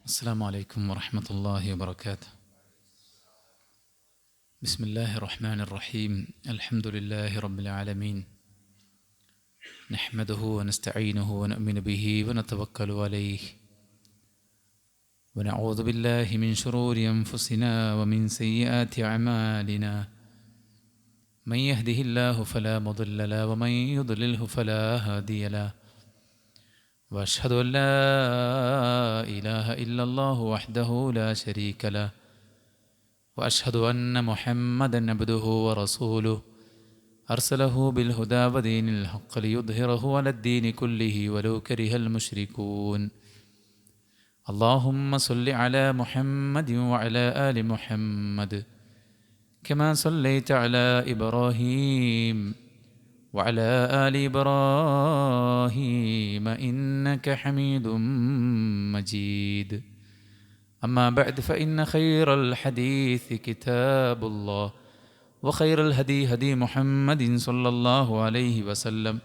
السلام عليكم ورحمة الله وبركاته. بسم الله الرحمن الرحيم. الحمد لله رب العالمين، نحمده ونستعينه ونؤمن به ونتوكل عليه، ونعوذ بالله من شرور أنفسنا ومن سيئات أعمالنا. من يهده الله فلا مضل له ومن يضلله فلا هادي له، وأشهد أن لا إله إلا الله وحده لا شريك له، وأشهد أن محمدًا عبده ورسوله أرسله بالهدى ودين الحق ليظهره على الدين كله ولو كره المشركون. اللهم صل على محمد وعلى آل محمد كما صليت على إبراهيم وعلى آل إبراهيم إنك حميد مجيد. أما بعد، فإن خير الحديث كتاب الله، وخير الهدي هدي محمد صلى الله عليه وسلم،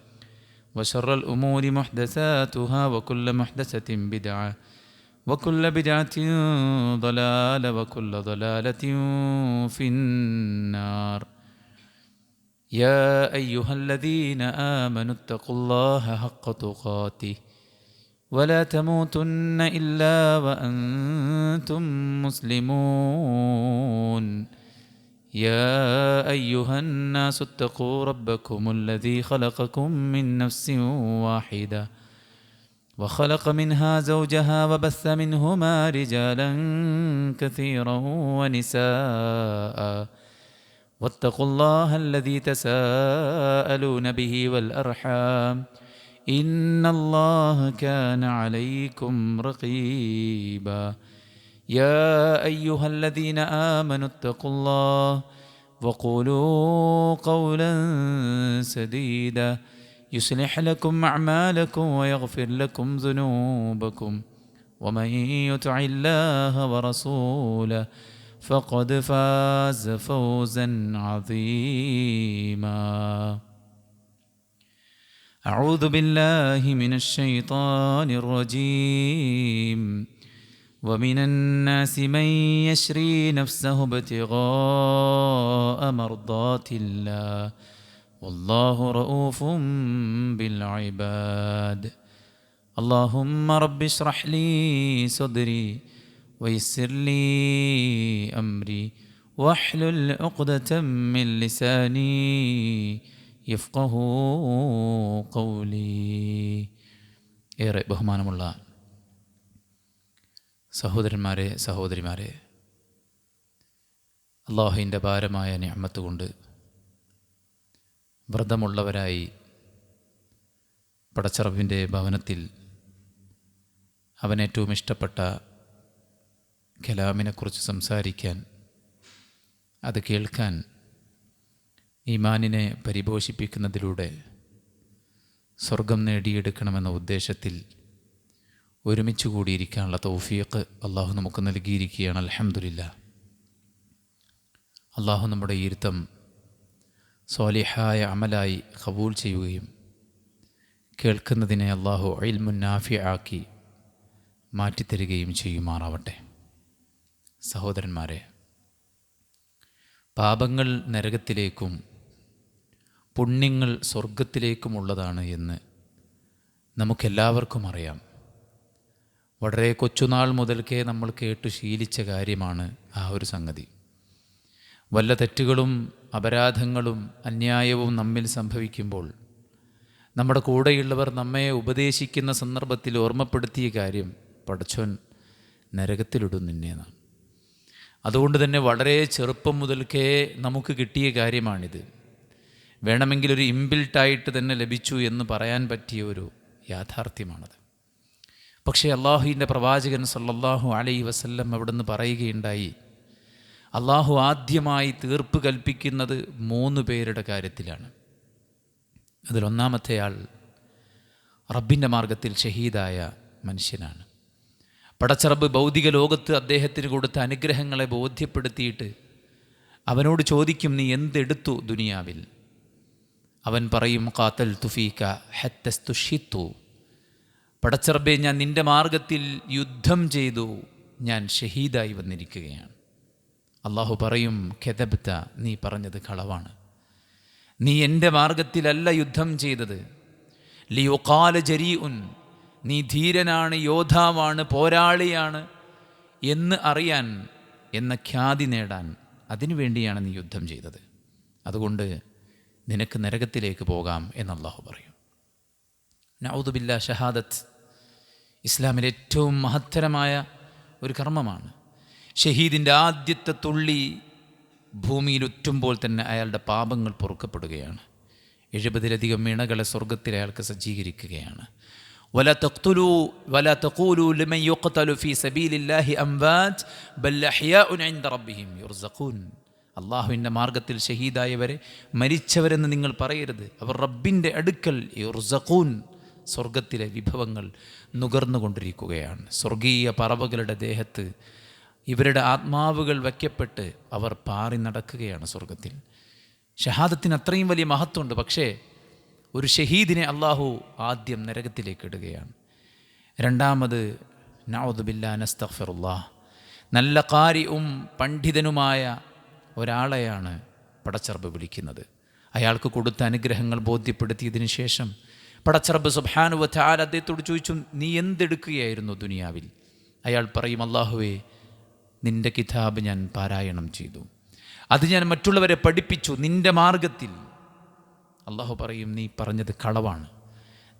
وشر الأمور محدثاتها، وكل محدثة بدعة، وكل بدعة ضلالة، وكل ضلالة في النار. يا أيها الذين آمنوا اتقوا الله حق تقاته ولا تموتن إلا وأنتم مسلمون. يا أيها الناس اتقوا ربكم الذي خلقكم من نفس واحدة، وخلق منها زوجها، وبث منهما رجالا كثيرا ونساء، واتقوا الله الذي تساءلون به والأرحام، إن الله كان عليكم رقيبا. يا أيها الذين آمنوا اتقوا الله وقولوا قولا سديدا يصلح لكم أعمالكم ويغفر لكم ذنوبكم، ومن يطع الله ورسوله فقد فاز فوزا عظيما. أعوذ بالله من الشيطان الرجيم. ومن الناس من يشري نفسه ابتغاء مرضات الله، والله رؤوف بالعباد. اللهم رب اشرح لي صدري ويسر لي أمري واحلل عقدة من لساني യഫ്ഖഹു ഖൗലി. ഏറെ ബഹുമാനമുള്ള സഹോദരന്മാരെ, സഹോദരിമാരെ, അല്ലാഹുവിൻ്റെ ഭാരമായ നിഅമത്ത് കൊണ്ട് വ്രതമുള്ളവരായി പടച്ചറബിൻ്റെ ഭവനത്തിൽ അവനേറ്റവും ഇഷ്ടപ്പെട്ട കലാമിനെക്കുറിച്ച് സംസാരിക്കാൻ, അത് കേൾക്കാൻ, ഈമാനിനെ പരിപോഷിപ്പിക്കുന്നതിലൂടെ സ്വർഗം നേടിയെടുക്കണമെന്ന ഉദ്ദേശത്തിൽ ഒരുമിച്ച് കൂടിയിരിക്കാനുള്ള തൗഫീഖ് അള്ളാഹു നമുക്ക് നൽകിയിരിക്കുകയാണ്. അൽഹംദുലില്ലാഹ്. അള്ളാഹു നമ്മുടെ ഇരുത്തം സ്വാലിഹായ അമലായി ഖബൂൽ ചെയ്യുകയും കേൾക്കുന്നതിനെ അള്ളാഹു ഇൽമുൻ നാഫി ആക്കി മാറ്റിത്തരികയും ചെയ്യുമാറാവട്ടെ. സഹോദരന്മാരെ, പാപങ്ങൾ നരകത്തിലേക്കും പുണ്യങ്ങൾ സ്വർഗത്തിലേക്കുമുള്ളതാണ് എന്ന് നമുക്കെല്ലാവർക്കും അറിയാം. വളരെ കൊച്ചുനാൾ മുതൽക്കേ നമ്മൾ കേട്ടു ശീലിച്ച കാര്യമാണ് ആ ഒരു സംഗതി. വല്ല തെറ്റുകളും അപരാധങ്ങളും അന്യായവും നമ്മിൽ സംഭവിക്കുമ്പോൾ നമ്മുടെ കൂടെയുള്ളവർ നമ്മെ ഉപദേശിക്കുന്ന സന്ദർഭത്തിൽ ഓർമ്മപ്പെടുത്തിയ കാര്യം, പടച്ചോൻ നരകത്തിലിടും നിന്നേന്നാണ്. അതുകൊണ്ട് തന്നെ വളരെ ചെറുപ്പം മുതൽക്കേ നമുക്ക് കിട്ടിയ കാര്യമാണിത്. വേണമെങ്കിൽ ഒരു ഇൻബിൽട്ടായിട്ട് തന്നെ ലഭിച്ചു എന്ന് പറയാൻ പറ്റിയ ഒരു യാഥാർത്ഥ്യമാണത്. പക്ഷേ അള്ളാഹുവിൻ്റെ പ്രവാചകൻ സല്ലല്ലാഹു അലൈഹി വസല്ലം അവിടുന്ന് പറയുകയുണ്ടായി, അള്ളാഹു ആദ്യമായി തീർപ്പ് കൽപ്പിക്കുന്നത് 3 പേരുടെ കാര്യത്തിലാണ്. അതിലൊന്നാമത്തെ ആൾ റബ്ബിൻ്റെ മാർഗത്തിൽ ഷഹീദായ മനുഷ്യനാണ്. പടച്ചറബ് ഭൗതിക ലോകത്ത് അദ്ദേഹത്തിന് കൊടുത്ത അനുഗ്രഹങ്ങളെ ബോധ്യപ്പെടുത്തിയിട്ട് അവനോട് ചോദിക്കും, നീ എന്തെടുത്തു ദുനിയാവിൽ? അവൻ പറയും, ഖാതൽതു ഫീക ഹത്തസ്തുഷിത്തു, പടച്ചറബേ, ഞാൻ നിൻ്റെ മാർഗത്തിൽ യുദ്ധം ചെയ്തു, ഞാൻ ഷഹീദായി വന്നിരിക്കുകയാണ്. അള്ളാഹു പറയും, കെദബ്ത, നീ പറഞ്ഞത് കളവാണ്. നീ എൻ്റെ മാർഗത്തിലല്ല യുദ്ധം ചെയ്തത്. ലിയുഖാല ജരീഉൻ, നീ ധീരനാണ്, യോദ്ധാവാണ്, പോരാളിയാണ് എന്ന് അറിയാൻ, എന്ന ഖ്യാതി നേടാൻ, അതിനു വേണ്ടിയാണ് നീ യുദ്ധം ചെയ്തത്. അതുകൊണ്ട് നിനക്ക് നരകത്തിലേക്ക് പോകാം എന്ന് അള്ളാഹു പറയും. നഊദു ബില്ലാ, ഷഹാദത്ത് ഇസ്ലാമിലെ ഏറ്റവും മഹത്തരമായ ഒരു കർമ്മമാണ്. ഷഹീദിൻ്റെ ആദ്യത്തെ തുള്ളി ഭൂമിയിൽ ഉറ്റുമ്പോൾ തന്നെ അയാളുടെ പാപങ്ങൾ പൊറുക്കപ്പെടുകയാണ്. 70-ലധികം ഇണകളെ സ്വർഗത്തിൽ അയാൾക്ക് സജ്ജീകരിക്കുകയാണ്. വലാ തഖൂലൂ ലിമൻ യുഖ്തലു ഫീ സബീലില്ലാഹി അംവാത് ബൽ അഹ്യാഉൻ ഇൻദ റബ്ബിഹിം യുർസഖൂൻ. അള്ളാഹുവിൻ്റെ മാർഗത്തിൽ ഷഹീദായവരെ മരിച്ചവരെന്ന് നിങ്ങൾ പറയരുത്, അവർ റബ്ബിൻ്റെ അടുക്കൽ യുർസഖൂൻ, സ്വർഗത്തിലെ വിഭവങ്ങൾ നുകർന്നുകൊണ്ടിരിക്കുകയാണ്. സ്വർഗീയ പറവകളുടെ ദേഹത്ത് ഇവരുടെ ആത്മാവുകൾ വയ്ക്കപ്പെട്ട് അവർ പാറി നടക്കുകയാണ് സ്വർഗത്തിൽ. ഷഹാദത്തിന് അത്രയും വലിയ മഹത്വമുണ്ട്. പക്ഷേ ഒരു ഷഹീദിനെ അള്ളാഹു ആദ്യം നരകത്തിലേക്ക് ഇടുകയാണ്. രണ്ടാമത്, നഊദു ബില്ലാഹ് നസ്തഗ്ഫിറുല്ലാഹ്, നല്ല ഖാരിഉം പണ്ഡിതനുമായ ഒരാളെയാണ് പടച്ചറബ് വിളിക്കുന്നത്. അയാൾക്ക് കൊടുത്ത അനുഗ്രഹങ്ങൾ ബോധ്യപ്പെടുത്തിയതിനു ശേഷം പടച്ചറബ് സുബ്ഹാനഹു വ തആല അദ്ദേഹത്തോട് ചോദിച്ചു, നീ എന്തെടുക്കുകയായിരുന്നു ദുനിയാവിൽ? അയാൾ പറയും, അല്ലാഹുവേ, നിൻ്റെ കിതാബ് ഞാൻ പാരായണം ചെയ്തു, അത് ഞാൻ മറ്റുള്ളവരെ പഠിപ്പിച്ചു നിൻ്റെ മാർഗത്തിൽ. അള്ളാഹു പറയും, നീ പറഞ്ഞത് കളവാണ്.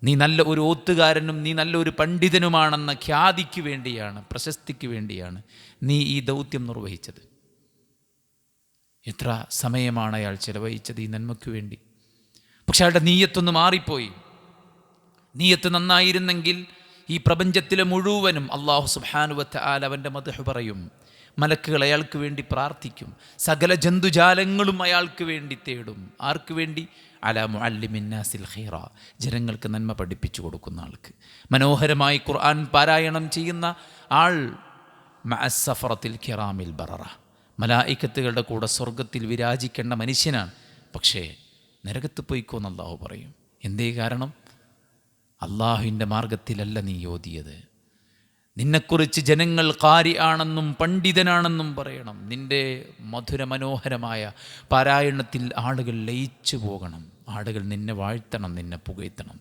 നീ നല്ല ഒരു ഓത്തുകാരനും നീ നല്ലൊരു പണ്ഡിതനുമാണെന്ന ഖ്യാതിക്ക് വേണ്ടിയാണ്, പ്രശസ്തിക്ക് വേണ്ടിയാണ് നീ ഈ ദൗത്യം നിർവഹിച്ചത്. എത്ര സമയമാണ് അയാൾ ചിലവഴിച്ചത് ഈ നന്മയ്ക്ക് വേണ്ടി. പക്ഷെ അയാളുടെ നീയത്തൊന്ന് മാറിപ്പോയി. നീയത്ത് നന്നായിരുന്നെങ്കിൽ ഈ പ്രപഞ്ചത്തിലെ മുഴുവനും അല്ലാഹു സുബ്ഹാനഹു വ തആല അവൻ്റെ മദ്ഹ് പറയും. മലക്കുകൾ അയാൾക്ക് വേണ്ടി പ്രാർത്ഥിക്കും. സകല ജന്തുജാലങ്ങളും അയാൾക്ക് വേണ്ടി തേടും. ആർക്ക് വേണ്ടി? അലാ മുഅല്ലിമിൻ നാസിൽ ഖൈറ, ജനങ്ങൾക്ക് നന്മ പഠിപ്പിച്ചു കൊടുക്കുന്ന ആൾക്ക്. മനോഹരമായി ഖുർആൻ പാരായണം ചെയ്യുന്ന ആൾ മഅസ്സഫറത്തിൽ കിറാമിൽ ബററ, മലായിക്കത്തുകളുടെ കൂടെ സ്വർഗത്തിൽ വിരാജിക്കേണ്ട മനുഷ്യനാണ്. പക്ഷേ നരകത്ത് പോയിക്കോന്ന് അല്ലാഹു പറയും. എന്തേ കാരണം? അള്ളാഹുവിൻ്റെ മാർഗത്തിലല്ല നീ ഓതിയത്. നിന്നെക്കുറിച്ച് ജനങ്ങൾ ഖാരി ആണെന്നും പണ്ഡിതനാണെന്നും പറയണം. നിൻ്റെ മധുരമനോഹരമായ പാരായണത്തിൽ ആളുകൾ ലയിച്ചു പോകണം. ആളുകൾ നിന്നെ വാഴ്ത്തണം, നിന്നെ പുകഴ്ത്തണം.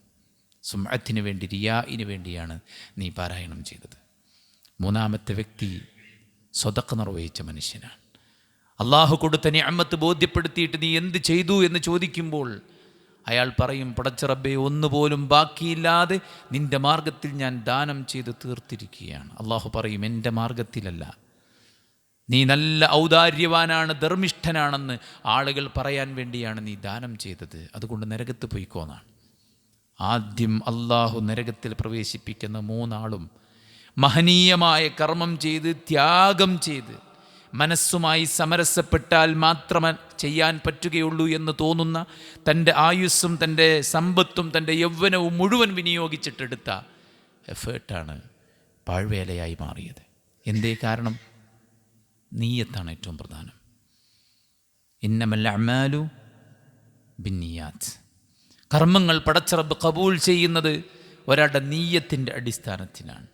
സുംഅത്തിന് വേണ്ടി, റിയാഇന് വേണ്ടിയാണ് നീ പാരായണം ചെയ്തത്. മൂന്നാമത്തെ വ്യക്തി സ്വതക്ക നിർവഹിച്ച മനുഷ്യനാണ്. അള്ളാഹു കൊടുത്ത നിഅമത്ത് ബോധ്യപ്പെടുത്തിയിട്ട് നീ എന്ത് ചെയ്തു എന്ന് ചോദിക്കുമ്പോൾ അയാൾ പറയും, പടച്ച റബ്ബേ, ഒന്നുപോലും ബാക്കിയില്ലാതെ നിൻ്റെ മാർഗത്തിൽ ഞാൻ ദാനം ചെയ്ത് തീർത്തിരിക്കുകയാണ്. അള്ളാഹു പറയും, എൻ്റെ മാർഗത്തിലല്ല. നീ നല്ല ഔദാര്യവാനാണ്, ധർമ്മിഷ്ഠനാണെന്ന് ആളുകൾ പറയാൻ വേണ്ടിയാണ് നീ ദാനം ചെയ്തത്. അതുകൊണ്ട് നരകത്ത് പോയിക്കോന്നാണ്. ആദ്യം അള്ളാഹു നരകത്തിൽ പ്രവേശിപ്പിക്കുന്ന മൂന്നാളും മഹനീയമായ കർമ്മം ചെയ്ത്, ത്യാഗം ചെയ്ത്, മനസ്സുമായി സമരസപ്പെട്ടാൽ മാത്രമേ ചെയ്യാൻ പറ്റുകയുള്ളൂ എന്ന് തോന്നുന്ന, തൻ്റെ ആയുസ്സും തൻ്റെ സമ്പത്തും തൻ്റെ യൗവനവും മുഴുവൻ വിനിയോഗിച്ചിട്ടെടുത്ത എഫേർട്ടാണ് പാഴ്വേലയായി മാറിയത്. എന്തേ കാരണം? നീയത്താണ് ഏറ്റവും പ്രധാനം. ഇന്നമൽ അഅ്മാലു ബിന്നിയാത്ത്. കർമ്മങ്ങൾ പടച്ച റബ്ബ് ഖബൂൽ ചെയ്യുന്നത് ഒരാളുടെ നീയത്തിൻ്റെ അടിസ്ഥാനത്തിലാണ്.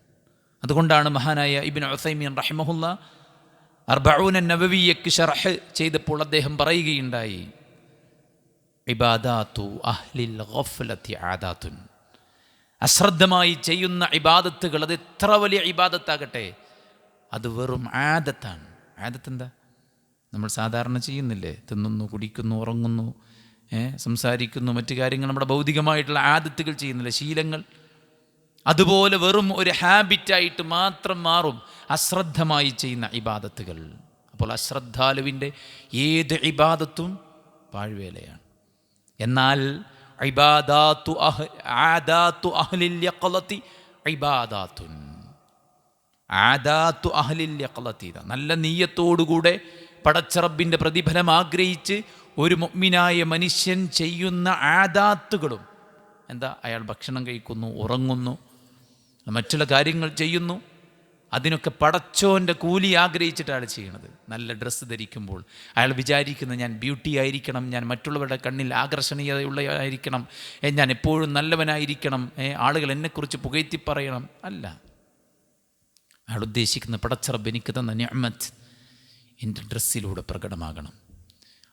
അതുകൊണ്ടാണ് മഹാനായ ഇബ്നു ഉസൈമീൻ റഹിമഹുല്ലാ അർബഊന നവവിയ്യക്ക് ശർഹ് ചെയ്തപ്പോൾ അദ്ദേഹം പറയുകയുണ്ടായി, ഇബാദാത്തു അഹ്ലിൽ ഗഫ്ലത്തി ആദാത്തുൻ. അശ്രദ്ധമായി ചെയ്യുന്ന ഇബാദത്തുകൾ, അത് എത്ര വലിയ ഇബാദത്താകട്ടെ, അത് വെറും ആദത്താണ്. ആദത്ത് എന്താ? നമ്മൾ സാധാരണ ചെയ്യുന്നില്ലേ? തിന്നുന്നു, കുടിക്കുന്നു, ഉറങ്ങുന്നു, സംസാരിക്കുന്നു, മറ്റു കാര്യങ്ങൾ, നമ്മുടെ ഭൗതികമായിട്ടുള്ള ആദത്തുകൾ ചെയ്യുന്നില്ല, ശീലങ്ങൾ. അതുപോലെ വെറും ഒരു ഹാബിറ്റായിട്ട് മാത്രം മാറും അശ്രദ്ധമായി ചെയ്യുന്ന ഇബാദത്തുകൾ. അപ്പോൾ അശ്രദ്ധാലുവിൻ്റെ ഏത് ഇബാദത്തും പാഴ്വേലയാണ്. എന്നാൽ ആദാത്തു അഹ്ലിൽ യഖ്ളത്തി ഇബാദാത്തുൻ. ആദാത്തു അഹ്ലിൽ യഖ്ളത്തി, നല്ല നീയത്തോടുകൂടെ പടച്ച റബ്ബിൻ്റെ പ്രതിഫലം ആഗ്രഹിച്ച് ഒരു മുഅ്മിനായ മനുഷ്യൻ ചെയ്യുന്ന ആദാത്തുകളും എന്താ? അയാൾ ഭക്ഷണം കഴിക്കുന്നു, ഉറങ്ങുന്നു, മറ്റുള്ള കാര്യങ്ങൾ ചെയ്യുന്നു, അതിനൊക്കെ പടച്ചോൻ്റെ കൂലി ആഗ്രഹിച്ചിട്ടാണ് ചെയ്യണത്. നല്ല ഡ്രസ്സ് ധരിക്കുമ്പോൾ അയാൾ വിചാരിക്കുന്നത് ഞാൻ ബ്യൂട്ടി ആയിരിക്കണം, ഞാൻ മറ്റുള്ളവരുടെ കണ്ണിൽ ആകർഷണീയതയുള്ളതായിരിക്കണം, ഞാൻ എപ്പോഴും നല്ലവനായിരിക്കണം, ആളുകൾ എന്നെക്കുറിച്ച് പുകഴ്ത്തി പറയണം. അല്ല, അയാൾ ഉദ്ദേശിക്കുന്ന പടച്ചറബ് എനിക്ക് തന്ന നിഅമത്ത് എൻ്റെ ഡ്രസ്സിലൂടെ പ്രകടമാകണം.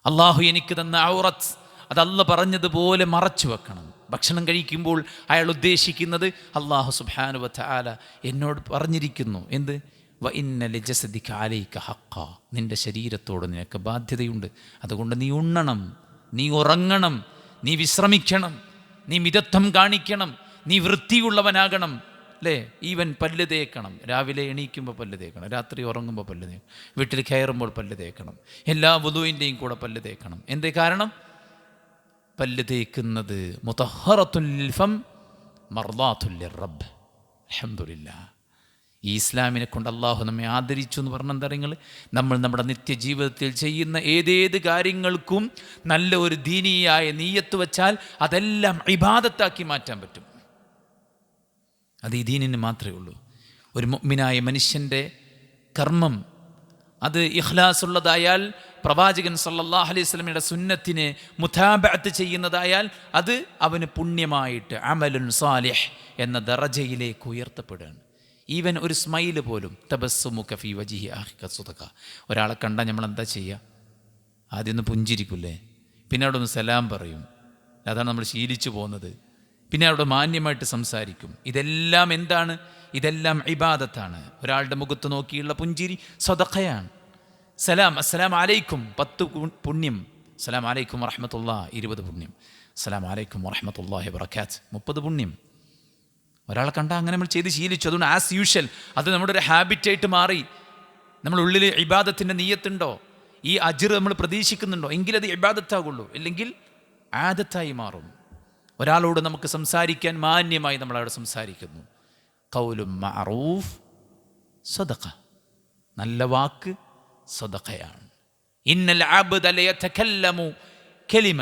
അള്ളാഹു എനിക്ക് തന്ന ഔറത്ത് അത് അല്ല പറഞ്ഞതുപോലെ മറച്ചു വെക്കണം. ഭക്ഷണം കഴിക്കുമ്പോൾ അയാൾ ഉദ്ദേശിക്കുന്നത് അള്ളാഹു സുബ്ഹാനഹു വ തആല എന്നോട് പറഞ്ഞിരിക്കുന്നു എന്ത്? വ ഇന്ന ലിജസദിക അലൈക ഹഖ്ഖ, നിൻ്റെ ശരീരത്തോട് നിനക്ക് ബാധ്യതയുണ്ട്. അതുകൊണ്ട് നീ ഉണ്ണണം, നീ ഉറങ്ങണം, നീ വിശ്രമിക്കണം, നീ മിതത്വം കാണിക്കണം, നീ വൃത്തിയുള്ളവനാകണം. അല്ലേ? ഈവൻ പല്ല് തേക്കണം, രാവിലെ എണീക്കുമ്പോൾ പല്ല് തേക്കണം, രാത്രി ഉറങ്ങുമ്പോൾ പല്ല് തേക്കണം, വീട്ടിൽ കയറുമ്പോൾ പല്ല് തേക്കണം, എല്ലാ വുദൂഇൻ്റെയും കൂടെ പല്ല് തേക്കണം. എന്തേ കാരണം? പല്ല് തേക്കുന്നത് മുതഹറത്തുൽ ലിൽ ഫം മർദാത്തുൽ ലിർറബ്ബ്. അൽഹംദുലില്ലാഹ്. ഈ ഇസ്ലാമിനെ കൊണ്ട് അള്ളാഹു നമ്മെ ആദരിച്ചു എന്ന് പറഞ്ഞാൽ എന്താ നിങ്ങൾ? നമ്മൾ നമ്മുടെ നിത്യജീവിതത്തിൽ ചെയ്യുന്ന ഏതേത് കാര്യങ്ങൾക്കും നല്ല ഒരു ദീനീയായ നീയത്ത് വെച്ചാൽ അതെല്ലാം ഇബാദത്താക്കി മാറ്റാൻ പറ്റും. അത് ഈ ദീനിന് മാത്രമേ ഉള്ളൂ. ഒരു മുഅ്മിനായ മനുഷ്യൻ്റെ കർമ്മം അത് ഇഖ്ലാസുള്ളതായാൽ, പ്രവാചകൻ സല്ലല്ലാഹു അലൈഹി വസല്ലമയുടെ സുന്നത്തിനെ മുതാബഅത്ത് ചെയ്യുന്നതായാൽ അത് അവന് പുണ്യമായിട്ട് അമലുൻ സാലിഹ് എന്ന ദറജയിലേക്ക് ഉയർത്തപ്പെടുകയാണ്. ഈവൻ ഒരു സ്മൈല് പോലും, തബസ്സുമുക ഫീ വജ്ഹി അഖിക സദഖ. ഒരാളെ കണ്ടാൽ നമ്മൾ എന്താ ചെയ്യുക? ആദ്യം ഒന്ന് പുഞ്ചിരിക്കില്ലേ, പിന്നെ അവിടെ ഒന്ന് സലാം പറയും. അതാണ് നമ്മൾ ശീലിച്ചു പോകുന്നത്. പിന്നെ അവിടെ മാന്യമായിട്ട് സംസാരിക്കും. ഇതെല്ലാം എന്താണ്? ഇതെല്ലാം ഇബാദത്താണ്. ഒരാളുടെ മുഖത്ത് നോക്കിയുള്ള പുഞ്ചിരി സദഖയാണ്. സലാം, അസ്സലാമു അലൈക്കും 10 പുണ്യം, അസ്സലാമു അലൈക്കും വറഹ്മത്തുള്ളാഹി 20 പുണ്യം, അസ്സലാമു അലൈക്കും വറഹ്മത്തുള്ളാഹി വബറകാത്ത് 30 പുണ്യം. ഒരാളെ കണ്ടാൽ അങ്ങനെ നമ്മൾ ചെയ്ത് ശീലിച്ചു. അതുകൊണ്ട് ആസ് യൂഷ്വൽ അത് നമ്മുടെ ഒരു ഹാബിറ്റായിട്ട് മാറി. നമ്മൾ ഉള്ളിൽ ഇബാദത്തിൻ്റെ നിയ്യത്തുണ്ടോ, ഈ അജ്ർ നമ്മൾ പ്രതീക്ഷിക്കുന്നുണ്ടോ, എങ്കിലത് ഇബാദത്താകുള്ളൂ. ഇല്ലെങ്കിൽ ആദത്തായി മാറും. ഒരാളോട് നമുക്ക് സംസാരിക്കാൻ മാന്യമായി നമ്മൾ അവിടെ സംസാരിക്കുന്നു. ഖൗലുൻ മഅറൂഫ് സദഖ, നല്ല വാക്ക് സദഖയാണ്. ഇന്നൽ അബ്ദ ലയതകല്ലമു കലിമ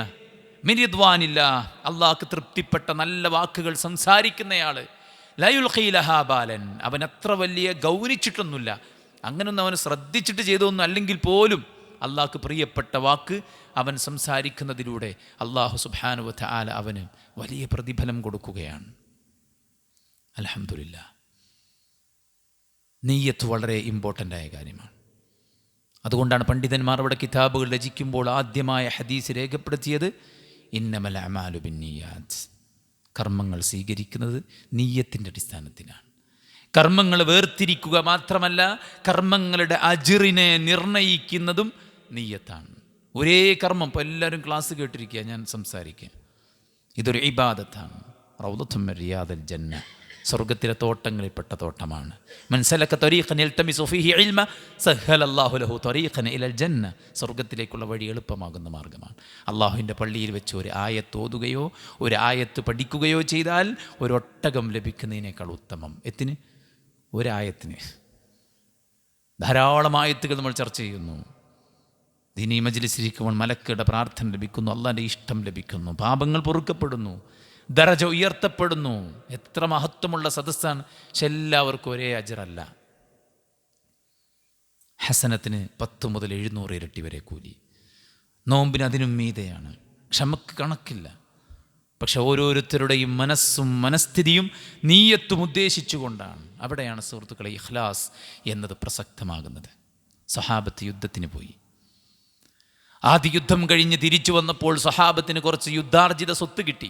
മിൻ റിദ്വാനില്ലാഹ്, അല്ലാഹുക്ക് തൃപ്തിപ്പെട്ട നല്ല വാക്കുകൾ സംസാരിക്കുന്നയാൾ ലാ യുൽഖി ലഹാ ബാലൻ, അവൻ അത്ര വലിയ ഗൗനിച്ചിട്ടൊന്നുമില്ല, അങ്ങനൊന്നും അവന് ശ്രദ്ധിച്ചിട്ട് ചെയ്തൊന്നും അല്ലെങ്കിൽ പോലും അള്ളാഹ്ക്ക് പ്രിയപ്പെട്ട വാക്ക് അവൻ സംസാരിക്കുന്നതിലൂടെ അള്ളാഹു സുബ്ഹാനഹു വ തആല അവന് വലിയ പ്രതിഫലം കൊടുക്കുകയാണ്. അൽഹംദുലില്ലാഹ്. നിയ്യത്ത് വളരെ ഇമ്പോർട്ടൻ്റ് ആയ കാര്യമാണ്. അതുകൊണ്ടാണ് പണ്ഡിതന്മാർ ഇവിടെ കിതാബുകൾ രചിക്കുമ്പോൾ ആദ്യമായ ഹദീസ് രേഖപ്പെടുത്തിയത് ഇന്നമൽ അഅമാലു ബിന്നിയ്യാത്ത്, കർമ്മങ്ങൾ സ്വീകരിക്കുന്നത് നിയ്യത്തിൻ്റെ അടിസ്ഥാനത്തിലാണ്. കർമ്മങ്ങൾ വേർതിരിക്കുക മാത്രമല്ല, കർമ്മങ്ങളുടെ അജ്റിനെ നിർണയിക്കുന്നതും നിയ്യത്താണ്. ഒരേ കർമ്മം, ഇപ്പോൾ എല്ലാവരും ക്ലാസ് കേട്ടിരിക്കുക, ഞാൻ സംസാരിക്കുക, ഇതൊരു ഇബാദത്താണ്. റൗളത്തും മിൻ റിയാദിൽ ജന്ന, സ്വർഗത്തിലെ തോട്ടങ്ങളിൽപ്പെട്ട തോട്ടമാണ്. മൻ സലക തരീഖൻ യൽതമിസു ഫീഹി ഇൽമ സഹ്ഹലല്ലാഹു ലഹു തരീഖൻ ഇലൽ ജന്ന, സ്വർഗത്തിലേക്കുള്ള വഴി എളുപ്പമാകുന്ന മാർഗ്ഗമാണ്. അള്ളാഹുവിൻ്റെ പള്ളിയിൽ വെച്ച് ഒരു ആയത്ത് ഓതുകയോ ഒരു ആയത്ത് പഠിക്കുകയോ ചെയ്താൽ ഒരൊട്ടകം ലഭിക്കുന്നതിനേക്കാൾ ഉത്തമം. എത്തിന്? ഒരായത്തിന്. ധാരാളം ആയത്തുകൾ നമ്മൾ ചർച്ച ചെയ്യുന്നു. ദീനീ മജ്ലിസിലിരിക്കുമ്പോൾ മലക്കുകളുടെ പ്രാർത്ഥന ലഭിക്കുന്നു, അള്ളാഹിൻ്റെ ഇഷ്ടം ലഭിക്കുന്നു, പാപങ്ങൾ പൊറുക്കപ്പെടുന്നു, ദറജ ഉയർത്തപ്പെടുന്നു. എത്ര മഹത്വമുള്ള സദസ്സാണ്. പക്ഷെ എല്ലാവർക്കും ഒരേ അജ്റല്ല. ഹസനത്തിന് 10 മുതൽ 700 ഇരട്ടി വരെ കൂലി. നോമ്പിന് അതിനും മീതെയാണ്. ക്ഷമക്ക് കണക്കില്ല. പക്ഷെ ഓരോരുത്തരുടെയും മനസ്സും മനസ്ഥിതിയും നീയത്തും ഉദ്ദേശിച്ചുകൊണ്ടാണ്. അവിടെയാണ് സുഹൃത്തുക്കളെ ഇഖ്ലാസ് എന്നത് പ്രസക്തമാകുന്നത്. സഹാബത്ത് യുദ്ധത്തിന് പോയി. ആദ്യ യുദ്ധം കഴിഞ്ഞ് തിരിച്ചു വന്നപ്പോൾ സഹാബത്തിന് കുറച്ച് യുദ്ധാർജിത സ്വത്ത് കിട്ടി.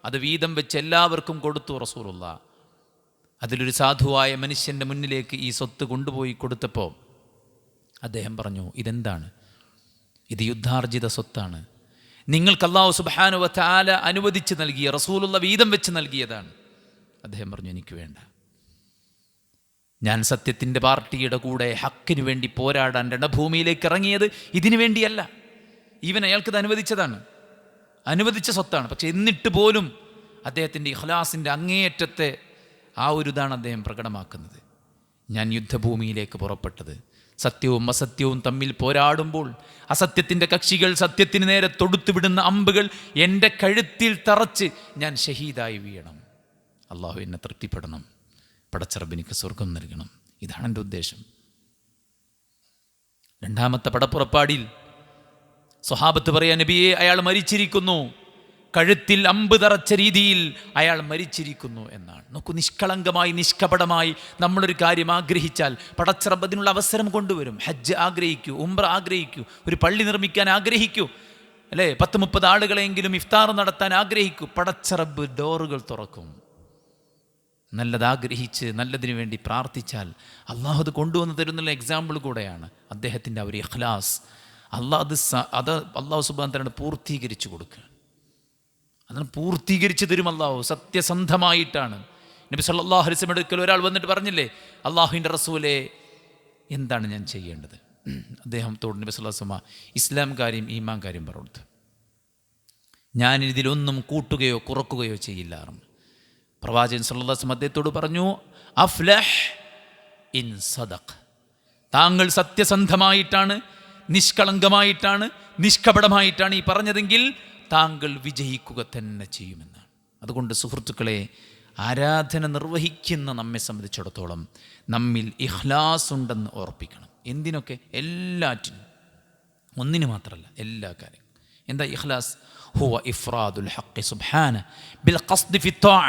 അത് വീതം വെച്ച് എല്ലാവർക്കും കൊടുത്തു റസൂലുള്ളാഹ്. അതിലൊരു സാധുവായ മനുഷ്യൻ്റെ മുന്നിലേക്ക് ഈ സ്വത്ത് കൊണ്ടുപോയി കൊടുത്തപ്പോൾ അദ്ദേഹം പറഞ്ഞു, ഇതെന്താണ്? ഇത് യുദ്ധാർജിത സ്വത്താണ്. നിങ്ങൾക്ക് അല്ലാഹു സുബ്ഹാനഹു വ തആല അനുവദിച്ച് നൽകിയ, റസൂലുള്ളാഹ് വീതം വെച്ച് നൽകിയതാണ്. അദ്ദേഹം പറഞ്ഞു, എനിക്ക് വേണ്ട. ഞാൻ സത്യത്തിൻ്റെ പാർട്ടിയുടെ കൂടെ ഹക്കിന് വേണ്ടി പോരാടാൻ രണഭൂമിയിലേക്ക് ഇറങ്ങിയത് ഇതിനു വേണ്ടിയല്ല. ഈവൻ അയാൾക്കത് അനുവദിച്ചതാണ്, അനുവദിച്ച സ്വത്താണ്. പക്ഷെ എന്നിട്ട് പോലും അദ്ദേഹത്തിൻ്റെ ഇഖ്ലാസിൻ്റെ അങ്ങേയറ്റത്തെ ആ ഒരു ഇതാണ് അദ്ദേഹം പ്രകടമാക്കുന്നത്. ഞാൻ യുദ്ധഭൂമിയിലേക്ക് പുറപ്പെട്ടത് സത്യവും അസത്യവും തമ്മിൽ പോരാടുമ്പോൾ അസത്യത്തിൻ്റെ കക്ഷികൾ സത്യത്തിന് നേരെ തൊടുത്തുവിടുന്ന അമ്പുകൾ എൻ്റെ കഴുത്തിൽ തറച്ച് ഞാൻ ഷഹീദായി വീഴണം. അള്ളാഹു എന്നെ തൃപ്തിപ്പെടണം, പടച്ചറബ് എനിക്ക് സ്വർഗം നൽകണം. ഇതാണ് എൻ്റെ ഉദ്ദേശം. രണ്ടാമത്തെ പടപ്പുറപ്പാടിൽ സ്വഹാബത്ത് പറയാ, നബിയെ, അയാൾ മരിച്ചിരിക്കുന്നു, കഴുത്തിൽ അമ്പ് തറച്ച രീതിയിൽ അയാൾ മരിച്ചിരിക്കുന്നു എന്നാണ്. നോക്കൂ, നിഷ്കളങ്കമായി നിഷ്കപടമായി നമ്മളൊരു കാര്യം ആഗ്രഹിച്ചാൽ പടച്ചറബ് അതിനുള്ള അവസരം കൊണ്ടുവരും. ഹജ്ജ് ആഗ്രഹിക്കൂ, ഉംറ ആഗ്രഹിക്കൂ, ഒരു പള്ളി നിർമ്മിക്കാൻ ആഗ്രഹിക്കൂ, അല്ലേ, 10-30 ആളുകളെങ്കിലും ഇഫ്താർ നടത്താൻ ആഗ്രഹിക്കൂ, പടച്ചറബ് ഡോറുകൾ തുറക്കും. നല്ലതാഗ്രഹിച്ച് നല്ലതിനു വേണ്ടി പ്രാർത്ഥിച്ചാൽ അള്ളാഹു അത് കൊണ്ടുവന്ന് തരുന്നുള്ള എക്സാമ്പിൾ കൂടെയാണ് അദ്ദേഹത്തിൻ്റെ ആ ഒരു ഇഖ്ലാസ്. അള്ളാഹു സുബ്ഹാനഹു വ തആല പൂർത്തീകരിച്ചു കൊടുക്കുക. അതിന് പൂർത്തീകരിച്ച് തരും അള്ളാഹു, സത്യസന്ധമായിട്ടാണ്. നബി സല്ലല്ലാഹു അലൈഹി വസല്ലം അടുക്കൽ ഒരാൾ വന്നിട്ട് പറഞ്ഞില്ലേ, അള്ളാഹുവിൻ്റെ റസൂലേ, എന്താണ് ഞാൻ ചെയ്യേണ്ടത്? അദ്ദേഹത്തോട് നബി സല്ലല്ലാഹു അലൈഹി വസല്ലം ഇസ്ലാം കാര്യം ഈമാൻ കാര്യം പറഞ്ഞു. ഞാനിതിലൊന്നും കൂട്ടുകയോ കുറക്കുകയോ ചെയ്യില്ലാറുണ്ട്. പ്രവാചകൻ സല്ലല്ലാഹു അലൈഹി വസല്ലം അദ്ദേഹത്തോട് പറഞ്ഞു, അഫ്ലഹ് ഇൻ സദഖ്, താങ്കൾ സത്യസന്ധമായിട്ടാണ്, നിഷ്കളങ്കമായിട്ടാണ്, നിഷ്കപടമായിട്ടാണ് ഈ പറഞ്ഞതെങ്കിൽ താങ്കൾ വിജയിക്കുക തന്നെ ചെയ്യുമെന്നാണ്. അതുകൊണ്ട് സുഹൃത്തുക്കളെ, ആരാധന നിർവഹിക്കുന്ന നമ്മെ സംബന്ധിച്ചിടത്തോളം നമ്മിൽ ഇഖ്ലാസ് ഉണ്ടെന്ന് ഓർപ്പിക്കണം. എന്തിനൊക്കെ? എല്ലാറ്റിനും, ഒന്നിന് മാത്രമല്ല, എല്ലാ കാര്യവും. എന്താ ഇഖ്ലാസ്? ഹുവ ഇഫ്റാദുൽ ഹഖ് സുബ്ഹാന ബിൽ ഖസ്ദി ഫി ത്വാഅ,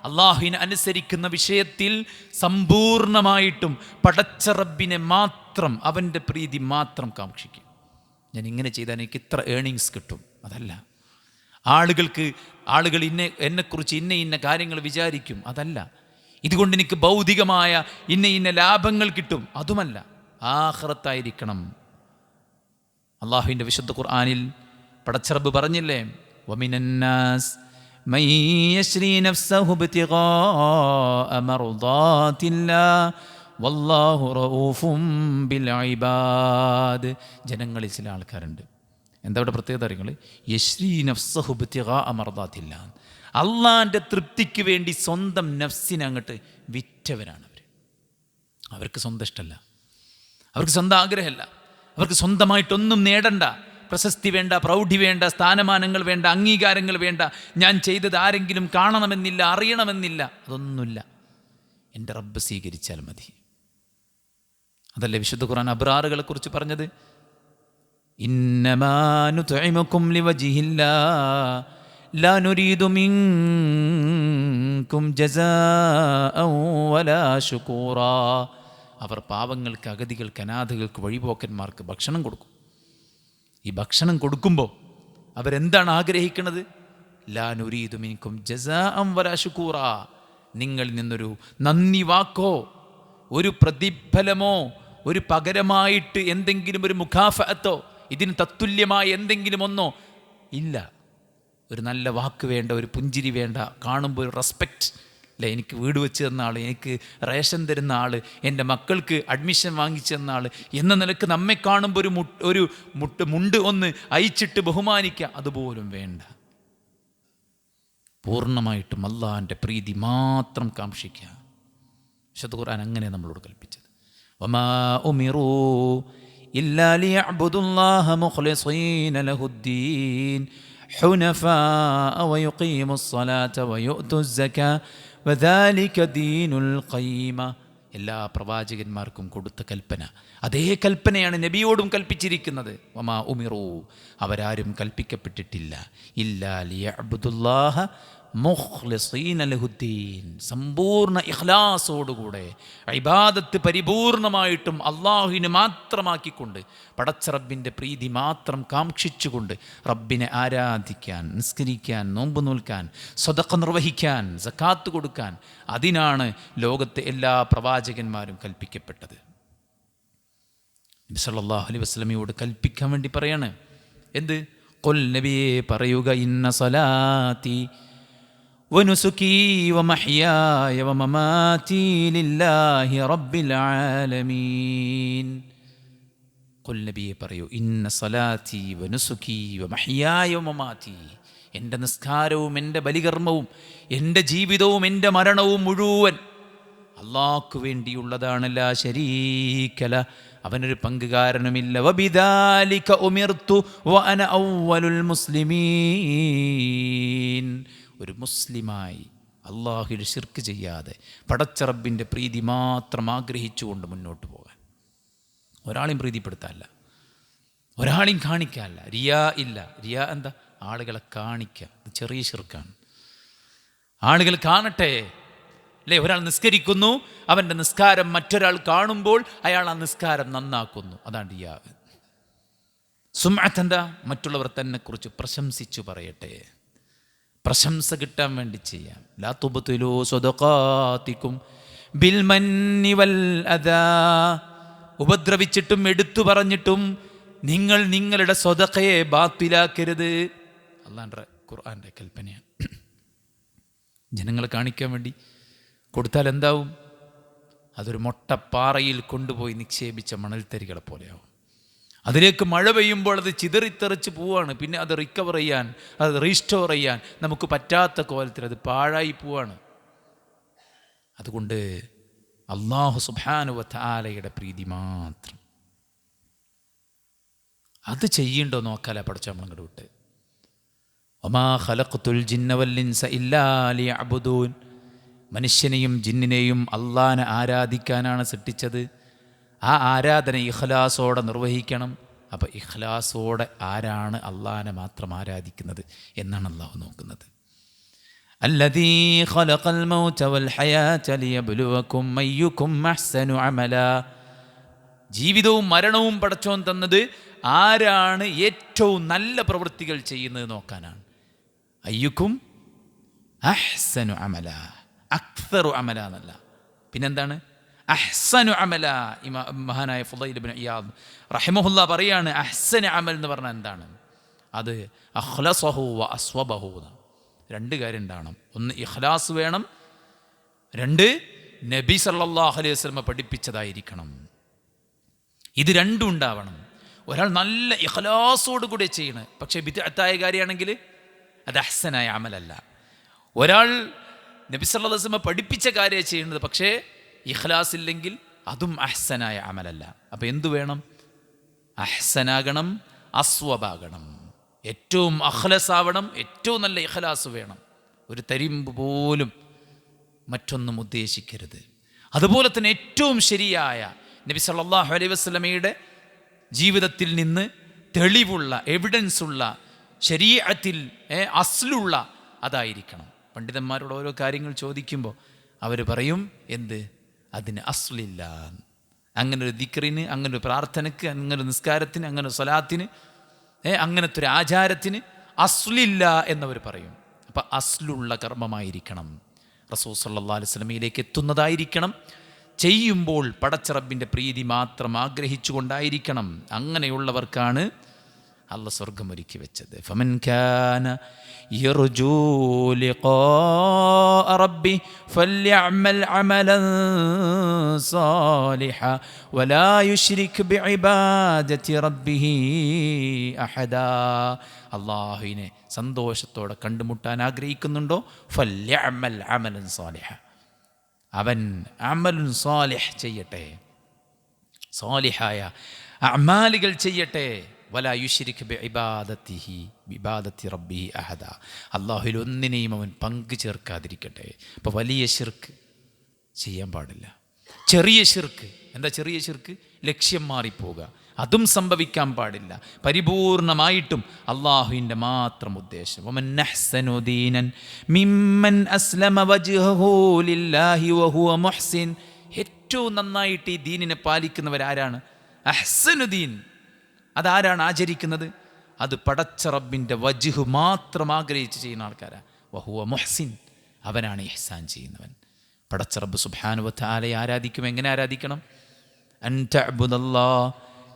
അള്ളാഹുവിനെ അനുസരിക്കുന്ന വിഷയത്തിൽ സമ്പൂർണമായിട്ടും പടച്ച റബ്ബിനെ മാത്രം, അവൻ്റെ പ്രീതി മാത്രം കാക്ഷിക്കും. ഞാൻ ഇങ്ങനെ ചെയ്താൽ എനിക്ക് ഇത്ര ഏണിങ്സ് കിട്ടും, അതല്ല. ആളുകൾ എന്നെക്കുറിച്ച് ഇന്ന കാര്യങ്ങൾ വിചാരിക്കും, അതല്ല. ഇതുകൊണ്ട് എനിക്ക് ഭൗതികമായ ഇന്ന ലാഭങ്ങൾ കിട്ടും, അതുമല്ല. ആഖിറത്തായിരിക്കണം. അള്ളാഹുവിൻ്റെ വിശുദ്ധ ഖുർആനിൽ പടച്ചറബ് പറഞ്ഞില്ലേ, വമിനന്നാസ് മൻ യശ്രി നഫ്സഹു ഇബ്തിഗാഅ മർദാത്തില്ലാഹ് വല്ലാഹു റഊഫും ബിൽ ഇബാദ്. ജനങ്ങളിൽ ചില ആൾക്കാരുണ്ട്, എന്താ അവിടെ പ്രത്യേകത അറിയുങ്ങൾ? യശ്രി നഫ്സഹു ഇബ്തിഗാഅ മർദാത്തില്ലാഹ്, അള്ളാഹിൻ്റെ തൃപ്തിക്ക് വേണ്ടി സ്വന്തം നഫ്സിനെ അങ്ങോട്ട് വിറ്റവരാണ് അവർ. അവർക്ക് സ്വന്തം ഇഷ്ടമല്ല, അവർക്ക് സ്വന്തം ആഗ്രഹമല്ല, അവർക്ക് സ്വന്തമായിട്ടൊന്നും നേടണ്ട. പ്രശസ്തി വേണ്ട, പ്രൗഢി വേണ്ട, സ്ഥാനമാനങ്ങൾ വേണ്ട, അംഗീകാരങ്ങൾ വേണ്ട, ഞാൻ ചെയ്തത് ആരെങ്കിലും കാണണമെന്നില്ല, അറിയണമെന്നില്ല, അതൊന്നുമില്ല. എൻ്റെ റബ്ബ് സ്വീകരിച്ചാൽ മതി. അതല്ലേ വിശുദ്ധ ഖുർആൻ അബ്റാറുകളെ കുറിച്ച് പറഞ്ഞത്? ഇന്നമാ നുത്ഇമുകും ലിവജ്ഹില്ലാഹ് ലാ നുരീദു മിൻകും ജസാഅൻ വലാ ശുകൂറാ. അവർ പാവങ്ങൾക്ക്, അഗതികൾക്ക്, അനാഥകൾക്ക്, വഴിപോക്കന്മാർക്ക് ഭക്ഷണം കൊടുക്കും. ഈ ഭക്ഷണം കൊടുക്കുമ്പോൾ അവരെന്താണ് ആഗ്രഹിക്കുന്നത്? ലാ നുരീദു മിൻകും ജസാഅൻ വലാ ശുകൂറാ, നിങ്ങളിൽ നിന്നൊരു നന്ദി വാക്കോ, ഒരു പ്രതിഫലമോ, ഒരു പകരമായിട്ട് എന്തെങ്കിലും ഒരു മുഖാഫഅത്തോ, ഇതിന് തത്തുല്യമായ എന്തെങ്കിലും ഒന്നോ ഇല്ല. ഒരു നല്ല വാക്ക് വേണ്ട, ഒരു പുഞ്ചിരി വേണ്ട, കാണുമ്പോൾ ഒരു റെസ്പെക്റ്റ് അല്ലേ. എനിക്ക് വീട് വെച്ച് തന്ന ആൾ, എനിക്ക് റേഷൻ തരുന്ന ആൾ, എൻ്റെ മക്കൾക്ക് അഡ്മിഷൻ വാങ്ങിച്ചു തന്ന ആൾ എന്ന നിലക്ക് നമ്മെ കാണുമ്പോൾ ഒരു മുണ്ട് ഒന്ന് അയച്ചിട്ട് ബഹുമാനിക്കുക, അതുപോലും വേണ്ട. പൂർണ്ണമായിട്ടും അള്ളാഹിൻ്റെ പ്രീതി മാത്രം കാക്ഷിക്കുക. വിശുദ്ധ ഖുർആൻ അങ്ങനെ നമ്മളോട് കൽപ്പിച്ചത്. വമാ ഉമിറൂ ഇല്ലാ ലിയഅ്ബുദുല്ലാഹ മുഖ്ലിസീന ലഹുദ്ദീൻ ഹുനഫാഅ വയുഖീമുസ്സലാത വയുഅ്തുസ്സകാ വദാലിക ദീനുൽ ഖയ്യിമ. എല്ലാ പ്രവാചകന്മാർക്കും കൊടുത്ത കൽപ്പന, അതേ കൽപ്പനയാണ് നബിയോടും കൽപ്പിച്ചിരിക്കുന്നത്. വമാ ഉമിറൂ, അവരാരും കൽപ്പിക്കപ്പെട്ടിട്ടില്ല, ഇല്ലാ ലിയഅ്ബുദുല്ലാഹ മുഖ്ലിസീന ലഹുദ്ദീൻ, സമ്പൂർണ്ണ ഇഖ്ലാസോടുകൂടെ ഇബാദത്ത് പരിപൂർണമായിട്ടും അള്ളാഹുവിന് മാത്രമാക്കിക്കൊണ്ട്, പടച്ച റബ്ബിൻ്റെ പ്രീതി മാത്രം കാക്ഷിച്ചുകൊണ്ട് റബ്ബിനെ ആരാധിക്കാൻ, നിസ്കരിക്കാൻ, നോമ്പ് നോൽക്കാൻ, സദഖ നിർവഹിക്കാൻ, സക്കാത്ത് കൊടുക്കാൻ, അതിനാണ് ലോകത്തെ എല്ലാ പ്രവാചകന്മാരും കൽപ്പിക്കപ്പെട്ടത്. നബി സല്ലല്ലാഹു അലൈഹി വസല്ലമയോട് കൽപ്പിക്കാൻ വേണ്ടി പറയാണ്. എന്ത്? ഖുൽ, നബിയെ പറയുക, ഇന്ന സലാത്തി വനുസുകി വമഹ്യായ വമമാതി ലില്ലാഹി റബ്ബിൽ ആലമീൻ. ഖുൽ, നബിയെ പറയൂ, ഇന്ന സലാത്തി വനുസുകി വമഹ്യായ വമമാതി, എൻ്റെ നിസ്കാരവും എൻ്റെ ബലികർമ്മവും എൻ്റെ ജീവിതവും എൻ്റെ മരണവും മുഴുവൻ അള്ളാഹ്ക്ക് വേണ്ടിയുള്ളതാണ്. ലാ ശരീക ലഹ്, അവനൊരു പങ്കുകാരനുമില്ല. വബിദാലിക ഉമിർതു വഅന അവ്വലുൽ മുസ്ലിമീൻ, ഒരു മുസ്ലിമായി അള്ളാഹുവിൽ ശിർക്ക് ചെയ്യാതെ പടച്ച റബ്ബിൻ്റെ പ്രീതി മാത്രം ആഗ്രഹിച്ചുകൊണ്ട് മുന്നോട്ട് പോകാൻ. ഒരാളെയും പ്രീതിപ്പെടുത്താനല്ല, ഒരാളെയും കാണിക്കാനല്ല. റിയാ ഇല്ല. റിയാ എന്താ? ആളുകളെ കാണിക്കുക. ഇത് ചെറിയ ശിർക്കാണ്. ആളുകൾ കാണട്ടെ അല്ലേ? ഒരാൾ നിസ്കരിക്കുന്നു, അവൻ്റെ നിസ്കാരം മറ്റൊരാൾ കാണുമ്പോൾ അയാൾ ആ നിസ്കാരം നന്നാക്കുന്നു. അതാണ് റിയാ. സുംഅത്ത് എന്താ? മറ്റുള്ളവർ തന്നെ കുറിച്ച് പ്രശംസിച്ചു പറയട്ടെ, പ്രശംസ കിട്ടാൻ വേണ്ടി ചെയ്യാം. ലാ തുബ്തിലൂ സ്വദഖാതികും ബിൽ മന്നി വൽ അദാ. ഉപദ്രവിച്ചിട്ടും എടുത്തു പറഞ്ഞിട്ടും നിങ്ങൾ നിങ്ങളുടെ സ്വദഖയെ ബാത്തിലാക്കരുത്. അല്ലാഹുവിൻ്റെ ഖുർആൻ്റെ കൽപ്പനയാണ്. ജനങ്ങളെ കാണിക്കാൻ വേണ്ടി കൊടുത്താൽ എന്താവും? അതൊരു മൊട്ടപ്പാറയിൽ കൊണ്ടുപോയി നിക്ഷേപിച്ച മണൽത്തരികളെ പോലെയാവും. അതിലേക്ക് മഴ പെയ്യുമ്പോൾ അത് ചിതറിത്തെറിച്ച് പോവാണ്. പിന്നെ അത് റിക്കവർ ചെയ്യാൻ, അത് റീസ്റ്റോർ ചെയ്യാൻ നമുക്ക് പറ്റാത്ത കോലത്തിൽ അത് പാഴായി പോവാണ്. അതുകൊണ്ട് അല്ലാഹു സുബ്ഹാനഹു വ തആലയുടെ പ്രീതി മാത്രം അത് ചെയ്യണ്ടോ നോക്കാല പഠിച്ച നമ്മളിങ്ങോട്ട് വിട്ട്. വമാ ഖലഖ്തുൽ ജിന്ന വൽ ഇൻസ ഇല്ലാ ലിയഅ്ബുദൂൻ. മനുഷ്യനെയും ജിന്നിനെയും അള്ളാഹനെ ആരാധിക്കാനാണ് സൃഷ്ടിച്ചത്. ആ ആരാധന ഇഖ്ലാസോടെ നിർവഹിക്കണം. അപ്പോൾ ഇഖ്ലാസോടെ ആരാണ് അള്ളാഹനെ മാത്രം ആരാധിക്കുന്നത് എന്നാണ് അള്ളാഹു നോക്കുന്നത്. അല്ലദീ ഖലഖൽ മൗത വൽ ഹയാത ലിയബ്ലുവകും അയ്യുകും അഹ്സനു അമലാ. ജീവിതവും മരണവും പടച്ചോൻ തന്നത് ആരാണ് ഏറ്റവും നല്ല പ്രവൃത്തികൾ ചെയ്യുന്നത് നോക്കാനാണ്. അയ്യുക്കും അഹ്സനു അമല, അക്തറു അമല എന്നല്ല. പിന്നെന്താണ്? അഹ്സനു അമല. മഹാനായ ഫുളൈൽ ഇബ്നു ഇയാദ് റഹിമഹുല്ലാ പറയാണ്, അഹ്സന അമൽ എന്ന് പറഞ്ഞാൽ എന്താണ്? അത് അഖ്ലസഹു വ അസ്വബഹു. രണ്ട് കാര്യം ഉണ്ടാവണം. ഒന്ന് ഇഖ്ലാസ് വേണം, രണ്ട് നബി സല്ലല്ലാഹു അലൈഹി വസല്ലം പഠിപ്പിച്ചതായിരിക്കണം. ഇത് രണ്ടും ഉണ്ടാവണം. ഒരാൾ നല്ല ഇഖ്ലാസോട് കൂടെ ചെയ്യണം, പക്ഷേ ബിദ്അത്തായ കാര്യമാണെങ്കിൽ അത് അഹ്സനായ അമലല്ല. ഒരാൾ നബി സല്ലല്ലാഹു അലൈഹി വസല്ലം പഠിപ്പിച്ച കാര്യമാണ് ചെയ്യുന്നത്, പക്ഷേ ഇഖ്ലാസ് ഇല്ലെങ്കിൽ അതും അഹ്സനായ അമലല്ല. അപ്പം എന്തു വേണം? അഹ്സനാകണം, അസ്വബാകണം. ഏറ്റവും അഖ്ലസാവണം, ഏറ്റവും നല്ല ഇഖ്ലാസ് വേണം. ഒരു തരിമ്പ് പോലും മറ്റൊന്നും ഉദ്ദേശിക്കരുത്. അതുപോലെ തന്നെ ഏറ്റവും ശരിയായ നബി സല്ലല്ലാഹു അലൈഹി വസല്ലമയുടെ ജീവിതത്തിൽ നിന്ന് തെളിവുള്ള, എവിഡൻസ് ഉള്ള, ശരീഅത്തിൽ അസ്ലുള്ള അതായിരിക്കണം. പണ്ഡിതന്മാരോട് ഓരോ കാര്യങ്ങൾ ചോദിക്കുമ്പോൾ അവർ പറയും, എന്ത്? അതിന് അസ്ലില്ല. അങ്ങനെ ഒരു ദിക്റിന്, അങ്ങനെ ഒരു പ്രാർത്ഥനയ്ക്ക്, അങ്ങനെ ഒരു നിസ്കാരത്തിന്, അങ്ങനെ ഒരു സ്വലാത്തിന്, അങ്ങനത്തെ ഒരു ആചാരത്തിന് അസ്ലില്ല എന്നവർ പറയും. അപ്പം അസ്ലുള്ള കർമ്മമായിരിക്കണം, റസൂൽ സല്ലല്ലാഹു അലൈഹി വസല്ലമയിലേക്ക് എത്തുന്നതായിരിക്കണം. ചെയ്യുമ്പോൾ പടച്ച റബ്ബിൻ്റെ പ്രീതി മാത്രം ആഗ്രഹിച്ചുകൊണ്ടായിരിക്കണം. അങ്ങനെയുള്ളവർക്കാണ് അല്ലാഹു സ്വർഗ്ഗം ഒരുക്കി വെച്ചത്. ഫമൻ കാന യർജൂ ലിഖാഅ റബ്ബി ഫല്യഅമൽ അമലൻ സാലിഹ വലാ യുശ്രിക് ബിഇബാദതി റബ്ബിഹി അഹദാ. അല്ലാഹുവിനെ സന്തോഷത്തോടെ കണ്ടുമുട്ടാൻ ആഗ്രഹിക്കുന്നുണ്ടോ? ഫല്യഅമൽ അമലൻ സാലിഹ, അവൻ അമലുൻ സാലിഹ് ചെയ്യട്ടെ, സാലിഹായ അമാലുകൾ ചെയ്യട്ടെ. വലാ യുശ്രിക് ബിഇബാദതിഹി ബിഇബാദതി റബ്ബിഹി അഹദ. അല്ലാഹുവിൽ ഒന്നിനെയും അവൻ പങ്കു ചേർക്കാതിരിക്കട്ടെ. അപ്പോൾ വലിയ ശിർക്ക് ചെയ്യാൻ പാടില്ല. ചെറിയ ശിർക്ക്, എന്താ ചെറിയ ശിർക്ക്? ലക്ഷ്യം മാറിപ്പോവുക, അതും സംഭവിക്കാൻ പാടില്ല. പരിപൂർണമായിട്ടും അള്ളാഹുവിൻ്റെ മാത്രം ഉദ്ദേശം. വമൻ അഹ്സനു ദീനൻ മിമ്മൻ അസ്ലമ വജ്ഹഹു ലില്ലാഹി വഹുവ മുഹ്സിൻ. ഏറ്റവും നന്നായിട്ട് ഈ ദീനിനെ പാലിക്കുന്നവരാരാണ്? അഹ്സനു ദീൻ. അതാരാണ് ആചരിക്കുന്നത്? അത് പടച്ച റബ്ബിൻ്റെ വജ്ഹ് മാത്രം ആഗ്രഹിച്ച് ചെയ്യുന്ന ആൾക്കാരാണ്. വഹുവ മുഹ്സിൻ, അവനാണ് ഇഹ്സാൻ ചെയ്യുന്നവൻ. പടച്ച റബ്ബ് സുബ്ഹാനഹു വ തആലയെ ആരാധിക്കും. എങ്ങനെ ആരാധിക്കണം? അൻ തഅ്ബുദല്ലാഹ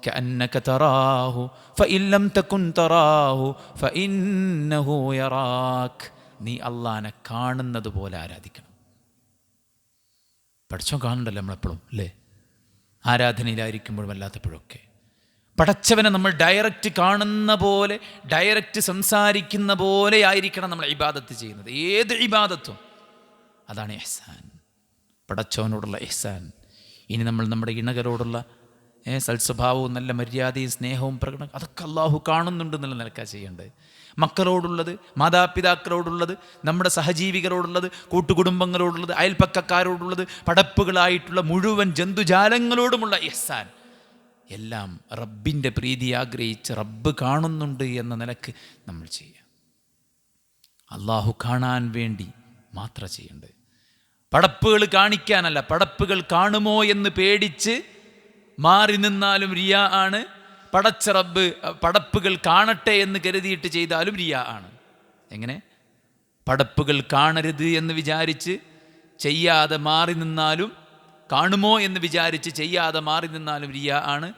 കഅന്നക തറാഹു ഫഇൻ ലം തകുൻ തറാഹു ഫഇന്നഹു യറാക്. നീ അല്ലാഹനെ കാണുന്നത് പോലെ ആരാധിക്കണം. പഠിച്ചോ കാണണ്ടല്ലോ നമ്മളെപ്പോഴും, അല്ലേ? ആരാധനയിലായിരിക്കുമ്പോഴും അല്ലാത്തപ്പോഴൊക്കെ പടച്ചവനെ നമ്മൾ ഡയറക്റ്റ് കാണുന്ന പോലെ, ഡയറക്റ്റ് സംസാരിക്കുന്ന പോലെ ആയിരിക്കണം നമ്മൾ ഇബാദത്ത് ചെയ്യുന്നത്. ഏത് ഇബാദത്തും അതാണ് ഇഹ്സാൻ, പടച്ചവനോടുള്ള ഇഹ്സാൻ. ഇനി നമ്മൾ നമ്മുടെ ഇണകരോടുള്ള സൽസ്വഭാവവും നല്ല മര്യാദയും സ്നേഹവും പ്രകടനം, അതൊക്കെ അള്ളാഹു കാണുന്നുണ്ട് എന്നുള്ള നിലക്കാണ് ചെയ്യേണ്ടത്. മക്കളോടുള്ളത്, മാതാപിതാക്കളോടുള്ളത്, നമ്മുടെ സഹജീവികളോടുള്ളത്, കൂട്ടുകുടുംബങ്ങളോടുള്ളത്, അയൽപ്പക്കക്കാരോടുള്ളത്, പടപ്പുകളായിട്ടുള്ള മുഴുവൻ ജന്തുജാലങ്ങളോടുമുള്ള ഇഹ്സാൻ എല്ലാം റബ്ബിൻ്റെ പ്രീതി ആഗ്രഹിച്ച് റബ്ബ് കാണുന്നുണ്ട് എന്ന നിലക്ക് നമ്മൾ ചെയ്യുക. അള്ളാഹു കാണാൻ വേണ്ടി മാത്രം ചെയ്യേണ്ടത്. പടപ്പുകൾ കാണിക്കാനല്ല. പടപ്പുകൾ കാണുമോ എന്ന് പേടിച്ച് മാറി നിന്നാലും റിയാ ആണ്. പടച്ച റബ്ബ് പടപ്പുകൾ കാണട്ടെ എന്ന് കരുതിയിട്ട് ചെയ്താലും റിയാ ആണ്. എങ്ങനെ? പടപ്പുകൾ കാണരുത് എന്ന് വിചാരിച്ച് ചെയ്യാതെ മാറി നിന്നാലും, കാണുമോ എന്ന് വിചാരിച്ച് ചെയ്യാതെ മാറി നിന്നാലും റിയാ ആണ്.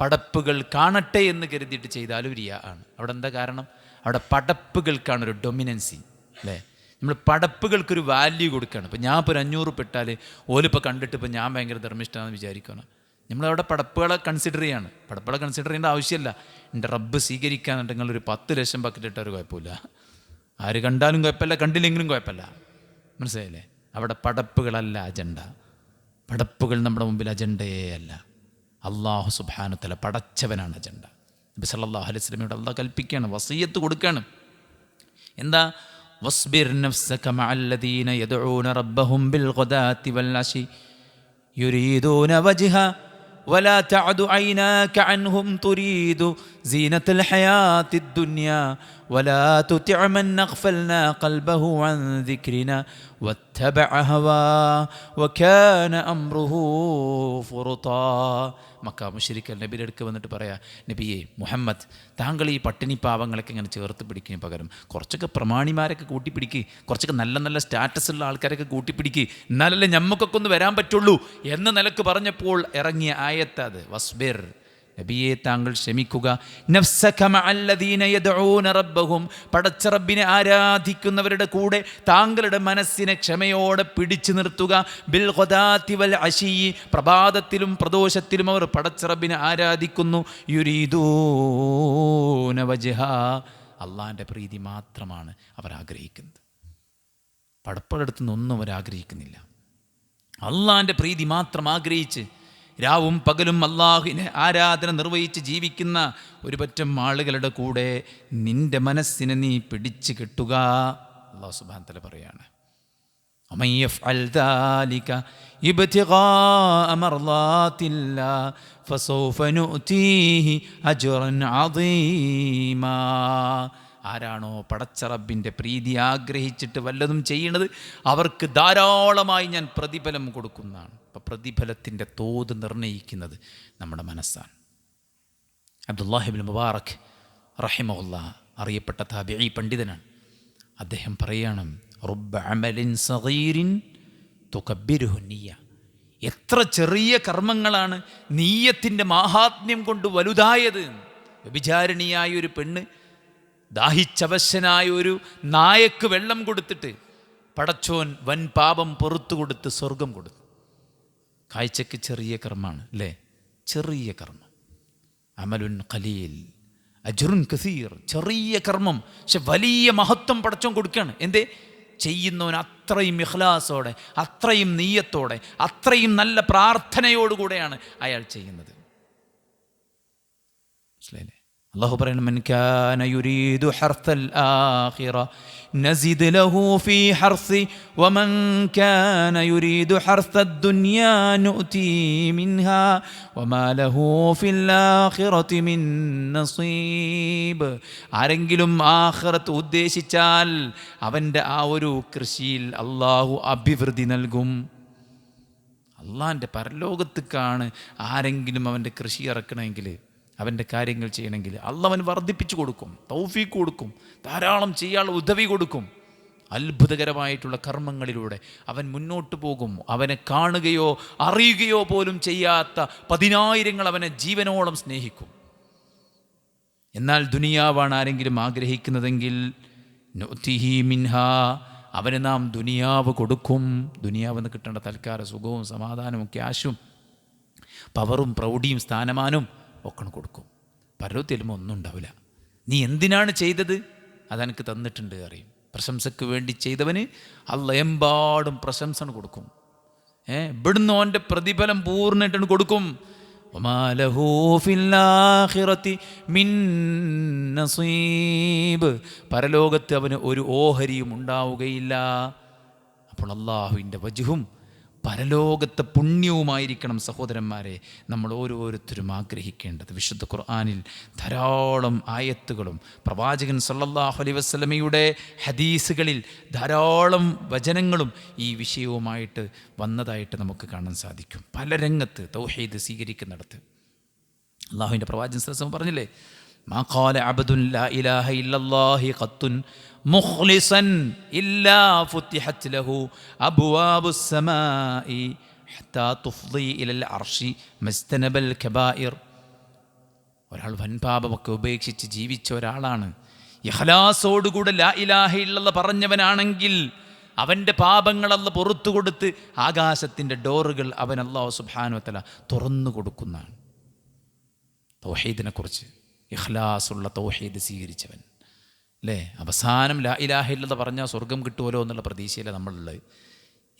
പടപ്പുകൾ കാണട്ടെ എന്ന് കരുതിയിട്ട് ചെയ്താലും റിയാ ആണ്. അവിടെ എന്താ കാരണം? അവിടെ പടപ്പുകൾക്കാണൊരു ഡൊമിനൻസി, അല്ലേ? നമ്മൾ പടപ്പുകൾക്കൊരു വാല്യൂ കൊടുക്കുകയാണ്. ഇപ്പോൾ ഞാൻ ഇപ്പോൾ ഒരു 500 ഇട്ടാൽ ഓലിപ്പോൾ കണ്ടിട്ട് ഇപ്പോൾ ഞാൻ ഭയങ്കര ധർമ്മിഷ്ഠാണെന്ന് വിചാരിക്കണം. നമ്മളവിടെ പടപ്പുകളെ കൺസിഡർ ചെയ്യാണ്. പടപ്പുകളെ കൺസിഡർ ചെയ്യേണ്ട ആവശ്യമില്ല. എൻ്റെ റബ്ബ് സ്വീകരിക്കാനുണ്ടെങ്കിൽ ഒരു 10 ലക്ഷം ബക്കറ്റ് ഇട്ടൊരു കുഴപ്പമില്ല. ആര് കണ്ടാലും കുഴപ്പമില്ല, കണ്ടില്ലെങ്കിലും കുഴപ്പമില്ല. മനസ്സിലായില്ലേ? അവിടെ പടപ്പുകളല്ല അജണ്ട. പടപ്പുകൾ നമ്മുടെ മുമ്പിൽ അജണ്ടയേ അല്ല. അള്ളാഹു സുബ്ഹാനഹു വ തആല പടച്ചവനാണ് അജണ്ട. നബി സല്ലല്ലാഹു അലൈഹി വസല്ലമയോട് അള്ളാഹ് കൽപ്പിക്കുകയാണ്, വസിയ്യത്ത് കൊടുക്കുകയാണ്. എന്താ? വസ്ബിർ നഫ്സക മഅല്ലദീന യദ്ഊന റബ്ബഹും ബിൽ ഗദാത്തി വൽ അശി യുരീദൂന വജ്ഹ വലാ തഅദു ഐനാക അൻഹും തുരീദു സീനത്തൽ ഹയാത്തിദ് ദുനിയ വലാ തുതിഅ മൻ അഗ്ഫൽനാ ഖൽബഹു അൻ ദിക്രിനാ വത്തബഅ ഹവാ വകാന അംറുഹു ഫുർതാ. മക്ക മുശ്രിക്കൽ നബിയുടെ അടുക്ക് വന്നിട്ട് പറയാ, നബിയെ മുഹമ്മദ്, താങ്കൾ ഈ പട്ടിണി പാവങ്ങളൊക്കെ ഇങ്ങനെ ചേർത്ത് പിടിക്കുന്നതിന് പകരം കുറച്ചൊക്കെ പ്രമാണിമാരൊക്കെ കൂട്ടിപ്പിടിക്കുക, കുറച്ചൊക്കെ നല്ല നല്ല സ്റ്റാറ്റസ് ഉള്ള ആൾക്കാരൊക്കെ കൂട്ടിപ്പിടിക്കുക, എന്നാലല്ലേ ഞമ്മക്കൊക്കെ ഒന്ന് വരാൻ പറ്റുള്ളൂ എന്ന നിലക്ക് പറഞ്ഞപ്പോൾ ഇറങ്ങിയ ആയത്ത് അത്. വസ്ബിർ, നബിയെ താങ്കൾ ക്ഷമിക്കുക. നഫ്സക മഅല്ലദീന യദ്ഊന റബ്ബഹും, പടച്ച റബ്ബിനെ ആരാധിക്കുന്നവരുടെ കൂടെ താങ്കളുടെ മനസ്സിനെ ക്ഷമയോടെ പിടിച്ചു നിർത്തുക. ബിൽ ഗദാത്തി വൽ അശി, പ്രഭാതത്തിലും പ്രദോഷത്തിലും അവർ പടച്ച റബ്ബിനെ ആരാധിക്കുന്നു. യുരീദൂന വജ്ഹ, അള്ളാഹിൻ്റെ പ്രീതി മാത്രമാണ് അവർ ആഗ്രഹിക്കുന്നത്. പടപ്പുകളടുത്ത് നിന്നൊന്നും അവർ ആഗ്രഹിക്കുന്നില്ല. അള്ളാഹിൻ്റെ പ്രീതി മാത്രം ആഗ്രഹിച്ച് രാവും പകലും അള്ളാഹുവിനെ ആരാധന നിർവഹിച്ച് ജീവിക്കുന്ന ഒരു പറ്റം ആളുകളുടെ കൂടെ നിന്റെ മനസ്സിനെ നീ പിടിച്ചു കെട്ടുക. അല്ലാഹു സുബ്ഹാനഹു വ തആല പറയാണ്, വമൻ യഫ്അൽ ദാലിക ഇബ്തിഗാഅ മർളാത്തില്ലാഹ് ഫസൗഫ നുഅ്തീഹി അജ്റൻ അദീമാ. ആരാണോ പടച്ച റബ്ബിൻ്റെ പ്രീതി ആഗ്രഹിച്ചിട്ട് വല്ലതും ചെയ്യുന്നത് അവർക്ക് ധാരാളമായി ഞാൻ പ്രതിഫലം കൊടുക്കുന്നതാണ്. അപ്പം പ്രതിഫലത്തിൻ്റെ തോത് നിർണ്ണയിക്കുന്നത് നമ്മുടെ മനസ്സാണ്. അബ്ദുല്ലാഹി ഇബ്നു മുബാറക് റഹിമഹുല്ലാഹ് അറിയപ്പെട്ട താബിഈ പണ്ഡിതനാണ്. അദ്ദേഹം പറയണം, റുബ്ബ അമലിൻ സഗീരിൻ തുകബ്ബിറുഹു നിയ്യ. എത്ര ചെറിയ കർമ്മങ്ങളാണ് നീയത്തിൻ്റെ മാഹാത്മ്യം കൊണ്ട് വലുതായത്. വ്യഭിചാരിണിയായ ഒരു പെണ്ണ് ദാഹിച്ചവശനായ ഒരു നായക്ക് വെള്ളം കൊടുത്തിട്ട് പടച്ചോൻ വൻ പാപം പുറത്തു കൊടുത്ത് സ്വർഗം കൊടുത്തു. കാഴ്ചക്ക് ചെറിയ കർമ്മമാണ്, അല്ലേ? ചെറിയ കർമ്മം. അമലുൻ ഖലീൽ അജ്റുൻ കസീർ. ചെറിയ കർമ്മം, പക്ഷെ വലിയ മഹത്വം പടച്ചോൻ കൊടുക്കുകയാണ്. എന്തേ? ചെയ്യുന്നവൻ അത്രയും ഇഖ്ലാസോടെ, അത്രയും നീയത്തോടെ, അത്രയും നല്ല പ്രാർത്ഥനയോടുകൂടെയാണ് അയാൾ ചെയ്യുന്നത്. മനസ്സിലായില്ലേ? അല്ലാഹു പറയുന്നു, മൻ കാന യുരീദു ഹർസൽ ആഖിറ നസിദ് ലഹു ഫീ ഹർസി വമൻ കാന യുരീദു ഹർസദ് ദുനിയാ നുഅതി മിൻഹാ വമാ ലഹു ഫിൽ ആഖിറതി മിൻ നസീബ്. ആരെങ്കിലും ആഖിറത്ത് ഉദ്ദേശിച്ചാൽ അവൻ്റെ ആ ഒരു കൃഷിയിൽ അല്ലാഹു അഭിവൃദ്ധി നൽകും. അള്ളാഹിൻ്റെ പരലോകത്തേക്കാണ് ആരെങ്കിലും അവൻ്റെ കൃഷി ഇറക്കണമെങ്കിൽ, അവൻ്റെ കാര്യങ്ങൾ ചെയ്യണമെങ്കിൽ അള്ളാഹ് വർദ്ധിപ്പിച്ചു കൊടുക്കും, തൗഫീഖ് കൊടുക്കും, ധാരാളം ചെയ്യാനുള്ള ഉദവി കൊടുക്കും. അത്ഭുതകരമായിട്ടുള്ള കർമ്മങ്ങളിലൂടെ അവൻ മുന്നോട്ട് പോകും. അവനെ കാണുകയോ അറിയുകയോ പോലും ചെയ്യാത്ത 10,000 അവനെ ജീവനോളം സ്നേഹിക്കും. എന്നാൽ ദുനിയാവാണ് ആരെങ്കിലും ആഗ്രഹിക്കുന്നതെങ്കിൽ നുഅ്തിഹി മിൻഹാ, അവന് നാം ദുനിയാവ് കൊടുക്കും. ദുനിയാവെന്ന് കിട്ടേണ്ട തൽക്കാല സുഖവും സമാധാനവും ക്യാഷും പവറും പ്രൗഢിയും സ്ഥാനമാനവും ഒക്കെ കൊടുക്കും. പരലോകത്ത് ചെല്ലുമ്പോൾ ഒന്നും ഉണ്ടാവില്ല. നീ എന്തിനാണ് ചെയ്തത് അതെനിക്ക് തന്നിട്ടുണ്ട് അറിയും. പ്രശംസയ്ക്ക് വേണ്ടി ചെയ്തവന് അള്ളാഹ് എമ്പാടും പ്രശംസ കൊടുക്കും. ഇവിടുന്ന് അവൻ്റെ പ്രതിഫലം പൂർണ്ണമായിട്ടാണ് കൊടുക്കും. വമാ ലഹു ഫിൽ ആഖിറതി മിൻ നസീബ്, പരലോകത്ത് അവന് ഒരു ഓഹരിയും ഉണ്ടാവുകയില്ല. അപ്പോൾ അള്ളാഹുവിൻ്റെ വജ്ഹും പരലോകത്തെ പുണ്യവുമായിരിക്കണം സഹോദരന്മാരെ നമ്മൾ ഓരോരുത്തരും ആഗ്രഹിക്കേണ്ടത്. വിശുദ്ധ ഖുർആനിൽ ധാരാളം ആയത്തുകളും പ്രവാചകൻ സല്ലല്ലാഹു അലൈഹി വസല്ലമയുടെ ഹദീസുകളിൽ ധാരാളം വചനങ്ങളും ഈ വിഷയവുമായിട്ട് വന്നതായിട്ട് നമുക്ക് കാണാൻ സാധിക്കും. പല രംഗത്ത് തൗഹീദ് സ്വീകരിക്കുന്നിടത്ത് അള്ളാഹുവിൻ്റെ പ്രവാചകൻ സല്ലല്ലാഹു അലൈഹി വസല്ലം പറഞ്ഞില്ലേ, മാ ഖാല അബ്ദുൻ ലാ ഇലാഹ ഇല്ലല്ലാഹി ഖത്തുൻ മുഖ്ലിസൻ ഇല്ലാ ഫുത്തിഹത് ലഹു അബ്വാബുസ് സമാഇ ഹത്താ തുഫ്ദി ഇലൽ അർശി മസ്തനബൽ കബായിർ. ഒരാൾ വൻപാപമൊക്കെ ഉപേക്ഷിച്ച് ജീവിച്ച ഒരാളാണ്, ഇഖ്ലാസോടുകൂടെ ലാ ഇലാഹ ഇല്ലല്ലാഹ് പറഞ്ഞവനാണെങ്കിൽ അവൻ്റെ പാപങ്ങൾ അല്ലാഹ് പുറത്തു കൊടുത്ത് ആകാശത്തിൻ്റെ ഡോറുകൾ അവൻ അല്ലാഹു സുബ്ഹാനഹു വ തആല തുറന്നു കൊടുക്കുന്നതാണ്. തൗഹീദിനെ കുറിച്ച്, ഇഖ്ലാസുള്ള തൗഹീദ് സ്വീകരിച്ചവൻ അല്ലേ, അവസാനം ലാ ഇലാഹ ഇല്ലല്ലാഹ് പറഞ്ഞാൽ സ്വർഗം കിട്ടുമല്ലോ എന്നുള്ള പ്രതീക്ഷയിലാണ് നമ്മളുള്ളത്.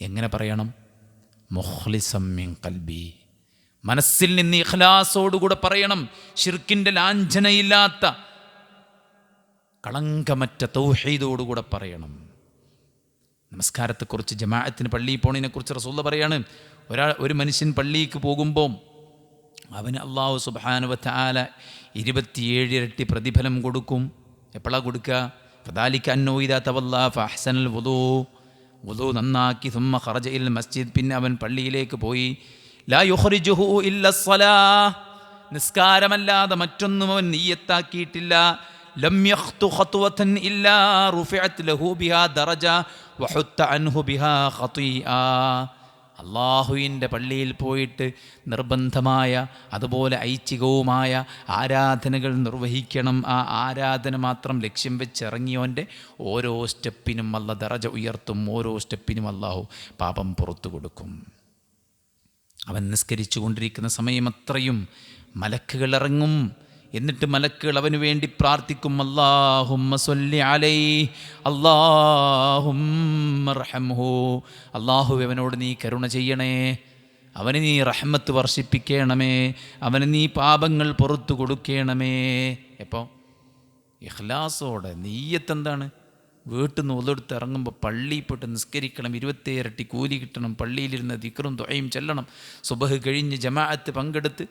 എങ്ങനെ പറയണം? മുഖ്ലിസം മിൻ ഖൽബി, മനസ്സിൽ നിന്ന് ഇഖ്ലാസോടുകൂടെ പറയണം. ഷിർക്കിൻ്റെ ലാഞ്ചനയില്ലാത്ത കളങ്കമറ്റ തൗഹീദോടുകൂടെ പറയണം. നമസ്കാരത്തെക്കുറിച്ച്, ജമാഅത്തിന് പള്ളിയിൽ പോണതിനെക്കുറിച്ച് റസൂലുള്ളാഹി പറയാണ്, ഒരു മനുഷ്യൻ പള്ളിക്ക് പോകുമ്പോൾ അവന് അല്ലാഹു സുബ്ഹാനഹു വ തആല 27 ഇരട്ടി പ്രതിഫലം കൊടുക്കും. എപ്പോഴാണ് കൊടുക്കുക? ഫദാലിക അന്നഹു ഇദാ തവല്ലാ ഫഅഹ്സനൽ വുളൂ നന്നാക്കി സുമ്മ ഖറജ ഇൽ മസ്ജിദ്, പിന്നെ അവൻ പള്ളിയിലേക്ക് പോയി, ലാ യുഖ്രിജുഹു ഇല്ലസ്സലാഹ്, നിസ്കാരമല്ലാതെ മറ്റൊന്നും അവൻ നിയ്യത്താക്കിയിട്ടില്ല, ലം യഖ്തു ഖത്വതൻ ഇല്ലാ റുഫിഅത് ലഹു ബിഹാ ദറജ വഹുത്ത അൻഹു ബിഹാ ഖതീആ. അള്ളാഹുവിൻ്റെ പള്ളിയിൽ പോയിട്ട് നിർബന്ധമായ അതുപോലെ ഐച്ഛികവുമായ ആരാധനകൾ നിർവഹിക്കണം. ആ ആരാധന മാത്രം ലക്ഷ്യം വെച്ചിറങ്ങിയവൻ്റെ ഓരോ സ്റ്റെപ്പിനും അല്ലാഹ് ദറജ ഉയർത്തും, ഓരോ സ്റ്റെപ്പിനും അല്ലാഹു പാപം പുറത്തു കൊടുക്കും. അവൻ നിസ്കരിച്ചു കൊണ്ടിരിക്കുന്ന സമയം അത്രയും മലക്കുകൾ ഇറങ്ങും. എന്നിട്ട് മലക്കുകൾ അവന് വേണ്ടി പ്രാർത്ഥിക്കും, അല്ലാഹുമ്മ സ്വല്ലി അലൈഹി, അല്ലാഹുമ്മ റഹംഹു, അല്ലാഹുവേ അവനോട് നീ കരുണ ചെയ്യണേ, അവന് നീ റഹ്മത്ത് വർഷിപ്പിക്കണമേ, അവന് നീ പാപങ്ങൾ പുറത്തു കൊടുക്കണമേ. എപ്പോൾ? ഇഖ്ലാസോടെ. നീയത്ത് എന്താണ്? വീട്ടിൽ നിന്ന് ഒതെടുത്ത് ഇറങ്ങുമ്പോൾ പള്ളിയിൽ പോയിട്ട് നിസ്കരിക്കണം, 27 ഇരട്ടി കൂലി കിട്ടണം, പള്ളിയിലിരുന്ന് ദിക്റും ദുആയും ചെല്ലണം, സുബഹ് കഴിഞ്ഞ് ജമാഅത്ത് പങ്കെടുത്ത്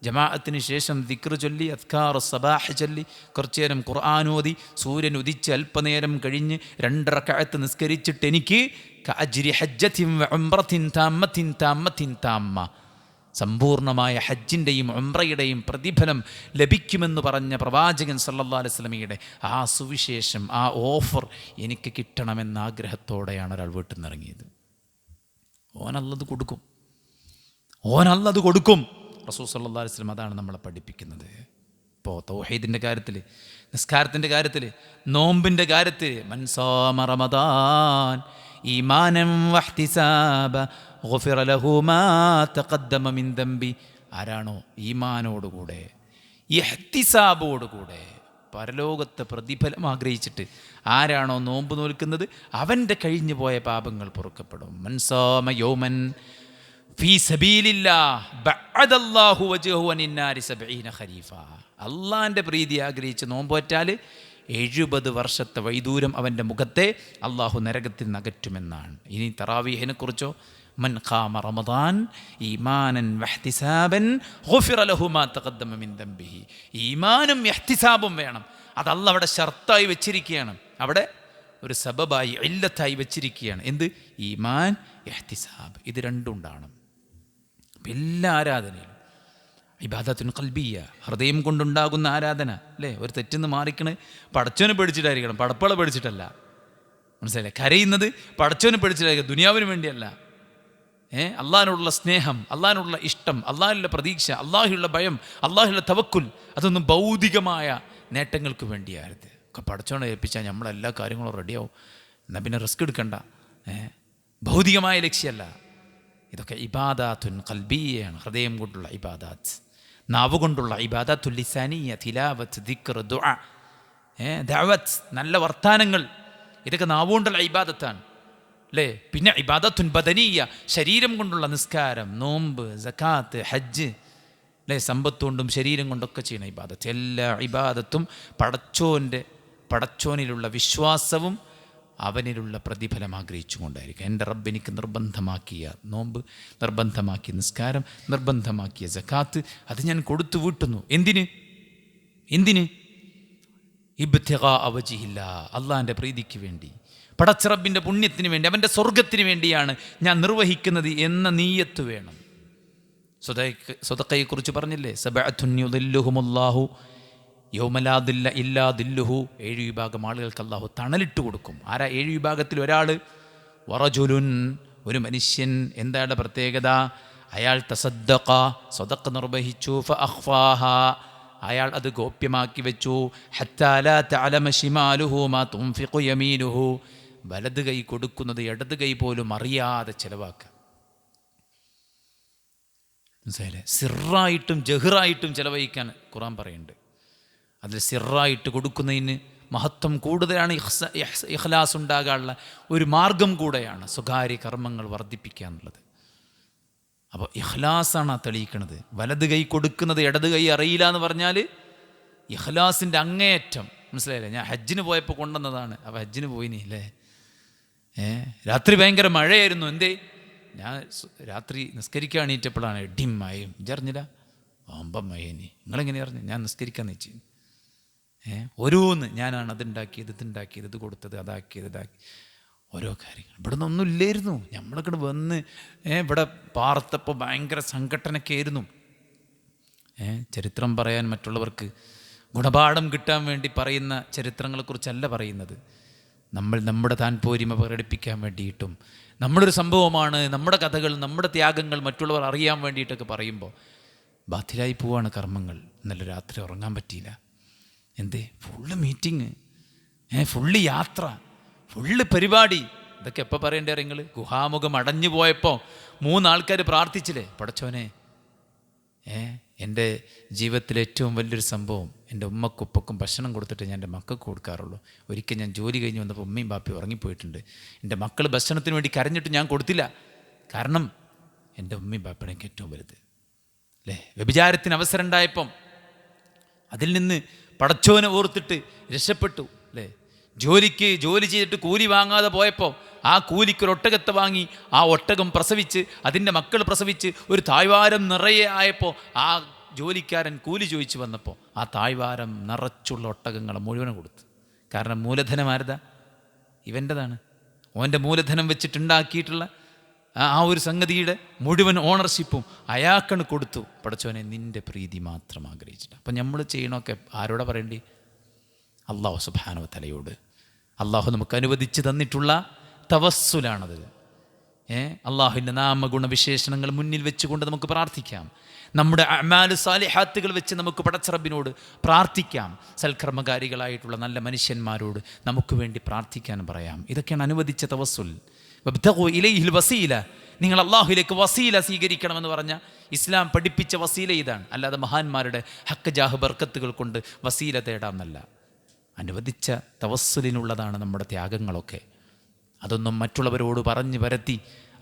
ജമാഅത്തിന് ശേഷം ദിക്ർ ചൊല്ലി, അദ്കാർ സബാഹ് ചൊല്ലി, കുറച്ചു നേരം ഖുർആൻ ഓതി, സൂര്യൻ ഉദിച്ച് അല്പനേരം കഴിഞ്ഞ് 2 റക്അത്ത് നിസ്കരിച്ചിട്ട് എനിക്ക് കഅജ്രി ഹജ്ജത്തിൻ വ ഉംറത്തിൻ താമ്മത്തിൻ താമ്മത്തിൻ താമ്മ, സമ്പൂർണ്ണമായ ഹജ്ജിൻ്റെയും ഉംറയുടെയും പ്രതിഫലം ലഭിക്കുമെന്ന് പറഞ്ഞ പ്രവാചകൻ സല്ലല്ലാഹു അലൈഹി വസല്ലമയുടെ ആ സുവിശേഷം, ആ ഓഫർ എനിക്ക് കിട്ടണമെന്ന ആഗ്രഹത്തോടെയാണ് ഒരാൾ വീട്ടിൽ നിന്ന് ഇറങ്ങിയത്. ഓനല്ലത് കൊടുക്കും, ഓനല്ലത് കൊടുക്കും. റസൂൽ സല്ലല്ലാഹു അലൈഹി വസല്ലം അതാണ് നമ്മളെ പഠിപ്പിക്കുന്നത്. ഇപ്പോൾ തൗഹീദിൻ്റെ കാര്യത്തിൽ, നിസ്കാരത്തിൻ്റെ കാര്യത്തിൽ, നോമ്പിൻ്റെ കാര്യത്തിൽ, മൻ സാമ റമദാൻ ഈമാനൻ വഹ്തിസാബ ഗുഫിറ ലഹു മാ തഖദ്ദമ മിൻ ദംബി, ആരാണോ ഈമാനോടുകൂടെ ഇഹ്തിസാബോടുകൂടെ പരലോകത്തെ പ്രതിഫലം ആഗ്രഹിച്ചിട്ട് ആരാണോ നോമ്പ് നോൽക്കുന്നത് അവൻ്റെ കഴിഞ്ഞു പോയ പാപങ്ങൾ പൊറുക്കപ്പെടും. മൻ സാമ യൗമൻ ഫീ സബീലില്ലാഹ് ബഅദല്ലാഹു വജ്ഹഹു അനിന്നാരി 70 ഖരീഫ, അള്ളാഹിൻ്റെ പ്രീതി ആഗ്രഹിച്ച് നോമ്പുവറ്റാൽ 70 വർഷത്തെ വൈദൂരം അവൻ്റെ മുഖത്തെ അള്ളാഹു നരകത്തിൽ നിന്ന് അകറ്റുമെന്നാണ്. ഇനി തറാവീഹിനെ കുറിച്ചോ, മൻ ഖാമ റമദാൻ ഈമാനൻ വഹ്തിസാബൻ ഗുഫിറ ലഹു മാ തഖദ്ദമ മിൻ ദംബിഹി, ഈമാനും ഇഹ്തിസാബും വേണം. അത് അള്ളാഹ് അവിടെ ഷർത്തായി വെച്ചിരിക്കുകയാണ്, അവിടെ ഒരു സബബായി ഇല്ലത്തായി വെച്ചിരിക്കുകയാണ്. എന്ത്? ഈമാൻ, ഇഹ്തിസാബ്, ഇത് രണ്ടും ഉണ്ടാകണം എല്ലാ ആരാധനയിലും. ഇബാദത്തുൻ ഖൽബിയ്യ, ഹൃദയം കൊണ്ടുണ്ടാകുന്ന ആരാധന അല്ലേ. ഒരു തെറ്റിന്ന് മാറിക്കണ് പടച്ചോനെ പേടിച്ചിട്ടായിരിക്കണം, പടപ്പള പേടിച്ചിട്ടല്ല. മനസ്സിലായില്ലേ? കരയുന്നത് പടച്ചോനെ പേടിച്ചിട്ടായിരിക്കും, ദുനിയാവിന് വേണ്ടിയല്ല. അള്ളാഹിനോടുള്ള സ്നേഹം, അള്ളാഹിനോടുള്ള ഇഷ്ടം, അള്ളാഹിലുള്ള പ്രതീക്ഷ, അള്ളാഹിലുള്ള ഭയം, അള്ളാഹിലുള്ള തവക്കുൽ, അതൊന്നും ഭൗതികമായ നേട്ടങ്ങൾക്ക് വേണ്ടിയായിരുന്നു. ഒക്കെ പടച്ചോനെ ഏൽപ്പിച്ചാൽ നമ്മളെല്ലാ കാര്യങ്ങളും റെഡിയാവും. എന്നാൽ പിന്നെ റിസ്ക് എടുക്കണ്ട. ഭൗതികമായ ലക്ഷ്യമല്ല. ഇതൊക്കെ ഇബാദാത്തുൻ ഖൽബിയ്യയാണ്, ഹൃദയം കൊണ്ടുള്ള ഇബാദാത്ത്. നാവ് കൊണ്ടുള്ള ഇബാദത്തുൽ ലിസാനിയ്യ, തിലാവത്ത്, ദിക്ർ, ദുആ, ദഅവത്ത്, നല്ല വർത്താനങ്ങൾ, ഇതൊക്കെ നാവ് കൊണ്ടുള്ള ഇബാദത്താണ് അല്ലേ. പിന്നെ ഇബാദത്തുൻ ബദനിയ്യ, ശരീരം കൊണ്ടുള്ള നിസ്കാരം, നോമ്പ്, സകാത്ത്, ഹജ്ജ്, അല്ലേ? സമ്പത്ത് കൊണ്ടും ശരീരം കൊണ്ടൊക്കെ ചെയ്യുന്ന ഇബാദത്ത്, എല്ലാ ഇബാദത്തും പടച്ചോനിലുള്ള വിശ്വാസവും അവനിലുള്ള പ്രതിഫലം ആഗ്രഹിച്ചുകൊണ്ടായിരിക്കും. എൻ്റെ റബ്ബ് എനിക്ക് നിർബന്ധമാക്കിയ നോമ്പ്, നിർബന്ധമാക്കിയ നിസ്കാരം, നിർബന്ധമാക്കിയ സക്കാത്ത് അത് ഞാൻ കൊടുത്തു വീട്ടുന്നു. എന്തിന്? ഇബ്തിഗാ വജ്ഹില്ല, അള്ളാഹിൻ്റെ പ്രീതിക്ക് വേണ്ടി, പടച്ച റബ്ബിൻ്റെ പുണ്യത്തിന് വേണ്ടി, അവൻ്റെ സ്വർഗത്തിന് വേണ്ടിയാണ് ഞാൻ നിർവഹിക്കുന്നത് എന്ന നീയത്ത് വേണം. സ്വതക്കയെക്കുറിച്ച് പറഞ്ഞില്ലേ, സബഅത്തുൻ യുദില്ലുഹുമുല്ലാഹു യൗമ ലാ ദില്ല ഇല്ലാ ദില്ലുഹു, 7 വിഭാഗം ആളുകൾക്ക് അല്ലാഹു തണലിട്ട് കൊടുക്കും. ആരാ 7 വിഭാഗത്തിൽ ഒരാൾ? വറജുലുൻ, ഒരു മനുഷ്യൻ. എന്താണ് പ്രത്യേകത? അയാൾ തസദ്ദഖ, സ്വതക്ക നിർവഹിച്ചു, ഫഅഖ്ഫാഹ, അയാൾ അത് ഗോപ്യമാക്കി വെച്ചു, ഹത്താ ലാ തഅലമ ശിമാലുഹു മാ തുൻഫിഖു യമീനുഹു, വലത് കൈ കൊടുക്കുന്നത് ഇടത് കൈ പോലും അറിയാതെ ചെലവാക്കുക. മനസ്സിലായില്ലേ? സിറായിട്ടും ജഹ്റായിട്ടും ചെലവഴിക്കാൻ ഖുർആൻ പറയുന്നുണ്ട്. അതിൽ സിറായിട്ട് കൊടുക്കുന്നതിന് മഹത്വം കൂടുതലാണ്. ഇഖ്ലാസ് ഉണ്ടാകാനുള്ള ഒരു മാർഗം കൂടെയാണ് സ്വകാര്യ കർമ്മങ്ങൾ വർദ്ധിപ്പിക്കുക എന്നുള്ളത്. അപ്പോൾ ഇഖ്ലാസാണ് ആ തെളിയിക്കുന്നത്. വലത് കൈ കൊടുക്കുന്നത് ഇടത് കൈ അറിയില്ല എന്ന് പറഞ്ഞാൽ ഇഖ്ലാസിൻ്റെ അങ്ങേയറ്റം. മനസ്സിലായില്ലേ? ഞാൻ ഹജ്ജിന് പോയപ്പോൾ കൊണ്ടുവന്നതാണ്. അപ്പോൾ ഹജ്ജിന് പോയിനി അല്ലേ? രാത്രി ഭയങ്കര മഴയായിരുന്നു. എന്തേ? ഞാൻ രാത്രി നിസ്കരിക്കാൻ എണീറ്റപ്പോഴാണ് ഇടിയും മഴയും. വിചാരിഞ്ഞില്ല വമ്പം മഴേനി. നിങ്ങളെങ്ങനെ അറിഞ്ഞു? ഞാൻ നിസ്കരിക്കാൻ വെച്ചു. ഓരോന്ന് ഞാനാണ് അതുണ്ടാക്കിയത്, ഇതുണ്ടാക്കിയത്, ഇത് കൊടുത്തത്, അതാക്കിയത്, ഇതാക്കി ഓരോ കാര്യങ്ങൾ. ഇവിടെ നിന്നൊന്നും ഇല്ലായിരുന്നു. നമ്മളൊക്കെ വന്ന് ഇവിടെ പാർത്തപ്പോൾ ഭയങ്കര സംഘടനയൊക്കെ ആയിരുന്നു. ചരിത്രം പറയാൻ മറ്റുള്ളവർക്ക് ഗുണപാഠം കിട്ടാൻ വേണ്ടി പറയുന്ന ചരിത്രങ്ങളെക്കുറിച്ചല്ല പറയുന്നത്. നമ്മൾ നമ്മുടെ താൻപോരിമ പ്രകടിപ്പിക്കാൻ വേണ്ടിയിട്ടും നമ്മളൊരു സംഭവമാണ്, നമ്മുടെ കഥകൾ, നമ്മുടെ ത്യാഗങ്ങൾ മറ്റുള്ളവർ അറിയാൻ വേണ്ടിയിട്ടൊക്കെ പറയുമ്പോൾ ബാധിലായി പോവാണ് കർമ്മങ്ങൾ. ഇന്നലെ രാത്രി ഉറങ്ങാൻ പറ്റിയില്ല. എന്തേ? ഫുള്ള് മീറ്റിങ്, ഫുള്ള് യാത്ര, ഫുള്ള് പരിപാടി. ഇതൊക്കെ എപ്പോൾ പറയേണ്ടേ? നിങ്ങൾ ഗുഹാമുഖം അടഞ്ഞു പോയപ്പോൾ 3 ആൾക്കാർ പ്രാർത്ഥിച്ചില്ലേ, പടച്ചോനെ എൻ്റെ ജീവിതത്തിലെ ഏറ്റവും വലിയൊരു സംഭവം, എൻ്റെ ഉമ്മക്കും ഉപ്പക്കും ഭക്ഷണം കൊടുത്തിട്ട് ഞാൻ എൻ്റെ മക്കൾക്ക് കൊടുക്കാറുള്ളൂ. ഒരിക്കൽ ഞാൻ ജോലി കഴിഞ്ഞ് വന്നപ്പോൾ ഉമ്മയും ബാപ്പയും ഉറങ്ങിപ്പോയിട്ടുണ്ട്. എൻ്റെ മക്കൾ ഭക്ഷണത്തിന് വേണ്ടി കരഞ്ഞിട്ട് ഞാൻ കൊടുത്തില്ല. കാരണം എൻ്റെ ഉമ്മയും ബാപ്പയാണ് എനിക്ക് ഏറ്റവും വലുത്. അല്ലേ? വ്യഭിചാരത്തിന് അവസരം ഉണ്ടായപ്പം അതിൽ നിന്ന് പടച്ചോനെ ഓർത്തിട്ട് രക്ഷപ്പെട്ടു. അല്ലേ? ജോലി ചെയ്തിട്ട് കൂലി വാങ്ങാതെ പോയപ്പോൾ ആ കൂലിക്കൊരു ഒട്ടകത്തെ വാങ്ങി, ആ ഒട്ടകം പ്രസവിച്ച്, അതിൻ്റെ മക്കൾ പ്രസവിച്ച് ഒരു താഴ്വാരം നിറയെ ആയപ്പോൾ ആ ജോലിക്കാരൻ കൂലി ചോദിച്ചു വന്നപ്പോൾ ആ താഴ്വാരം നിറച്ചുള്ള ഒട്ടകങ്ങളെ മുഴുവനും കൊടുത്തു. കാരണം മൂലധനം ആരതാ? ഇവൻ്റെതാണ്. ഓൻ്റെ മൂലധനം വെച്ചിട്ടുണ്ടാക്കിയിട്ടുള്ള ആ ഒരു സംഗതിയുടെ മുഴുവൻ ഓണർഷിപ്പും അയാൾക്കാണ് കൊടുത്തു. പടച്ചോനെ നിൻ്റെ പ്രീതി മാത്രം ആഗ്രഹിച്ചിട്ട്. അപ്പം നമ്മൾ ചെയ്യണമൊക്കെ ആരോടാ പറയേണ്ടി? അള്ളാഹു സുബ്ഹാനഹു വ തആലയോട്. അള്ളാഹു നമുക്ക് അനുവദിച്ച് തന്നിട്ടുള്ള തവസ്സുലാണത്. അള്ളാഹുവിൻ്റെ നാമഗുണവിശേഷണങ്ങൾ മുന്നിൽ വെച്ചുകൊണ്ട് നമുക്ക് പ്രാർത്ഥിക്കാം. നമ്മുടെ അഅ്മാലു സാലിഹാത്തുകൾ വെച്ച് നമുക്ക് പടച്ച റബ്ബിനോട് പ്രാർത്ഥിക്കാം. സൽക്കർമ്മകാരികളായിട്ടുള്ള നല്ല മനുഷ്യന്മാരോട് നമുക്ക് വേണ്ടി പ്രാർത്ഥിക്കാൻ പറയാം. ഇതൊക്കെയാണ് അനുവദിച്ച തവസ്സുൽ. വബ്തഗു ഇലൈഹിൽ വസീല, നിങ്ങൾ അള്ളാഹുവിലേക്ക് വസീല സ്വീകരിക്കണമെന്ന് പറഞ്ഞ ഇസ്ലാം പഠിപ്പിച്ച വസീല ഇതാണ്. അല്ലാതെ മഹാന്മാരുടെ ഹക്ക് ജാഹ് ബർക്കത്തുകൾ കൊണ്ട് വസീല തേടാമെന്നല്ല. അനുവദിച്ച തവസ്സുലിനുള്ളതാണ് നമ്മുടെ ത്യാഗങ്ങളൊക്കെ. അതൊന്നും മറ്റുള്ളവരോട് പറഞ്ഞു പരത്തി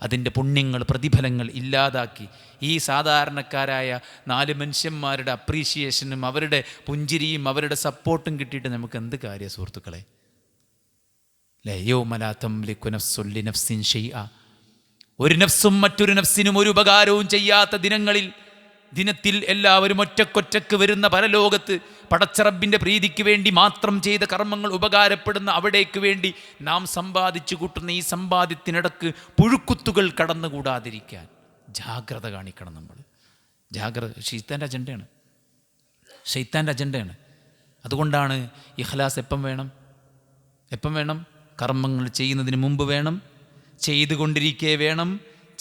അതിൻ്റെ പുണ്യങ്ങൾ, പ്രതിഫലങ്ങൾ ഇല്ലാതാക്കി ഈ സാധാരണക്കാരായ 4 മനുഷ്യന്മാരുടെ അപ്രീഷിയേഷനും അവരുടെ പുഞ്ചിരിയും അവരുടെ സപ്പോർട്ടും കിട്ടിയിട്ട് നമുക്ക് എന്ത് കാര്യം സുഹൃത്തുക്കളെ? യൗമ ലാ തംലികു നഫ്സുൻ ലിനഫ്സിൻ ഷൈഅ, ഒരു നഫ്സും മറ്റൊരു നഫ്സിനും ഒരു ഉപകാരവും ചെയ്യാത്ത ദിനത്തിൽ എല്ലാവരും ഒറ്റക്കൊറ്റക്ക് വരുന്ന പരലോകത്ത് പടച്ചറബിൻ്റെ പ്രീതിക്ക് വേണ്ടി മാത്രം ചെയ്ത കർമ്മങ്ങൾ ഉപകാരപ്പെടുന്ന അവിടേക്ക് വേണ്ടി നാം സമ്പാദിച്ചു കൂട്ടുന്ന ഈ സമ്പാദ്യത്തിനിടക്ക് പുഴുക്കുത്തുകൾ കടന്നുകൂടാതിരിക്കാൻ ജാഗ്രത കാണിക്കണം. നമ്മൾ ജാഗ്രത ശൈത്താൻ്റെ അജണ്ടയാണ്. അതുകൊണ്ടാണ് ഇഖ്ലാസ് എപ്പം വേണം? കർമ്മങ്ങൾ ചെയ്യുന്നതിന് മുമ്പ് വേണം, ചെയ്തുകൊണ്ടിരിക്കേ വേണം,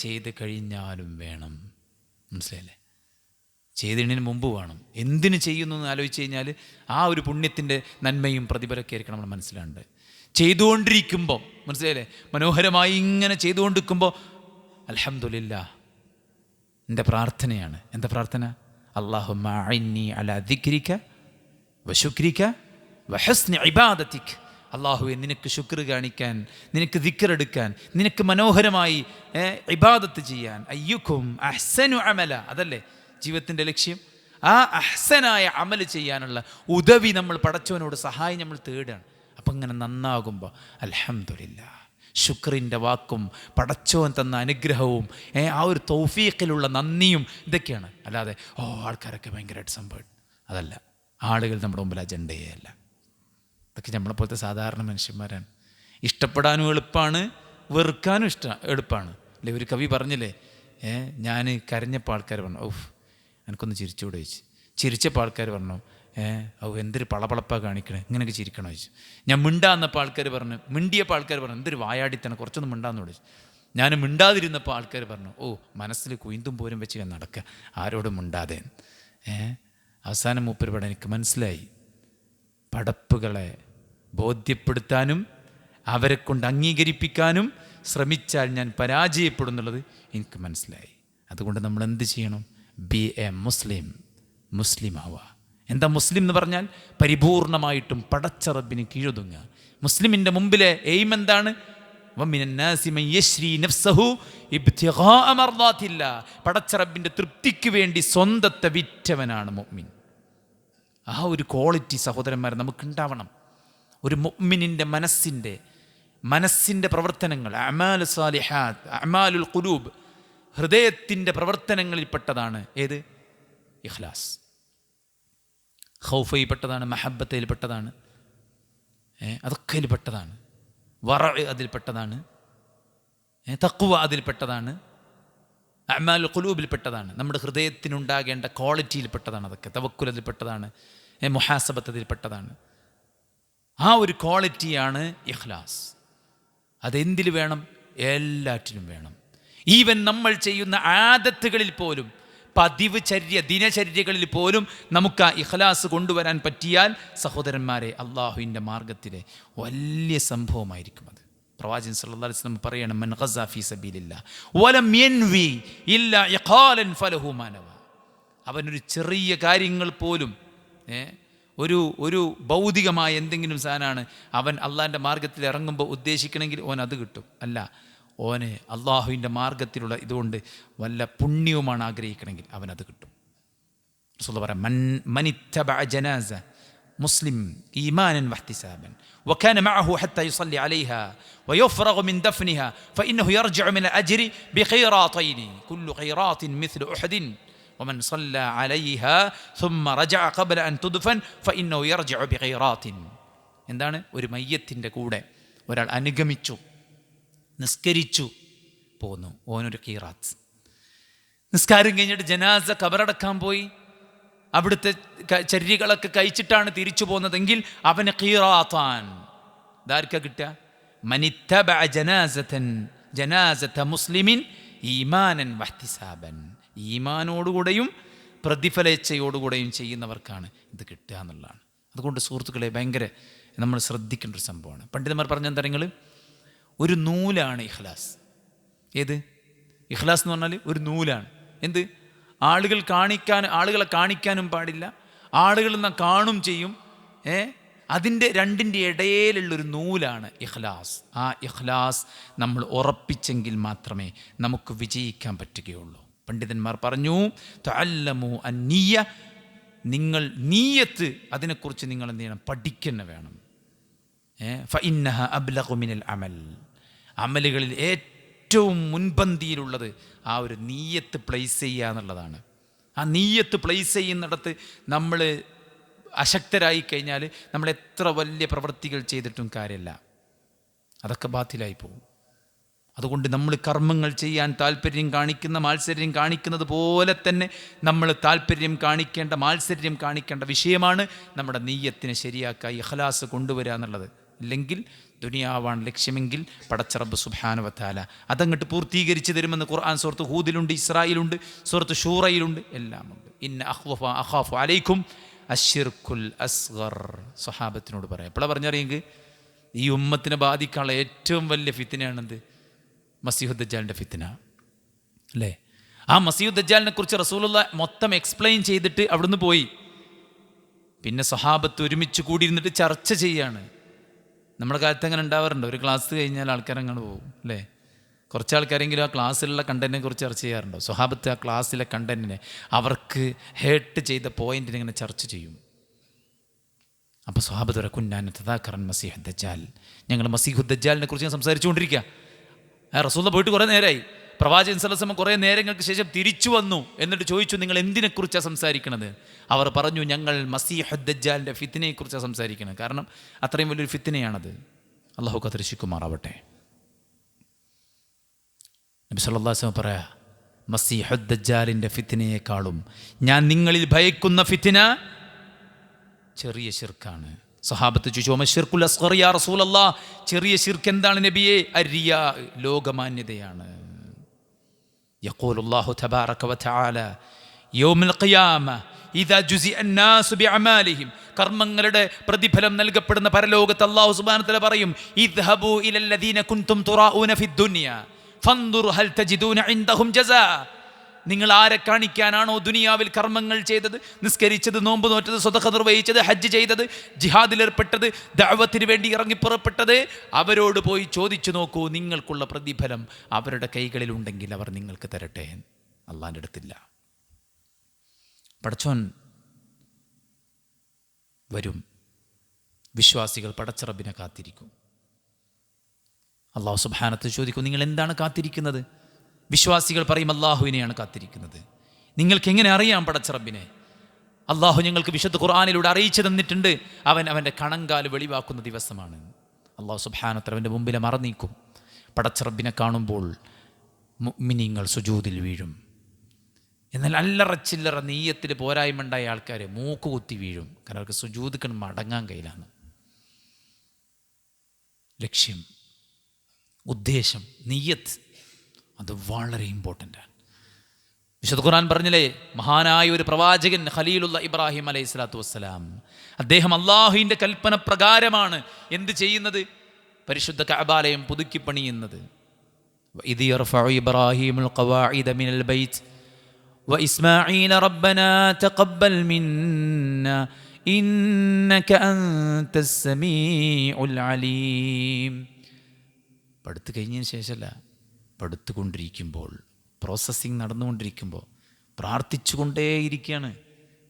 ചെയ്ത് കഴിഞ്ഞാലും വേണം. മനസ്സിലായില്ലേ? ചെയ്തതിന് മുമ്പ് വേണം. എന്തിന് ചെയ്യുന്നു എന്ന് ആലോചിച്ച് കഴിഞ്ഞാൽ ആ ഒരു പുണ്യത്തിൻ്റെ നന്മയും പ്രതിഫലമൊക്കെ ആയിരിക്കണം നമ്മൾ മനസ്സിലാണ്ട്. ചെയ്തുകൊണ്ടിരിക്കുമ്പോൾ മനസ്സിലായില്ലേ? മനോഹരമായി ഇങ്ങനെ ചെയ്തുകൊണ്ടിരിക്കുമ്പോൾ അൽഹംദുലില്ലാഹ് എൻ്റെ പ്രാർത്ഥനയാണ്. എന്താ പ്രാർത്ഥന? അല്ലാഹുമ്മ അഇന്നി അലാ ദിക്രിക വശുക്രിക വഹസ്നി ഇബാദതിക. അല്ലാഹുവേ, നിനക്ക് ശുക്ർ കാണിക്കാൻ, നിനക്ക് ദിക്റെടുക്കാൻ, നിനക്ക് മനോഹരമായി ഇബാദത്ത് ചെയ്യാൻ. അയ്യുക്കും അഹ്സനു അമല, അതല്ലേ ജീവിതത്തിൻ്റെ ലക്ഷ്യം? ആ അഹ്സനായ അമൽ ചെയ്യാനുള്ള ഉദവി നമ്മൾ പടച്ചവനോട് സഹായം നമ്മൾ തേടുകയാണ്. അപ്പം ഇങ്ങനെ നന്നാകുമ്പോൾ അൽഹംദുലില്ലാ, ശുക്രിൻ്റെ വാക്കും പടച്ചോൻ തന്ന അനുഗ്രഹവും ആ ഒരു തൗഫീഖിലുള്ള നന്ദിയും ഇതൊക്കെയാണ്. അല്ലാതെ ആൾക്കാരൊക്കെ ഭയങ്കരമായിട്ട് സംഭവം അതല്ല. ആളുകൾ നമ്മുടെ മുമ്പിൽ അജണ്ടയേ അല്ല. ഇതൊക്കെ നമ്മളെപ്പോലത്തെ സാധാരണ മനുഷ്യന്മാരാണ്. ഇഷ്ടപ്പെടാനും എളുപ്പമാണ്, വെറുക്കാനും എളുപ്പമാണ് അല്ലേ. ഒരു കവി പറഞ്ഞില്ലേ, ഞാൻ കരഞ്ഞപ്പോൾ ആൾക്കാർ പറഞ്ഞു എനിക്കൊന്ന് ചിരിച്ചുകൂടെ ചോദിച്ചു. ചിരിച്ചപ്പോൾ ആൾക്കാർ പറഞ്ഞു എന്തൊരു പളപളപ്പാ കാണിക്കണേ, ഇങ്ങനെയൊക്കെ ചിരിക്കണോ ചോദിച്ചു. ഞാൻ മിണ്ടാന്നപ്പോൾ ആൾക്കാർ പറഞ്ഞു, മിണ്ടിയപ്പോൾ ആൾക്കാർ പറഞ്ഞു എന്തൊരു വായാടിത്തന്നെ, കുറച്ചൊന്നും മിണ്ടാന്ന് ചോദിച്ചു. ഞാൻ മിണ്ടാതിരുന്നപ്പോൾ ആൾക്കാർ പറഞ്ഞു മനസ്സിൽ കുയിന്തും പോരും വെച്ച് ഞാൻ നടക്കുക, ആരോടും മിണ്ടാതെ. അവസാനം മൂപ്പരുപാട് എനിക്ക് മനസ്സിലായി, പടപ്പുകളെ ബോധ്യപ്പെടുത്താനും അവരെ കൊണ്ട് അംഗീകരിപ്പിക്കാനും ശ്രമിച്ചാൽ ഞാൻ പരാജയപ്പെടുന്നുള്ളത് എനിക്ക് മനസ്സിലായി. അതുകൊണ്ട് നമ്മൾ എന്ത് ചെയ്യണം? ബി എ മുസ്ലിം ആവുക. എന്താ മുസ്ലിം എന്ന് പറഞ്ഞാൽ? പരിപൂർണമായിട്ടും പടച്ച റബ്ബിന് കീഴൊതുങ്ങുക. മുസ്ലിമിൻ്റെ മുമ്പിലെ എയിം എന്താണ്? പടച്ച റബ്ബിൻ്റെ തൃപ്തിക്ക് വേണ്ടി സ്വന്തത്തെ വിറ്റവനാണ് മുഅ്മിൻ. ആ ഒരു ക്വാളിറ്റി സഹോദരന്മാരെ നമുക്കുണ്ടാവണം. ഒരു മുഅ്മിനിൻ്റെ മനസ്സിൻ്റെ പ്രവർത്തനങ്ങൾ, അഅ്മാലു സാലിഹാത്ത്, അഅ്മാലുൽ ഖുലൂബ്, ഹൃദയത്തിൻ്റെ പ്രവർത്തനങ്ങളിൽപ്പെട്ടതാണ് ഏത്? ഇഖ്ലാസ്. ഖൗഫയിൽപ്പെട്ടതാണ്, മഹബ്ബത്തയിൽപ്പെട്ടതാണ്, അതൊക്കെ അതിൽപ്പെട്ടതാണ്. വറഅ് അതിൽപ്പെട്ടതാണ്, തഖ്വ അതിൽപ്പെട്ടതാണ്, അഅ്മാലുൽ ഖുലൂബിൽപ്പെട്ടതാണ്. നമ്മുടെ ഹൃദയത്തിനുണ്ടാകേണ്ട ക്വാളിറ്റിയിൽപ്പെട്ടതാണ് അതൊക്കെ. തവക്കുൽ അതിൽപ്പെട്ടതാണ്, മുഹാസബത്ത് അതിൽപ്പെട്ടതാണ്. ആ ഒരു ക്വാളിറ്റിയാണ് ഇഖ്ലാസ്. അതെന്തിൽ വേണം? എല്ലാറ്റിലും വേണം. ഈവൻ നമ്മൾ ചെയ്യുന്ന ആദത്തുകളിൽ പോലും, പതിവ് ദിനചര്യകളിൽ പോലും നമുക്ക് ആ ഇഖ്ലാസ് കൊണ്ടുവരാൻ പറ്റിയാൽ സഹോദരന്മാരെ, അള്ളാഹുവിൻ്റെ മാർഗത്തിലെ വലിയ സംഭവമായിരിക്കും അത്. പ്രവാചകൻ സല്ലല്ലാഹു അലൈഹി വസല്ലം പറയണം, മൻ ഗസാ ഫീ സബീലില്ലാഹ് വലം യൻവി ഇല്ലാ ഇഖാലൻ ഫലഹു മാ നവ. അവനൊരു ചെറിയ കാര്യങ്ങൾ പോലും, ഒരു ഭൗതികമായ എന്തെങ്കിലും സാധനമാണ് അവൻ അള്ളാഹിൻ്റെ മാർഗത്തിൽ ഇറങ്ങുമ്പോൾ ഉദ്ദേശിക്കണമെങ്കിൽ ഓൻ അത് കിട്ടും. അല്ല, ഓന് അള്ളാഹുവിൻ്റെ മാർഗത്തിലുള്ള ഇതുകൊണ്ട് വല്ല പുണ്യവുമാണ് ആഗ്രഹിക്കണമെങ്കിൽ അവനത് കിട്ടും. റസൂലുള്ളാഹി പറയാം, മനിത്തബഅ ജനാസ മുസ്ലിം ഈമാനൻ വഹ്തിസാബൻ വകാന മഅഹു ഹത്താ യുസല്ലി അലൈഹാ വയുഫ്റഗു മിൻ ദഫ്നിഹാ ഫഇന്നഹു യർജിഉ മിനൽ അജ്രി ബിഖൈറാതൈൻ കുല്ലു ഖൈറാത്തിൻ മിസ്ലു ഉഹദിൻ വമൻ സല്ല അലൈഹാ സുമ്മ റജഅ ഖബ്ല അൻ തുദ്ഫൻ ഫഇന്നഹു യർജിഉ ബിഖൈറാത്തിൻ. എന്താണ്? ഒരു മയ്യത്തിൻ്റെ കൂടെ ഒരാൾ അനുഗമിച്ചു, നിസ്കരിച്ചു പോന്നു, ഓനൊരു ഖീറാത്ത്. നിസ്കാരം കഴിഞ്ഞിട്ട് ജനാസ ഖബറടക്കാൻ പോയി, അവിടുത്തെ ചര്യകളൊക്കെ കഴിച്ചിട്ടാണ് തിരിച്ചു പോകുന്നതെങ്കിൽ അവന് ഖീറാത്താൻ. ഇതാർക്കാ കിട്ടുക? മനിത്തബഅ ജനാസത മുസ്ലിമിൻ ഈമാനൻ വഹ്തിസാബൻ. ഈമാനോടുകൂടെയും പ്രതിഫലേച്ഛയോടുകൂടെയും ചെയ്യുന്നവർക്കാണ് ഇത് കിട്ടുക എന്നുള്ളതാണ്. അതുകൊണ്ട് സുഹൃത്തുക്കളെ, ഭയങ്കര നമ്മൾ ശ്രദ്ധിക്കേണ്ട ഒരു സംഭവമാണ്. പണ്ഡിതന്മാർ പറഞ്ഞ എന്താ? നിങ്ങൾ ഒരു നൂലാണ് ഇഖ്ലാസ്. ഏത്? ഇഖ്ലാസ് എന്ന് പറഞ്ഞാൽ ഒരു നൂലാണ്. എന്ത്? ആളുകളെ കാണിക്കാനും പാടില്ല, ആളുകൾ എന്നാൽ കാണും ചെയ്യും. അതിൻ്റെ രണ്ടിൻ്റെ ഇടയിലുള്ളൊരു നൂലാണ് ഇഖ്ലാസ്. ആ ഇഖ്ലാസ് നമ്മൾ ഉറപ്പിച്ചെങ്കിൽ മാത്രമേ നമുക്ക് വിജയിക്കാൻ പറ്റുകയുള്ളൂ. പണ്ഡിതന്മാർ പറഞ്ഞു, തഅല്ലമു അന്നിയ്യ, നിങ്ങൾ നീയത്ത്, അതിനെക്കുറിച്ച് നിങ്ങൾ എന്ത് ചെയ്യണം? പഠിക്കുന്ന വേണം. ഫഇന്നഹ അബ്ലഗു മിനൽ അമൽ. അമലുകളിൽ ഏറ്റവും മുൻപന്തിയിലുള്ളത് ആ ഒരു നീയത്ത് പ്ലേസ് ചെയ്യുക എന്നുള്ളതാണ്. ആ നീയത്ത് പ്ലേസ് ചെയ്യുന്നിടത്ത് നമ്മൾ അശക്തരായി കഴിഞ്ഞാൽ നമ്മൾ എത്ര വലിയ പ്രവൃത്തികൾ ചെയ്തിട്ടും കാര്യമില്ല, അതൊക്കെ ബാത്തിലായി പോകും. അതുകൊണ്ട് നമ്മൾ കർമ്മങ്ങൾ ചെയ്യാൻ താല്പര്യം കാണിക്കുന്നത് പോലെ തന്നെ നമ്മൾ താല്പര്യം കാണിക്കേണ്ട വിഷയമാണ് നമ്മുടെ നീയത്തിനെ ശരിയാക്കുക, ഇഖ്ലാസ് കൊണ്ടുവരിക എന്നുള്ളത്. ഇല്ലെങ്കിൽ ദുനിയാവാണ് ലക്ഷ്യമെങ്കിൽ പടച്ച റബ്ബ് സുബ്ഹാനഹു വ തആല അതങ്ങോട്ട് പൂർത്തീകരിച്ച് തരുമെന്ന് ഖുർആൻ സൂറത്ത് ഹൂദിലുണ്ട്, ഇസ്രായിലുണ്ട്, സൂറത്ത് ഷൂറയിലുണ്ട്, എല്ലാമുണ്ട്. ഇന്ന അഖാഫു അലൈക്കും അശ്ശിർക്കുൽ അസ്ഗർ. സ്വഹാബത്തിനോട് പറയാം. എപ്പോഴാണ് പറഞ്ഞറിയെങ്കിൽ ഈ ഉമ്മത്തിനെ ബാധിക്കാനുള്ള ഏറ്റവും വലിയ ഫിത്നയാണെന്ത്? മസീഹു ദജ്ജാലിൻ്റെ ഫിത്ന അല്ലേ? ആ മസീഹു ദജ്ജാലിനെ കുറിച്ച് റസൂലുള്ളാഹി മൊത്തം എക്സ്പ്ലെയിൻ ചെയ്തിട്ട് അവിടുന്ന് പോയി. പിന്നെ സ്വഹാബത്ത് ഒരുമിച്ച് കൂടിയിരുന്നിട്ട് ചർച്ച ചെയ്യാണ്. നമ്മുടെ കാലത്ത് അങ്ങനെ ഉണ്ടാവാറുണ്ട്. ഒരു ക്ലാസ് കഴിഞ്ഞാൽ ആൾക്കാരങ്ങനെ പോകും അല്ലേ? കുറച്ച് ആൾക്കാരെങ്കിലും ആ ക്ലാസ്സിലുള്ള കണ്ടൻറ്റിനെ കുറിച്ച് ചർച്ച ചെയ്യാറുണ്ടോ? സ്വഹാബത്ത് ആ ക്ലാസ്സിലെ കണ്ടൻറ്റിനെ അവർക്ക് ഹേർട്ട് ചെയ്ത പോയിൻറ്റിനെ ഇങ്ങനെ ചർച്ച ചെയ്യും. അപ്പോൾ സ്വഹാബത്ത് വരെ കുന്നാൻ തദാക്കറൻ മസീഹ് ദജ്ജാൽ, ഞങ്ങൾ മസീഹു ദജ്ജാലിനെ കുറിച്ച് സംസാരിച്ചുകൊണ്ടിരിക്കുക. റസൂൽ പോയിട്ട് കുറേ നേരമായി. പ്രവാചകൻ സല്ലല്ലാഹു അലൈഹി വസല്ലം കുറേ നേരങ്ങൾക്ക് ശേഷം തിരിച്ചു വന്നു. എന്നിട്ട് ചോദിച്ചു, നിങ്ങൾ എന്തിനെക്കുറിച്ചാണ് സംസാരിക്കണത്? അവർ പറഞ്ഞു, ഞങ്ങൾ മസീഹു ദജ്ജാലിൻ്റെ ഫിത്നയെക്കുറിച്ചാണ് സംസാരിക്കുന്നത്. കാരണം അത്രയും വലിയൊരു ഫിത്നയാണത്. അള്ളാഹു കാത്തിരക്ഷിക്കുമാറാവട്ടെ. നബി സല്ലല്ലാഹു അലൈഹി വസല്ലം പറയാ, മസീഹു ദജ്ജാലിൻ്റെ ഫിത്നയെക്കാളും ഞാൻ നിങ്ങളിൽ ഭയക്കുന്ന ഫിത്ന ചെറിയ ശിർക്കാണ്. സഹാബത്ത് ചോദിച്ചു, വമ ശിർക്കുൽ അസ്ഗർ യാ റസൂലല്ലാഹ്, ചെറിയ ശിർക്ക് എന്താണ് നബിയെ? അരിയാ, ലോകമാന്യതയാണ്. യഖൂലുല്ലാഹു തബാറക വതആല യൗമുൽ ഖിയാമ ഇദാ ജുസിഅ അന്നാസു ബിഅമാലിഹിം, കർമ്മങ്ങളുടെ പ്രതിഫലം നൽകപ്പെടുന്ന പരലോകത്ത് അല്ലാഹു സുബ്ഹാനഹു വ തആല പറയും, ഇദ്ഹബൂ ഇലല്ലദീന കുൻതും തുറാഊന ഫിദ്ദുനിയ ഫൻദുർ ഹൽ തജിദൂന ഇൻദഹും ജസാ. നിങ്ങൾ ആരെ കാണിക്കാനാണോ ദുനിയാവിൽ കർമ്മങ്ങൾ ചെയ്തത്, നിസ്കരിച്ചത്, നോമ്പ് നോറ്റത്, സ്വതഖ നിർവഹിച്ചത്, ഹജ്ജ് ചെയ്തത്, ജിഹാദിലേർപ്പെട്ടത്, ദഅവത്തിന് വേണ്ടി ഇറങ്ങിപ്പുറപ്പെട്ടത്, അവരോട് പോയി ചോദിച്ചു നോക്കൂ, നിങ്ങൾക്കുള്ള പ്രതിഫലം അവരുടെ കൈകളിലുണ്ടെങ്കിൽ അവർ നിങ്ങൾക്ക് തരട്ടെ. അള്ളാൻ്റെ അടുത്തില്ല. പടച്ചോൻ വരും. വിശ്വാസികൾ പടച്ച റബ്ബിനെ കാത്തിരിക്കും. അള്ളാഹു സുബ്ഹാനഹു ചോദിക്കും, നിങ്ങൾ എന്താണ് കാത്തിരിക്കുന്നത്? വിശ്വാസികൾ പറയും, അള്ളാഹുവിനെയാണ് കാത്തിരിക്കുന്നത്. നിങ്ങൾക്ക് എങ്ങനെ അറിയാം പടച്ച റബ്ബിനെ? അള്ളാഹു ഞങ്ങൾക്ക് വിശുദ്ധ ഖുർആനിലൂടെ അറിയിച്ചു തന്നിട്ടുണ്ട്. അവൻ്റെ കണങ്കാല് വെളിവാക്കുന്ന ദിവസമാണ്. അള്ളാഹു സുബ്ഹാനഹു വ തആല അവൻ്റെ മുമ്പിലെ മറനീക്കും. പടച്ച റബ്ബിനെ കാണുമ്പോൾ മുഅ്മിനീങ്ങൾ സുജൂദിൽ വീഴും. എന്നാൽ അല്ലറച്ചില്ലറ നീയത്തിൽ പോരായ്മണ്ടായ ആൾക്കാർ മൂക്കുകുത്തി വീഴും. കാരണം അവർക്ക് സുജൂദ് മടങ്ങാൻ കയ്യിലാണ്. ലക്ഷ്യം, ഉദ്ദേശം, നിയ്യത്ത്, അത് വളരെ ഇമ്പോർട്ടൻ്റാണ്. വിശുദ്ധ ഖുർആൻ പറഞ്ഞില്ലേ, മഹാനായ ഒരു പ്രവാചകൻ ഖലീലുല്ലാഹ് ഇബ്രാഹിം അലൈഹി സ്വലാത്തു വസ്സലാം, അദ്ദേഹം അള്ളാഹുവിൻ്റെ കൽപ്പന പ്രകാരമാണ് എന്ത് ചെയ്യുന്നത്? പരിശുദ്ധ കഅബാലയം പുതുക്കി പണിയുന്നത്. ഇദ് യർഫഉ ഇബ്രാഹീമുൽ ഖവാഇദ മിനൽ ബൈത്ത് വഇസ്മാഈല റബ്ബനാ തഖബ്ബൽ മിന്നാ ഇന്നക അൻതസ് സമീഉൽ അലീം. പടുത്തു കഴിഞ്ഞതിന് ശേഷമല്ല, പടുത്തുകൊണ്ടിരിക്കുമ്പോൾ, പ്രോസസ്സിങ് നടന്നുകൊണ്ടിരിക്കുമ്പോൾ പ്രാർത്ഥിച്ചുകൊണ്ടേയിരിക്കുകയാണ്.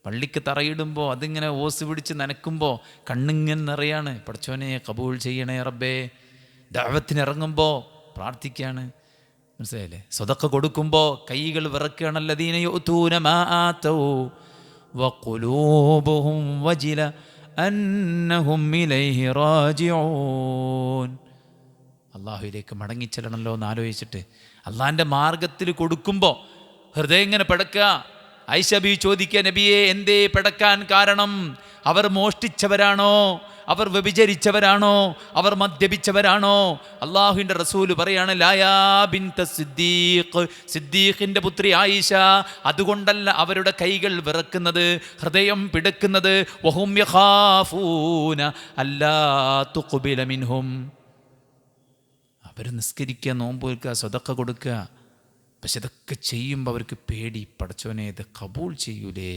പള്ളിക്ക് തറയിടുമ്പോൾ അതിങ്ങനെ ഓസ് പിടിച്ച് നനക്കുമ്പോൾ കണ്ണിങ്ങനെ നിറയാണ്. പടച്ചോനെ കബൂൾ ചെയ്യണേ റബ്ബേ. ദഅവത്തിന് ഇറങ്ങുമ്പോൾ പ്രാർത്ഥിക്കുകയാണ്. മനസ്സിലായില്ലേ? സ്വതക്ക കൊടുക്കുമ്പോൾ കൈകൾ വിറക്കുകയാണ്. അല്ലദീന യുഅ്തൂന മാ ആതൗ വഖുലൂബുഹും വജില അന്നഹും ഇലൈഹി റാജിഊൻ. അള്ളാഹുവിലേക്ക് മടങ്ങിച്ചെല്ലണമല്ലോ എന്ന് ആലോചിച്ചിട്ട് അള്ളാഹിൻ്റെ മാർഗത്തിൽ കൊടുക്കുമ്പോൾ ഹൃദയം ഇങ്ങനെ പിടക്കുക. ആയിഷ ബീവി ചോദിക്കുക, നബിയെ എന്തേ പിടക്കാൻ കാരണം? അവർ മോഷ്ടിച്ചവരാണോ? അവർ വ്യഭിചരിച്ചവരാണോ? അവർ മദ്യപിച്ചവരാണോ? അള്ളാഹുവിൻ്റെ റസൂല് പറയാണ്, ലായാ ബിൻത സിദ്ദീഖ്, സിദ്ദീഖിൻ്റെ പുത്രി ആയിഷ, അതുകൊണ്ടല്ല അവരുടെ കൈകൾ വിറക്കുന്നത്, ഹൃദയം പിടക്കുന്നത്. വഹും യഖാഫൂന അല്ലാ തുഖ്ബില മിൻഹും, അവർ നിസ്കരിക്കുക, നോമ്പ് വെക്കുക, സ്വതക്ക കൊടുക്കുക, പക്ഷെ ഇതൊക്കെ ചെയ്യുമ്പോൾ അവർക്ക് പേടി, പടച്ചോനെ ഇത് കബൂൾ ചെയ്യൂലേ.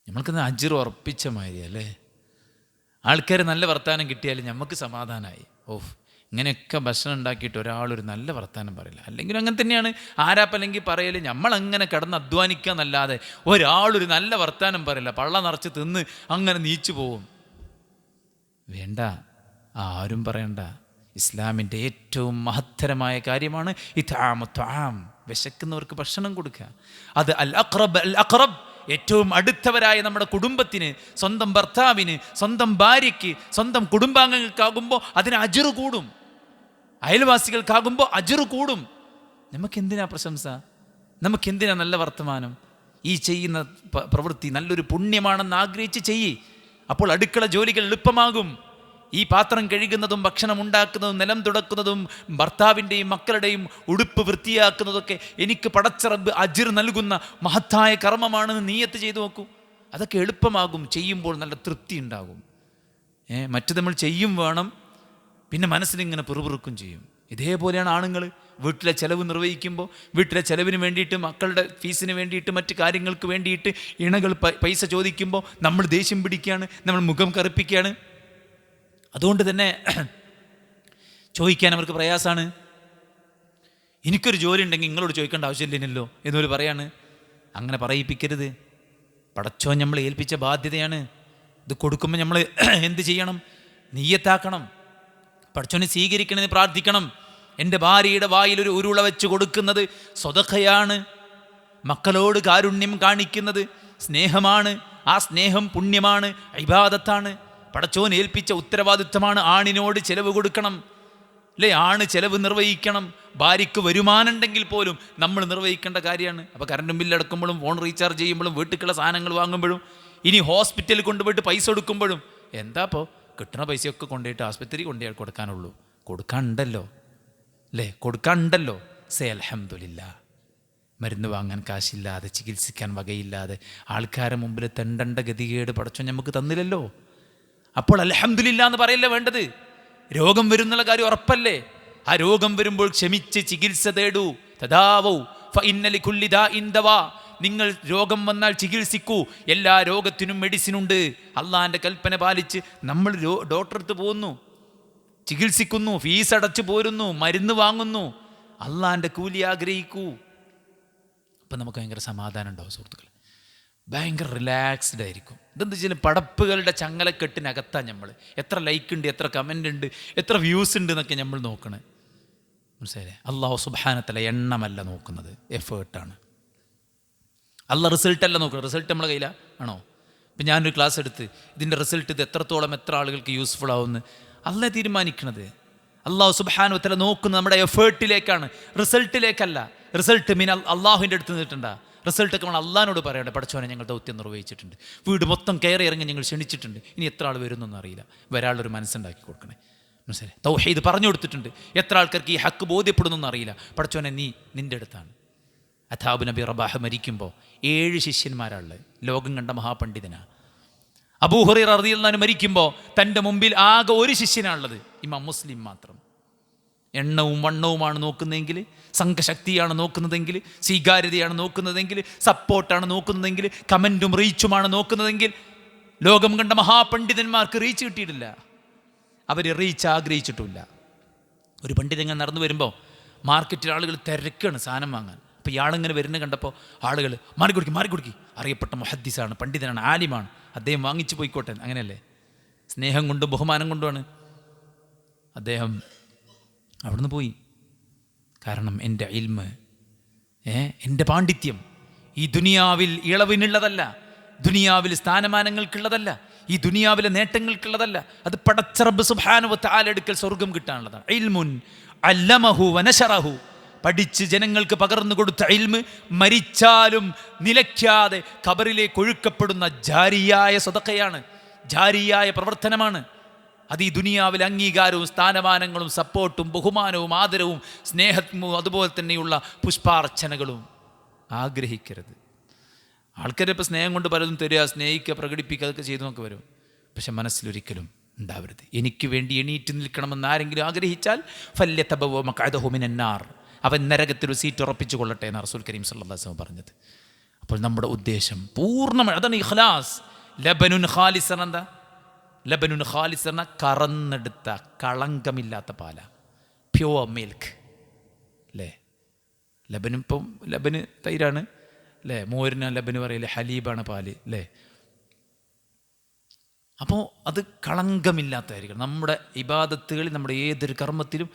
നമ്മൾക്കിന്ന് അജ്ർ ഉറപ്പിച്ച മാതിരി അല്ലേ? ആൾക്കാർ നല്ല വർത്താനം കിട്ടിയാലും നമുക്ക് സമാധാനമായി. ഇങ്ങനെയൊക്കെ ഭക്ഷണം ഉണ്ടാക്കിയിട്ട് ഒരാളൊരു നല്ല വർത്താനം പറയില്ല. അല്ലെങ്കിലും അങ്ങനെ തന്നെയാണ്. ആരാപ്പല്ലെങ്കിൽ പറയൽ നമ്മളങ്ങനെ കിടന്ന് അധ്വാനിക്കുക എന്നല്ലാതെ ഒരാളൊരു നല്ല വർത്താനം പറയില്ല. പള്ള നിറച്ച് തിന്ന് അങ്ങനെ നീച്ചു പോവും. വേണ്ട, ആരും പറയണ്ട. ഇസ്ലാമിൻ്റെ ഏറ്റവും മഹത്തരമായ കാര്യമാണ് ഇത്ആമു ത്വആം, വിശക്കുന്നവർക്ക് ഭക്ഷണം കൊടുക്കുക. അത് അൽ അഖ്റബ്, ഏറ്റവും അടുത്തവരായ നമ്മുടെ കുടുംബത്തിന്, സ്വന്തം ഭർത്താവിന്, സ്വന്തം ഭാര്യയ്ക്ക്, സ്വന്തം കുടുംബാംഗങ്ങൾക്കാകുമ്പോൾ അതിന് അജ്ർ കൂടും. അയൽവാസികൾക്കാകുമ്പോൾ അജ്ർ കൂടും. നമുക്കെന്തിനാ പ്രശംസ? നമുക്കെന്തിനാ നല്ല വർത്തമാനം? ഈ ചെയ്യുന്ന പ്രവൃത്തി നല്ലൊരു പുണ്യമാണെന്ന് ആഗ്രഹിച്ച് ചെയ്യ്. അപ്പോൾ അടുക്കള ജോലികൾ എളുപ്പമാകും. ഈ പാത്രം കഴുകുന്നതും ഭക്ഷണം ഉണ്ടാക്കുന്നതും നിലം തുടക്കുന്നതും ഭർത്താവിൻ്റെയും മക്കളുടെയും ഉടുപ്പ് വൃത്തിയാക്കുന്നതൊക്കെ എനിക്ക് പടച്ച റബ്ബ് അജ്ർ നൽകുന്ന മഹത്തായ കർമ്മമാണെന്ന് നീയത്ത് ചെയ്തു നോക്കൂ. അതൊക്കെ എളുപ്പമാകും. ചെയ്യുമ്പോൾ നല്ല തൃപ്തി ഉണ്ടാകും. മറ്റു നമ്മൾ ചെയ്യും വേണം, പിന്നെ മനസ്സിലിങ്ങനെ പിറുപിറുക്കും ചെയ്യും. ഇതേപോലെയാണ് ആണുങ്ങൾ വീട്ടിലെ ചിലവ് നിർവഹിക്കുമ്പോൾ, വീട്ടിലെ ചിലവിന് വേണ്ടിയിട്ട്, മക്കളുടെ ഫീസിന് വേണ്ടിയിട്ട്, മറ്റു കാര്യങ്ങൾക്ക് വേണ്ടിയിട്ട് ഇണകൾ പൈസ ചോദിക്കുമ്പോൾ നമ്മൾ ദേഷ്യം പിടിക്കുകയാണ്, നമ്മൾ മുഖം കറുപ്പിക്കുകയാണ്. അതുകൊണ്ട് തന്നെ ചോദിക്കാൻ അവർക്ക് പ്രയാസമാണ്. എനിക്കൊരു ജോലി ഉണ്ടെങ്കിൽ നിങ്ങളോട് ചോദിക്കേണ്ട ആവശ്യമില്ലല്ലോ എന്നൊരു പറയാണ്. അങ്ങനെ പറയിപ്പിക്കരുത്. പടച്ചോൻ നമ്മൾ ഏൽപ്പിച്ച ബാധ്യതയാണ്. ഇത് കൊടുക്കുമ്പോൾ നമ്മൾ എന്ത് ചെയ്യണം? നിയ്യത്താക്കണം, പടച്ചോനെ സ്വീകരിക്കണമെന്ന് പ്രാർത്ഥിക്കണം. എൻ്റെ ഭാര്യയുടെ വായിൽ ഒരു ഉരുള വെച്ച് കൊടുക്കുന്നത് സ്വതഖയാണ്. മക്കളോട് കാരുണ്യം കാണിക്കുന്നത് സ്നേഹമാണ്. ആ സ്നേഹം പുണ്യമാണ്, ഇബാദത്താണ്, പടച്ചോൻ ഏൽപ്പിച്ച ഉത്തരവാദിത്വമാണ്. ആണിനോട് ചെലവ് കൊടുക്കണം അല്ലേ? ആണ് ചെലവ് നിർവഹിക്കണം. ഭാര്യയ്ക്ക് വരുമാനമുണ്ടെങ്കിൽ പോലും നമ്മൾ നിർവഹിക്കേണ്ട കാര്യമാണ്. അപ്പോൾ കറണ്ട് ബില്ലടക്കുമ്പോഴും ഫോൺ റീചാർജ് ചെയ്യുമ്പോഴും വീട്ടിലുള്ള സാധനങ്ങൾ വാങ്ങുമ്പോഴും ഇനി ഹോസ്പിറ്റലിൽ കൊണ്ടുപോയിട്ട് പൈസ കൊടുക്കുമ്പോഴും എന്താ ഇപ്പോൾ കിട്ടുന്ന പൈസയൊക്കെ കൊണ്ടുപോയിട്ട് ആസ്പത്രി കൊണ്ടുപോയി കൊടുക്കാനുള്ളൂ. കൊടുക്കാനുണ്ടല്ലോ അല്ലേ? കൊടുക്കാനുണ്ടല്ലോ. സേ അൽഹംദുലില്ലാ. മരുന്ന് വാങ്ങാൻ കാശില്ലാതെ, ചികിത്സിക്കാൻ വകയില്ലാതെ, ആൾക്കാരെ മുമ്പിൽ തെണ്ടണ്ട ഗതികേട് പടച്ചോൻ നമുക്ക് തന്നില്ലല്ലോ. അപ്പോൾ അൽഹംദുലില്ലാ എന്ന് പറയല്ലേ വേണ്ടത്. രോഗം വരുന്നുള്ള കാര്യം ഉറപ്പല്ലേ? ആ രോഗം വരുമ്പോൾ ക്ഷമിച്ച് ചികിത്സ തേടൂ. തദാവൂ ഫഇന്ന ലികുല്ലി ദാഇൻ ദവാ. നിങ്ങൾ രോഗം വന്നാൽ ചികിത്സിക്കൂ. എല്ലാ രോഗത്തിനും മെഡിസിനുണ്ട്. അള്ളാഹിൻ്റെ കൽപ്പന പാലിച്ച് നമ്മൾ ഡോക്ടറെ അടുത്ത് പോകുന്നു, ചികിത്സിക്കുന്നു, ഫീസ് അടച്ചു പോരുന്നു, മരുന്ന് വാങ്ങുന്നു. അള്ളാഹിൻ്റെ കൂലി ആഗ്രഹിക്കൂ. അപ്പം നമുക്ക് ഭയങ്കര സമാധാനം ഉണ്ടാവും സുഹൃത്തുക്കൾ, ഭയങ്കര റിലാക്സ്ഡ് ആയിരിക്കും. ഇതെന്താ വെച്ചാൽ പടപ്പുകളുടെ ചങ്ങലക്കെട്ടിനകത്താണ് നമ്മൾ. എത്ര ലൈക്ക് ഉണ്ട്, എത്ര കമൻ്റ് ഉണ്ട്, എത്ര വ്യൂസ് ഉണ്ട് എന്നൊക്കെ നമ്മൾ നോക്കണേ. മനസ്സിലായില്ലേ? അള്ളാഹു സുബ്ഹാനഹു വതആല എണ്ണമല്ല നോക്കുന്നത്, എഫേർട്ടാണ്. അള്ളാഹ് റിസൾട്ടല്ല നോക്കുന്നത്. റിസൾട്ട് നമ്മളെ കയ്യിലാണ് ആണോ? ഇപ്പം ഞാനൊരു ക്ലാസ് എടുത്ത് ഇതിൻ്റെ റിസൾട്ട് ഇത് എത്രത്തോളം എത്ര ആളുകൾക്ക് യൂസ്ഫുൾ ആവുമെന്ന് അള്ളാഹ് തീരുമാനിക്കണത്. അള്ളാഹു സുബ്ഹാനഹു വതആല നോക്കുന്നത് നമ്മുടെ എഫേർട്ടിലേക്കാണ്, റിസൾട്ടിലേക്കല്ല. റിസൾട്ട് അള്ളാഹുവിൻ്റെ അടുത്ത് നിന്നിട്ടുണ്ട. റിസൾട്ടൊക്കെ നമ്മൾ അള്ളാഹിനോട് പറയണ്ടേ, പടച്ചോനെ ഞങ്ങൾ ദൗത്യം നിർവഹിച്ചിട്ടുണ്ട്, വീട് മൊത്തം കയറി ഇറങ്ങി ഞങ്ങൾ ക്ഷണിച്ചിട്ടുണ്ട്, ഇനി എത്ര ആൾ വരുന്നൊന്നും അറിയില്ല, വരാനുള്ളൊരു മനസ്സുണ്ടാക്കി കൊടുക്കണേ. മനസ്സിലായി? തൗഹീദ് പറഞ്ഞു കൊടുത്തിട്ടുണ്ട്, എത്ര ആൾക്കാർക്ക് ഈ ഹക്ക് ബോധ്യപ്പെടുന്നൊന്നും അറിയില്ല. പടച്ചോനെ നീ നിൻ്റെ അടുത്താണ്. അഥാബ് നബി റബാഹ് മരിക്കുമ്പോൾ 7 ശിഷ്യന്മാരാളുള്ളത്, ലോകം കണ്ട മഹാപണ്ഡിതനാണ്. അബൂ ഹുറൈറ റളിയല്ലാഹു അൻഹു മരിക്കുമ്പോൾ തൻ്റെ മുമ്പിൽ ആകെ ഒരു ശിഷ്യനാണുള്ളത്, ഇമാം മുസ്ലിം മാത്രം. എണ്ണവും വണ്ണവുമാണ് നോക്കുന്നതെങ്കിൽ, സംഘശക്തിയാണ് നോക്കുന്നതെങ്കിൽ, സ്വീകാര്യതയാണ് നോക്കുന്നതെങ്കിൽ, സപ്പോർട്ടാണ് നോക്കുന്നതെങ്കിൽ, കമൻറ്റും റീച്ചുമാണ് നോക്കുന്നതെങ്കിൽ, ലോകം കണ്ട മഹാപണ്ഡിതന്മാർക്ക് റീച്ച് കിട്ടിയിട്ടില്ല. അവർ റീച്ച് ആഗ്രഹിച്ചിട്ടുമില്ല. ഒരു പണ്ഡിതൻ നടന്നു വരുമ്പോൾ മാർക്കറ്റിൽ ആളുകൾ തിരക്കാണ് സാധനം വാങ്ങാൻ. അപ്പോൾ ഇയാളിങ്ങനെ വരുന്നത് കണ്ടപ്പോൾ ആളുകൾ മാറിക്കൊടുക്കി, അറിയപ്പെട്ട മുഹദ്ദിസാണ്, പണ്ഡിതനാണ്, ആലിമാണ്, അദ്ദേഹം വാങ്ങിച്ചു പോയിക്കോട്ടെ. അങ്ങനെയല്ലേ? സ്നേഹം കൊണ്ടും ബഹുമാനം കൊണ്ടുമാണ് അദ്ദേഹം അവിടുന്ന് പോയി. കാരണം എൻ്റെ ഇൽമ്, എൻ്റെ പാണ്ഡിത്യം ഈ ദുനിയാവിൽ ഇളവിനുള്ളതല്ല, ദുനിയാവിൽ സ്ഥാനമാനങ്ങൾക്കുള്ളതല്ല, ഈ ദുനിയാവിലെ നേട്ടങ്ങൾക്കുള്ളതല്ല. അത് പടച്ച റബ്ബ് സുബ്ഹാനഹു വ തആല അടുക്കൽ സ്വർഗം കിട്ടാനുള്ളതാണ്. ഇൽമുൻ അല്ലമഹു വനശറഹു, പഠിച്ച് ജനങ്ങൾക്ക് പകർന്നു കൊടുത്ത ഇൽമ് മരിച്ചാലും നിലയ്ക്കാതെ ഖബറിലേക്ക് ഒഴുക്കപ്പെടുന്ന ജാരിയായ സദഖയാണ്, ജാരിയായ പ്രവർത്തനമാണ്. അത് ഈ ദുനിയാവിൽ അംഗീകാരവും സ്ഥാനമാനങ്ങളും സപ്പോർട്ടും ബഹുമാനവും ആദരവും സ്നേഹവും അതുപോലെ തന്നെയുള്ള പുഷ്പാർച്ചനകളും ആഗ്രഹിക്കരുത്. ആൾക്കാരിപ്പോൾ സ്നേഹം കൊണ്ട് പലതും തരിക, സ്നേഹിക്കുക, പ്രകടിപ്പിക്കുക, അതൊക്കെ ചെയ്തു നോക്കി വരും. പക്ഷെ മനസ്സിലൊരിക്കലും ഉണ്ടാവരുത്. എനിക്ക് വേണ്ടി എണീറ്റ് നിൽക്കണമെന്ന് ആരെങ്കിലും ആഗ്രഹിച്ചാൽ ഫല്യതബവ്വ മഖ്അദഹു മിനന്നാർ, അവൻ നരകത്തിൽ സീറ്റ് ഉറപ്പിച്ചു കൊള്ളട്ടെ എന്ന് റസൂൽ കരീം സല്ലല്ലാഹു അലൈഹി വസല്ലം പറഞ്ഞത്. അപ്പോൾ നമ്മുടെ ഉദ്ദേശം പൂർണ്ണമായി അതാണ് ഇഖ്ലാസ്. ലബനുൻ ഖാലിസ് എന്താ? ലബനുൻ ഖാലിസ് എന്ന കറന്നെടുത്ത കളങ്കമില്ലാത്ത പാല, പ്യുവർ മിൽക്ക് അല്ലേ? ലബന് ഇപ്പം ലബന് തൈരാണ് അല്ലേ? മോരിന് ലബന് പറയില്ലേ, ഹലീബാണ് പാല് അല്ലേ? അപ്പോൾ അത് കളങ്കമില്ലാത്തതായിരിക്കണം നമ്മുടെ ഇബാദത്തുകളിൽ, നമ്മുടെ ഏതൊരു കർമ്മത്തിലും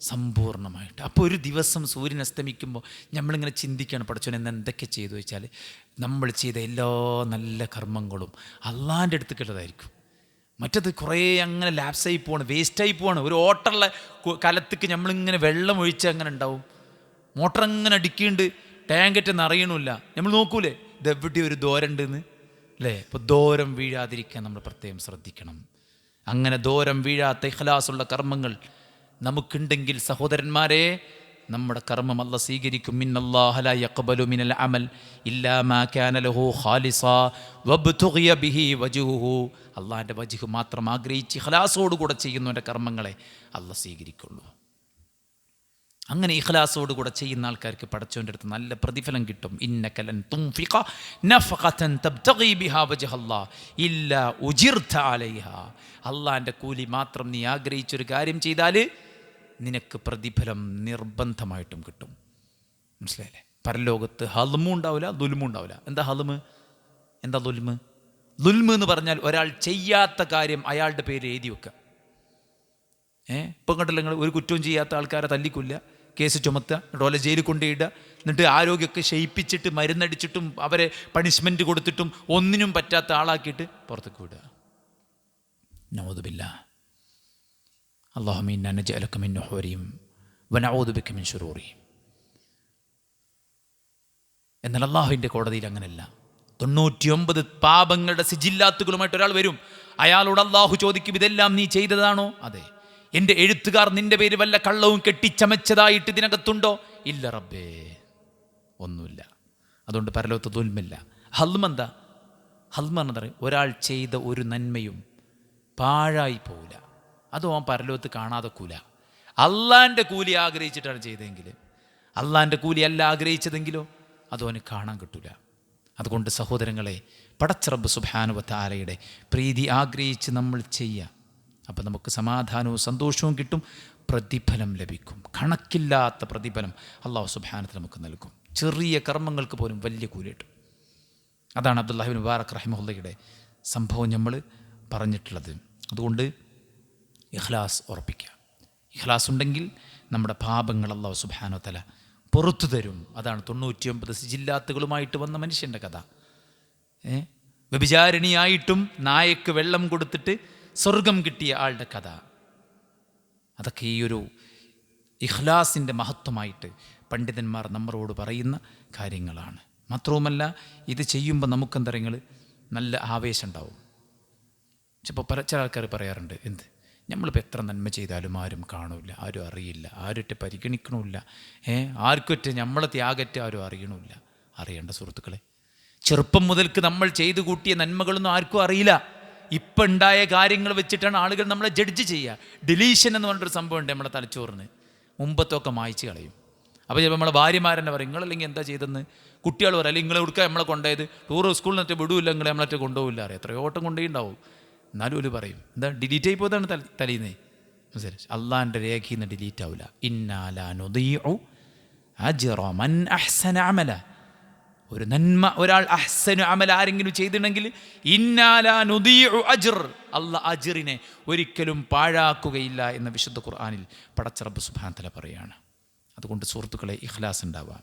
സമ്പൂർണ്ണമായിട്ട്. അപ്പോൾ ഒരു ദിവസം സൂര്യൻ അസ്തമിക്കുമ്പോൾ നമ്മളിങ്ങനെ ചിന്തിക്കുകയാണ്, പടച്ചോൻ എന്ന് എന്തൊക്കെ ചെയ്തു വെച്ചാൽ നമ്മൾ ചെയ്ത എല്ലാ നല്ല കർമ്മങ്ങളും അള്ളാൻ്റെ അടുത്തേക്കുള്ളതായിരിക്കും. മറ്റത് കുറേ അങ്ങനെ ലാപ്സായി പോവാണ്, വേസ്റ്റായി പോവാണ്. ഒരു ഓട്ടറുള്ള കലത്തേക്ക് നമ്മളിങ്ങനെ വെള്ളം ഒഴിച്ച് അങ്ങനെ ഉണ്ടാവും, മോട്ടർ അങ്ങനെ അടിക്കുന്നുണ്ട്, ടാങ്കറ്റെന്ന് അറിയണമില്ല, നമ്മൾ നോക്കൂലേ ഇതെവിടെ ഒരു ദോരമുണ്ടെന്ന് അല്ലേ? അപ്പോൾ ദോരം വീഴാതിരിക്കാൻ നമ്മൾ പ്രത്യേകം ശ്രദ്ധിക്കണം. അങ്ങനെ ദോരം വീഴാത്ത ഇഖ്ലാസുള്ള കർമ്മങ്ങൾ നമുക്കുണ്ടെങ്കിൽ സഹോദരന്മാരെ, നമ്മുടെ കർമ്മം അല്ലാഹ് സ്വീകരിക്കും. ഇന്നല്ലാഹ ലാ യഖ്ബലു മിനൽ അമൽ ഇല്ലാ മാ കാന ലഹു ഖാലിസാ വബ്തുഗിയ ബിഹി വജ്ഹുഹു. അള്ളാഹിൻ്റെ വജ്ഹ് മാത്രം ആഗ്രഹിച്ച് ഇഖ്ലാസോടുകൂടെ ചെയ്യുന്നവൻ്റെ കർമ്മങ്ങളെ അള്ളാഹ് സ്വീകരിക്കുള്ളൂ. അങ്ങനെ ഇഖ്ലാസോടുകൂടെ ചെയ്യുന്ന ആൾക്കാർക്ക് പടച്ചോൻ്റെ അടുത്ത് നല്ല പ്രതിഫലം കിട്ടും. ഇന്നക ലൻ തുൻഫിഖ നഫഖതൻ തബ്തഗി ബിഹാ വജ്ഹല്ലാഹ് ഇല്ലാ ഉജിർത അലൈഹാ. അള്ളാഹിൻ്റെ കൂലി മാത്രം നീ ആഗ്രഹിച്ചൊരു കാര്യം ചെയ്താൽ നിനക്ക് പ്രതിഫലം നിർബന്ധമായിട്ടും കിട്ടും. മനസ്സിലായില്ലേ? പരലോകത്ത് ഹൽമും ഉണ്ടാവില്ല, ദുൽമും ഉണ്ടാവില്ല. എന്താ ഹൽമ്, എന്താ ദുൽമ്? ദുൽമ് എന്ന് പറഞ്ഞാൽ ഒരാൾ ചെയ്യാത്ത കാര്യം അയാളുടെ പേര് എഴുതി വെക്കുക. ഇപ്പം കണ്ടില്ല നിങ്ങൾ, ഒരു കുറ്റവും ചെയ്യാത്ത ആൾക്കാരെ തല്ലിക്കൊല്ലുക, കേസ് ചുമത്തുക, എന്നിട്ട് ഓലെ ജയിലിൽ കൊണ്ടുപോയിടുക, എന്നിട്ട് ആരോഗ്യമൊക്കെ ക്ഷയിപ്പിച്ചിട്ട് മരുന്നടിച്ചിട്ടും അവരെ പണിഷ്മെൻറ്റ് കൊടുത്തിട്ടും ഒന്നിനും പറ്റാത്ത ആളാക്കിയിട്ട് പുറത്തേക്ക് വിടുക. നഊദു ബില്ലാഹ്. അല്ലാഹുമ്മ ഇന്നാ നജഅലുക മിൻ നുഹൂരിഹിം വനഊദു ബിക മിൻ ശുറൂരിഹിം. എന്നാൽ അള്ളാഹുവിൻ്റെ കോടതിയിൽ അങ്ങനെയല്ല. 99 പാപങ്ങളുടെ സിജില്ലാത്തുകളുമായിട്ട് ഒരാൾ വരും. അയാളോട് അള്ളാഹു ചോദിക്കും, ഇതെല്ലാം നീ ചെയ്തതാണോ? അതെ. എൻ്റെ എഴുത്തുകാർ നിൻ്റെ പേര് വല്ല കള്ളവും കെട്ടിച്ചമച്ചതായിട്ട് ഇതിനകത്തുണ്ടോ? ഇല്ല റബ്ബേ, ഒന്നുമില്ല. അതുകൊണ്ട് പരലോകത്ത് ദുൽമില്ല. ഹൽമെന്താ? ഹൽമ എന്ന് പറയും, ഒരാൾ ചെയ്ത ഒരു നന്മയും പാഴായി പോവില്ല. അതും അവൻ പരലോകത്ത് കാണാതെക്കൂല. അള്ളാൻ്റെ കൂലി ആഗ്രഹിച്ചിട്ടാണ് ചെയ്തതെങ്കിൽ, അള്ളാൻ്റെ കൂലി അല്ല ആഗ്രഹിച്ചതെങ്കിലോ അതും അവന് കാണാൻ കിട്ടില്ല. അതുകൊണ്ട് സഹോദരങ്ങളെ, പടച്ച റബ്ബ് സുബ്ഹാനഹു വ തആലയുടെ പ്രീതി ആഗ്രഹിച്ച് നമ്മൾ ചെയ്യുക. അപ്പം നമുക്ക് സമാധാനവും സന്തോഷവും കിട്ടും, പ്രതിഫലം ലഭിക്കും. കണക്കില്ലാത്ത പ്രതിഫലം അല്ലാഹു സുബ്ഹാനഹു വ തആല നമുക്ക് നൽകും. ചെറിയ കർമ്മങ്ങൾക്ക് പോലും വലിയ കൂലി കിട്ടും. അതാണ് അബ്ദുല്ലാഹി ഇബ്നു മുബാറക് റഹിമഹുള്ളയുടെ സംഭവം നമ്മൾ പറഞ്ഞിട്ടുള്ളത്. അതുകൊണ്ട് ഇഖ്ലാസ് ഉറപ്പിക്കുക. ഇഖ്ലാസ് ഉണ്ടെങ്കിൽ നമ്മുടെ പാപങ്ങൾ അല്ലാഹു സുബ്ഹാനഹു വ തആല പുറത്തു തരും. അതാണ് 99 സിജില്ലാത്തുകളുമായിട്ട് വന്ന മനുഷ്യൻ്റെ കഥ. വ്യഭിചാരിണിയായിട്ടും നായക്ക് വെള്ളം കൊടുത്തിട്ട് സ്വർഗം കിട്ടിയ ആളുടെ കഥ. അതൊക്കെ ഈ ഒരു ഇഖ്ലാസിൻ്റെ മഹത്വമായിട്ട് പണ്ഡിതന്മാർ നമ്മളോട് പറയുന്ന കാര്യങ്ങളാണ്. മാത്രവുമല്ല, ഇത് ചെയ്യുമ്പോൾ നമുക്കെന്തറിയങ്ങൾ നല്ല ആവേശം ഉണ്ടാവും. ചിലപ്പോൾ ചില ആൾക്കാർ പറയാറുണ്ട്, എന്ത് നമ്മളിപ്പോൾ എത്ര നന്മ ചെയ്താലും ആരും കാണൂല, ആരും അറിയില്ല, ആരുമൊറ്റ പരിഗണിക്കണമില്ല, ആർക്കൊറ്റ നമ്മളെ ത്യാഗറ്റ് ആരും അറിയണമില്ല. അറിയേണ്ട സുഹൃത്തുക്കളെ, ചെറുപ്പം മുതൽക്ക് നമ്മൾ ചെയ്തു കൂട്ടിയ നന്മകളൊന്നും ആർക്കും അറിയില്ല. ഇപ്പം ഉണ്ടായ കാര്യങ്ങൾ വെച്ചിട്ടാണ് ആളുകൾ നമ്മളെ ജഡ്ജ് ചെയ്യുക. ഡിലീഷൻ എന്ന് പറഞ്ഞൊരു സംഭവം ഉണ്ട് നമ്മുടെ തലച്ചോറിന്. മുമ്പത്തൊക്കെ മായ്ച്ച് കളയും. അപ്പോൾ ചിലപ്പോൾ നമ്മളെ ഭാര്യമാരെന്നെ പറയും, നിങ്ങളല്ലെങ്കിൽ എന്താ ചെയ്തെന്ന്. കുട്ടികൾ പറയും, അല്ലെങ്കിൽ നിങ്ങളെ കൊടുക്കുക നമ്മളെ കൊണ്ടുപോയത്, ടൂർ സ്കൂളിൽ നിന്നിട്ട് വിടൂല്ല, നിങ്ങളെ നമ്മളെ കൊണ്ടുപോകില്ല. അറിയാം, എത്രയോ ഓട്ടം കൊണ്ടുപോയിണ്ടാവും. എന്നാലും ഒരു പറയും, എന്താ ഡിലീറ്റ് ആയി പോയതാണ് തലീന്നേ. മനസ്സിലായി? അള്ളാൻ്റെ രേഖയിൽ നിന്ന് ഡിലീറ്റ് ആവില്ല. ഇന്നാ ലാ നുദീഉ അജ്റ മൻ അഹ്സന അമല. ഒരു നന്മ ഒരാൾ അഹ്സനു അമൽ ആരെങ്കിലും ചെയ്തിട്ടുണ്ടെങ്കിൽ ഇന്നാ ലാ നുദീഉ അജ്ർ, അള്ളാഹ് അജ്റിനെ ഒരിക്കലും പാഴാക്കുകയില്ല എന്ന വിശുദ്ധ ഖുർആനിൽ പടച്ച റബ്ബ് സുബ്ഹാനഹു വ തആല പറയാണ്. അതുകൊണ്ട് സുഹൃത്തുക്കളെ, ഇഖ്ലാസ് ഉണ്ടാവുക.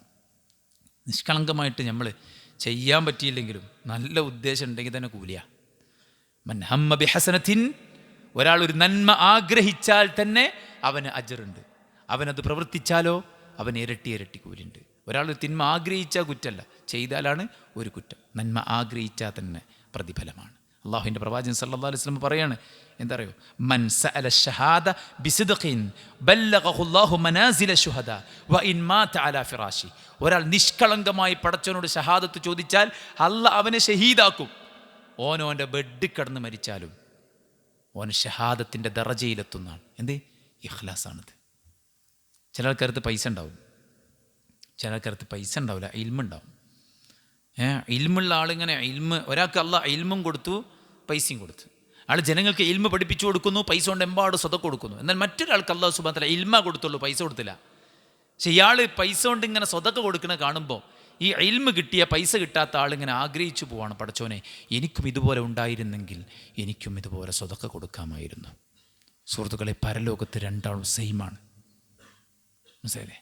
നിഷ്കളങ്കമായിട്ട് നമ്മൾ ചെയ്യാൻ പറ്റിയില്ലെങ്കിലും നല്ല ഉദ്ദേശം ഉണ്ടെങ്കിൽ തന്നെ കൂലിയ. മൻ ഹമ്മ ബിഹസനത്തിൻ, ഒരാൾ ഒരു നന്മ ആഗ്രഹിച്ചാൽ തന്നെ അവന് അജ്റുണ്ട്. അവനത് പ്രവർത്തിച്ചാലോ അവന് ഇരട്ടി ഇരട്ടി കൂലിയുണ്ട്. ഒരാൾ തിന്മ ആഗ്രഹിച്ചാൽ കുറ്റമല്ല, ചെയ്താലാണ് ഒരു കുറ്റം. നന്മ ആഗ്രഹിച്ചാൽ തന്നെ പ്രതിഫലമാണ്. അള്ളാഹുവിൻ്റെ പ്രവാചകൻ സല്ലല്ലാഹു അലൈഹി വസല്ലം പറയാണ്, എന്താ അറിയോ, മൻ സഅല ഷഹാദ ബിസിദ്ഖിൻ ബല്ലഗഹു അല്ലാഹു മനാസില ശുഹദാ വ ഇൻ മാത അലാ ഫിറാശി. ഒരാൾ നിഷ്കളങ്കമായി പടച്ചവനോട് ഷഹാദത്ത് ചോദിച്ചാൽ അള്ളാഹ് അവനെ ഷഹീദാക്കും. ഓൻ്റെ ബെഡ് കിടന്ന് മരിച്ചാലും ഓൻ ഷഹാദത്തിൻ്റെ ദറജയിലെത്തുന്നതാണ്. എന്ത്? ഇഖ്ലാസാണിത്. ചില ആൾക്കാരത്ത് പൈസ ഉണ്ടാവും, ചില ആൾക്കാരത്ത് പൈസ ഉണ്ടാവില്ല, ഇൽമുണ്ടാവും. ഇൽമുള്ള ആളിങ്ങനെ ഒരാൾക്ക് അള്ളാഹ് ഇൽമും കൊടുത്തു, പൈസയും കൊടുത്തു. ആൾ ജനങ്ങൾക്ക് ഇൽമ പഠിപ്പിച്ചു കൊടുക്കുന്നു, പൈസ കൊണ്ട് എമ്പാട് സ്വതക്ക് കൊടുക്കുന്നു. എന്നാൽ മറ്റൊരാൾക്ക് അള്ളാഹു സുബ്ഹാനഹു വ തആല ഇൽമ കൊടുത്തുള്ളൂ, പൈസ കൊടുത്തില്ല. പക്ഷെ ഇയാൾ പൈസ കൊണ്ട് ഇങ്ങനെ സ്വതക്ക് കൊടുക്കണ കാണുമ്പോൾ ഈ ഇൽമ കിട്ടിയ പൈസ കിട്ടാത്ത ആളിങ്ങനെ ആഗ്രഹിച്ചു പോവാണ്, പടച്ചോനെ എനിക്കും ഇതുപോലെ ഉണ്ടായിരുന്നെങ്കിൽ എനിക്കും ഇതുപോലെ സ്വതക്ക കൊടുക്കാമായിരുന്നു. സുഹൃത്തുക്കളെ, പരലോകത്ത് രണ്ടാളും സെയിമാണ്. മനസ്സിലായില്ലേ?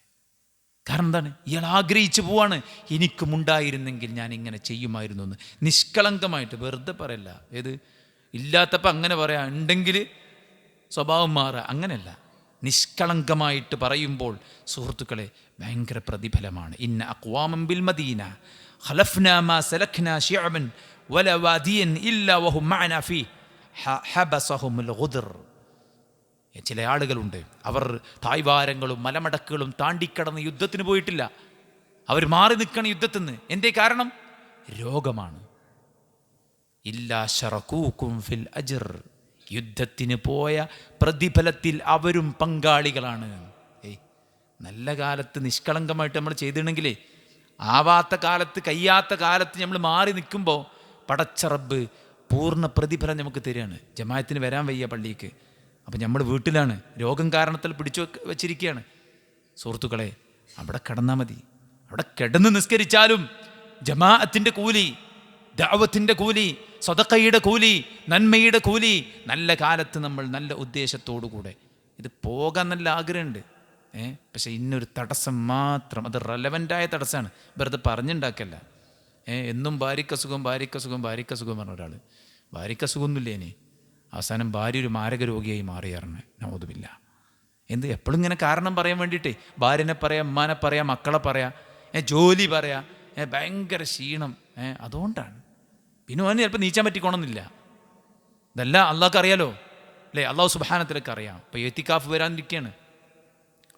കാരണം എന്താണ്? ഇയാൾ ആഗ്രഹിച്ചു പോവാണ്, എനിക്കും ഉണ്ടായിരുന്നെങ്കിൽ ഞാൻ ഇങ്ങനെ ചെയ്യുമായിരുന്നു എന്ന്. നിഷ്കളങ്കമായിട്ട്, വെറുതെ പറയല്ല. ഏത് ഇല്ലാത്തപ്പോൾ അങ്ങനെ പറയാം, ഉണ്ടെങ്കിൽ സ്വഭാവം മാറുക, അങ്ങനെയല്ല. നിഷ്കളങ്കമായിട്ട് പറയുമ്പോൾ സുഹൃത്തുക്കളെ ഭയങ്കര പ്രതിഫലമാണ്. ഇന്ന അഖ്വാമൻ ബിൽ മദീന ഖലഫ്നാ മാ സലക്നാ ശിഅബൻ വല വാദിയൻ ഇല്ലാ വഹും മഅനാ ഫീ ഹബസഹുൽ ഖുദ്ർ. ചില ആളുകളുണ്ട്, അവർ തായ്വാരങ്ങളും മലമടക്കുകളും താണ്ടിക്കടന്ന് യുദ്ധത്തിന് പോയിട്ടില്ല. അവർ മാറി നിൽക്കണം യുദ്ധത്തിൽ നിന്ന്. എന്തേ കാരണം? രോഗമാണ്. ഇല്ലാ ശറകൂകും ഫിൽ അജ്ർ, യുദ്ധത്തിന് പോയ പ്രതിഫലത്തിൽ അവരും പങ്കാളികളാണ്. നല്ല കാലത്ത് നിഷ്കളങ്കമായിട്ട് നമ്മൾ ചെയ്തിട്ടുണ്ടെങ്കിലേ, ആവാത്ത കാലത്ത് കഴിയാത്ത കാലത്ത് നമ്മൾ മാറി നിൽക്കുമ്പോൾ പടച്ച റബ്ബ് പൂർണ്ണ പ്രതിഫലം നമുക്ക് തരികയാണ്. ജമാഅത്തിന് വരാൻ വയ്യ പള്ളിക്ക്, അപ്പം നമ്മൾ വീട്ടിലാണ്, രോഗം കാരണത്തിൽ പിടിച്ചു വച്ചിരിക്കുകയാണ്. സുഹൃത്തുക്കളെ, അവിടെ കിടന്നാൽ മതി. അവിടെ കിടന്ന് നിസ്കരിച്ചാലും ജമാഅത്തിൻ്റെ കൂലി, ദഅവത്തിൻ്റെ കൂലി, സദഖയുടെ കൂലി, നന്മയുടെ കൂലി, നല്ല കാലത്ത് നമ്മൾ നല്ല ഉദ്ദേശത്തോടു കൂടെ ഇത് പോകാൻ നല്ല ആഗ്രഹമുണ്ട്. പക്ഷേ ഇന്നൊരു തടസ്സം മാത്രം, അത് റെലവൻ്റായ തടസ്സമാണ്, വെറുതെ പറഞ്ഞുണ്ടാക്കല്ല. എന്നും ഭാര്യക്കസുഖം പറഞ്ഞ ഒരാൾ ഭാര്യക്കസുഖമൊന്നുമില്ല, ഇനി അവസാനം ഭാര്യ ഒരു മാരക രോഗിയായി മാറിയാറിന് നൗദുബില്ല. എപ്പോഴും ഇങ്ങനെ കാരണം പറയാൻ വേണ്ടിയിട്ടേ, ഭാര്യനെ പറയാം, ഉമ്മാനെ പറയാം, മക്കളെ പറയാം, ജോലി പറയാം, ഭയങ്കര ക്ഷീണം. അതുകൊണ്ടാണ്. പിന്നെ അവന് ചിലപ്പോൾ നീച്ചാൻ പറ്റിക്കോണമെന്നില്ല. ഇതെല്ലാം അള്ളാഹ്ക്ക് അറിയാലോ അല്ലേ? അള്ളാഹു സുബ്ഹാനത്തിലൊക്കെ അറിയാം. ഇപ്പോൾ എത്തിക്കാഫ് വരാനിരിക്കുകയാണ്.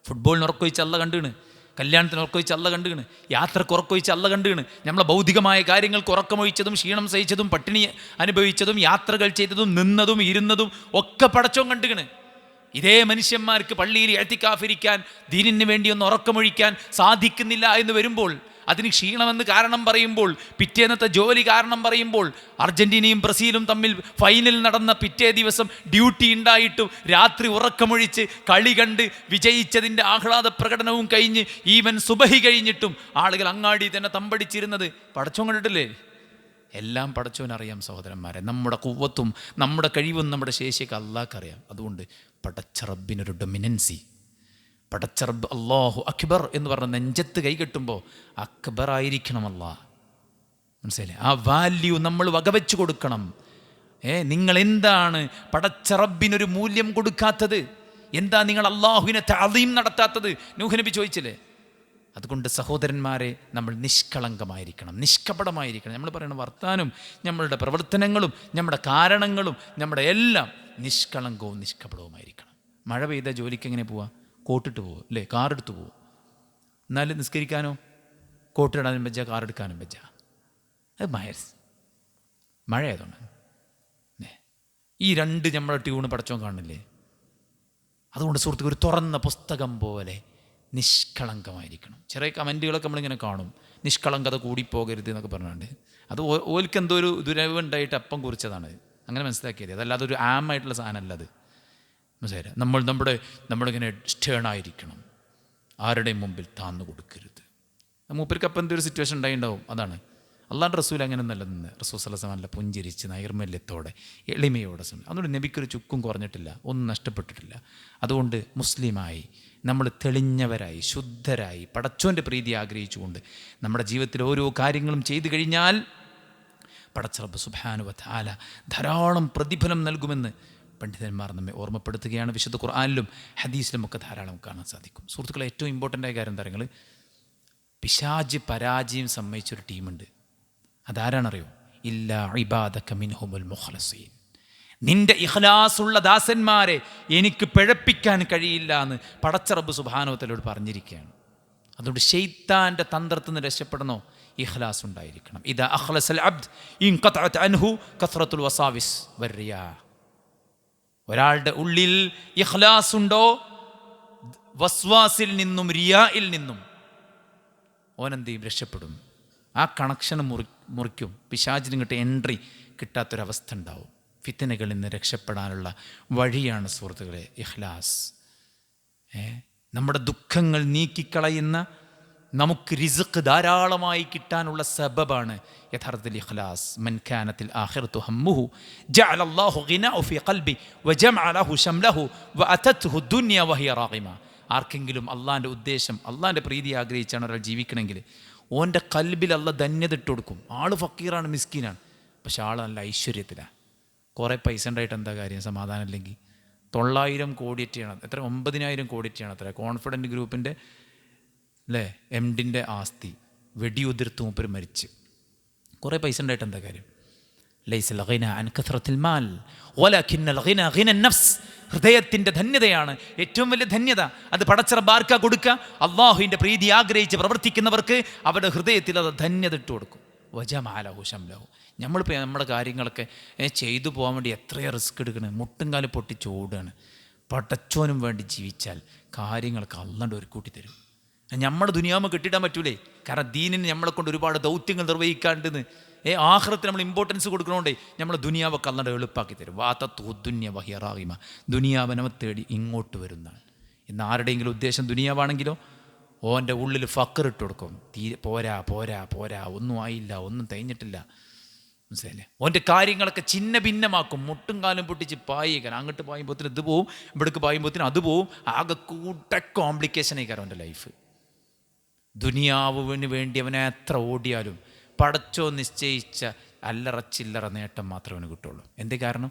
ഫുട്ബോളിന് ഉറക്കൊഴിച്ച് അള്ള കണ്ടുകണ്, കല്യാണത്തിന് ഉറക്കൊഴിച്ച് അള്ള കണ്ടുകണ്, യാത്രക്ക് ഉറക്കൊഴിച്ച് അള്ള കണ്ടുകണ്. നമ്മളെ ഭൗതികമായ കാര്യങ്ങൾക്ക് ഉറക്കമൊഴിച്ചതും ക്ഷീണം സഹിച്ചതും പട്ടിണി അനുഭവിച്ചതും യാത്രകൾ ചെയ്തതും നിന്നതും ഇരുന്നതും ഒക്കെ പടച്ചോൻ കണ്ടുകണ്. ഇതേ മനുഷ്യന്മാർക്ക് പള്ളിയിൽ ഇഅ്തികാഫിരിക്കാൻ, ദീനിന് വേണ്ടി ഒന്ന് ഉറക്കമൊഴിക്കാൻ സാധിക്കുന്നില്ല എന്ന് വരുമ്പോൾ, അതിന് ക്ഷീണമെന്ന് കാരണം പറയുമ്പോൾ, പിറ്റേന്നത്തെ ജോലി കാരണം പറയുമ്പോൾ, അർജൻറ്റീനയും ബ്രസീലും തമ്മിൽ ഫൈനൽ നടന്ന പിറ്റേ ദിവസം ഡ്യൂട്ടി ഉണ്ടായിട്ടും രാത്രി ഉറക്കമൊഴിച്ച് കളി കണ്ട് വിജയിച്ചതിൻ്റെ ആഹ്ലാദ പ്രകടനവും കഴിഞ്ഞ് ഈവൻ സുബഹി കഴിഞ്ഞിട്ടും ആളുകൾ അങ്ങാടി തന്നെ തമ്പടിച്ചിരുന്നത് പടച്ചോൻ കണ്ടിട്ടില്ലേ? എല്ലാം പടച്ചോനറിയാം സഹോദരന്മാരെ. നമ്മുടെ കുവ്വത്തും നമ്മുടെ കഴിവും നമ്മുടെ ശേഷിയൊക്കെ അള്ളാഹ്ക്കറിയാം. അതുകൊണ്ട് പടച്ച റബ്ബിനൊരു ഡൊമിനൻസി, പടച്ച റബ്ബ് അല്ലാഹു അക്ബർ എന്ന് പറഞ്ഞ നെഞ്ചത്ത് കൈകെട്ടുമ്പോൾ അക്ബറായിരിക്കണം അല്ലാഹ്. മനസ്സിലായില്ലേ? ആ വാല്യൂ നമ്മൾ വകവെച്ച് കൊടുക്കണം. നിങ്ങൾ എന്താണ് പടച്ച റബ്ബിനൊരു മൂല്യം കൊടുക്കാത്തത്? എന്താ നിങ്ങൾ അള്ളാഹുവിനെ തഅദീം നടത്താത്തത്? നൂഹ് നബി ചോദിച്ചില്ലേ? അതുകൊണ്ട് സഹോദരന്മാരെ, നമ്മൾ നിഷ്കളങ്കമായിരിക്കണം, നിഷ്കപടമായിരിക്കണം. നമ്മൾ പറയുന്ന വർത്താനം, നമ്മളുടെ പ്രവർത്തനങ്ങളും നമ്മുടെ കാരണങ്ങളും നമ്മുടെ എല്ലാം നിഷ്കളങ്കവും നിഷ്കപടവുമായിരിക്കണം. മഴ പെയ്ത ജോലിക്ക് എങ്ങനെ പോവാ? കോട്ടിട്ട് പോവുക അല്ലേ? കാറെടുത്ത് പോവും. എന്നാലും നിസ്കരിക്കാനോ കോട്ടിടാനും വെച്ചാൽ കാറെടുക്കാനും വെച്ചാൽ അത് മഴ ആയതുകൊണ്ട് ഈ രണ്ട് നമ്മളെ ട്യൂണ് പടച്ചോൻ കാണില്ലേ? അതുകൊണ്ട് സുഹൃത്തുക്കൾ, ഒരു തുറന്ന പുസ്തകം പോലെ നിഷ്കളങ്കമായിരിക്കണം. ചെറിയ കമൻറ്റുകളൊക്കെ നമ്മളിങ്ങനെ കാണും, നിഷ്കളങ്കത കൂടിപ്പോകരുത് എന്നൊക്കെ പറഞ്ഞുകൊണ്ട്. അത് ഓൽക്ക് എന്തോ ഒരു ദുരവുണ്ടായിട്ട് അപ്പം കുറിച്ചതാണ്, അങ്ങനെ മനസ്സിലാക്കിയത്. അതല്ലാതെ ഒരു ആമായിട്ടുള്ള സാധനമല്ല അത്. മനസ്സിലായില്ല? നമ്മളിങ്ങനെ സ്റ്റേണായിരിക്കണം, ആരുടെയും മുമ്പിൽ താന്നു കൊടുക്കരുത്. മൂപ്പർക്ക് അപ്പം എന്തൊരു സിറ്റുവേഷൻ ഉണ്ടായിട്ടുണ്ടാവും. അതാണ് അള്ളാഹുവിൻ്റെ റസൂൽ അങ്ങനെ നല്ല നിന്ന്, റസൂൽ സല്ലല്ലാഹു അലൈഹി വസല്ലം പുഞ്ചിരിച്ച് നൈർമല്യത്തോടെ എളിമയോടെ. അതുകൊണ്ട് നബിക്കൊരു ചുക്കും കുറഞ്ഞിട്ടില്ല, ഒന്നും നഷ്ടപ്പെട്ടിട്ടില്ല. അതുകൊണ്ട് മുസ്ലിമായി നമ്മൾ തെളിഞ്ഞവരായി, ശുദ്ധരായി, പടച്ചോൻ്റെ പ്രീതി ആഗ്രഹിച്ചുകൊണ്ട് നമ്മുടെ ജീവിതത്തിൽ ഓരോ കാര്യങ്ങളും ചെയ്തു കഴിഞ്ഞാൽ പടച്ച റബ്ബ് സുബ്ഹാനഹു വ തആല ധാരാളം പ്രതിഫലം നൽകുമെന്ന് പണ്ഡിതന്മാർ നമ്മെ ഓർമ്മപ്പെടുത്തുകയാണ്. വിശുദ്ധ ഖുർആനിലും ഹദീസിലും ഒക്കെ ധാരാളം കാണാൻ സാധിക്കും. സുഹൃത്തുക്കളെ, ഏറ്റവും ഇമ്പോർട്ടൻ്റായ കാര്യം എന്താ പറയുക? പിശാച് പരാജയം സമ്മതിച്ചൊരു ടീമുണ്ട്. അതാരാണറിയോ? ഇല്ലാ ഇബാദക മിൻഹുമുൽ മുഖ്ലസീൻ. നിന്റെ ഇഖ്ലാസുള്ള ദാസന്മാരെ എനിക്ക് പിഴപ്പിക്കാൻ കഴിയില്ല എന്ന് പടച്ച റബ്ബ് സുബ്ഹാനഹു വ തആലയോട് പറഞ്ഞിരിക്കുകയാണ്. അതുകൊണ്ട് ശൈത്താൻ്റെ തന്ത്രത്തിൽ നിന്ന് രക്ഷപ്പെടണോ? ഇഖ്ലാസ് ഉണ്ടായിരിക്കണം. ഇദാ അഖ്ലസൽ അബ്ദ് ഇൻഖതഅത് അൻഹു കസ്റത്തുൽ വസാവിസ് വറിയാ. ഒരാളുടെ ഉള്ളിൽ ഇഖ്ലാസ് ഉണ്ടോ, വസ്വാസിൽ നിന്നും റിയായിൽ നിന്നും ഓനെന്തെയും രക്ഷപ്പെടും. ആ കണക്ഷൻ മുറിക്കും. പിശാചിന് ഇങ്ങോട്ട് എൻട്രി കിട്ടാത്തൊരവസ്ഥ ഉണ്ടാവും. ഫിത്തനകളിൽ നിന്ന് രക്ഷപ്പെടാനുള്ള വഴിയാണ് സുഹൃത്തുക്കളെ ഇഖ്ലാസ്. നമ്മുടെ ദുഃഖങ്ങൾ നീക്കിക്കളയുന്ന, നമുക്ക് റിസ്ഖ് ധാരാളമായി കിട്ടാനുള്ള സബബാണ് യഥാർത്ഥത്തിൽ ഇഖ്ലാസ്. മൻ കാനത്തിൽ ആഖിറതു ഹമ്മുഹു ജഅല അല്ലാഹു ഗിനാഉ ഫീ ഖൽബി വജമഅ ലഹു ശംലഹു വഅതത്ഹു ദുനിയ വഹിയ റാഗിമ. ആർക്കെങ്കിലും അള്ളാഹിൻ്റെ ഉദ്ദേശം, അള്ളാഹിൻ്റെ പ്രീതി ആഗ്രഹിച്ചാണ് ഒരാൾ ജീവിക്കണമെങ്കിൽ ഓൻ്റെ കൽബിൽ അള്ളാഹ് ധന്യത ഇട്ട് കൊടുക്കും. ആൾ ഫക്കീറാണ്, മിസ്കീനാണ്, പക്ഷെ ആൾ നല്ല ഐശ്വര്യത്തിലാണ്. കുറേ പൈസ ഉണ്ടായിട്ട് എന്താ കാര്യം? സമാധാനം ഇല്ലെങ്കിൽ. 900 കോടിയാണ്, എത്ര 9,000 കോടിയാണ് അത്ര കോൺഫിഡൻറ്റ് ഗ്രൂപ്പിൻ്റെ അല്ലേ എംഡിൻ്റെ ആസ്തി വെടിയുതിർത്ത് മൂപ്പർ മരിച്ച്. കുറേ പൈസ ഉണ്ടായിട്ട് എന്താ കാര്യം? ലൈസൽ ഗിന അൻ കസ്റത്തിൽ മാൽ വലകിന്നൽ ഗിന ഗിന നഫ്സ്. ഹൃദയത്തിൻ്റെ ധന്യതയാണ് ഏറ്റവും വലിയ ധന്യത. അത് പടച്ച റബ്ബ് ആർക്കാ കൊടുക്കുക? അള്ളാഹുവിൻ്റെ പ്രീതി ആഗ്രഹിച്ച് പ്രവർത്തിക്കുന്നവർക്ക് അവരുടെ ഹൃദയത്തിൽ അത് ധന്യത ഇട്ട് കൊടുക്കും. വജമഅലഹു ശംലഹു. നമ്മളിപ്പോൾ നമ്മുടെ കാര്യങ്ങളൊക്കെ ചെയ്തു പോകാൻ വേണ്ടി എത്രയോ റിസ്ക് എടുക്കണം, മുട്ടും കാലം പൊട്ടിച്ച് ഓടുകയാണ്. പടച്ചോനും വേണ്ടി ജീവിച്ചാൽ കാര്യങ്ങളൊക്കെ അള്ളാണ്ട് ഒരു കൂട്ടി തരും. നമ്മുടെ ദുനിയാവ് കെട്ടിടാൻ പറ്റൂലേ? കാരണം ദീനിന് നമ്മളെ കൊണ്ട് ഒരുപാട് ദൗത്യങ്ങൾ നിർവഹിക്കാണ്ടെന്ന് ആഖിറത്തിന് നമ്മൾ ഇമ്പോർട്ടൻസ് കൊടുക്കണോണ്ടേ നമ്മൾ ദുനിയാവൊക്കെ അല്ലാണ്ട് എളുപ്പാക്കി തരും. ദുന്യ വഹിയറാഹിമ, ദുനിയാവനവ തേടി ഇങ്ങോട്ട് വരുന്നതാണ്. ഇന്ന് ആരുടെയെങ്കിലും ഉദ്ദേശം ദുനിയാവാണെങ്കിലോ ഓൻ്റെ ഉള്ളിൽ ഫക്കറിട്ട് കൊടുക്കും. തീരെ പോരാ പോരാ പോരാ, ഒന്നും ആയില്ല, ഒന്നും തേഞ്ഞിട്ടില്ല, മനസ്സിലായില്ലേ? ഓൻ്റെ കാര്യങ്ങളൊക്കെ ചിന്ന ഭിന്നമാക്കും. മുട്ടും കാലും പൊട്ടിച്ച് പായിക്കാൻ, അങ്ങോട്ട് പായുമ്പോഴത്തേന് ഇത് പോവും, ഇവിടേക്ക് പായുമ്പോഴത്തേന് അത് പോവും. ആകെ കൂട്ട കോംപ്ലിക്കേഷനായിക്കാരം അവൻ്റെ ലൈഫ്. ദുനിയാവിന് വേണ്ടി അവനെ എത്ര ഓടിയാലും പടച്ചോ നിശ്ചയിച്ച അല്ലറ ചില്ലറ നേട്ടം മാത്രമേ അവന് കിട്ടുള്ളൂ. എന്തേ കാരണം?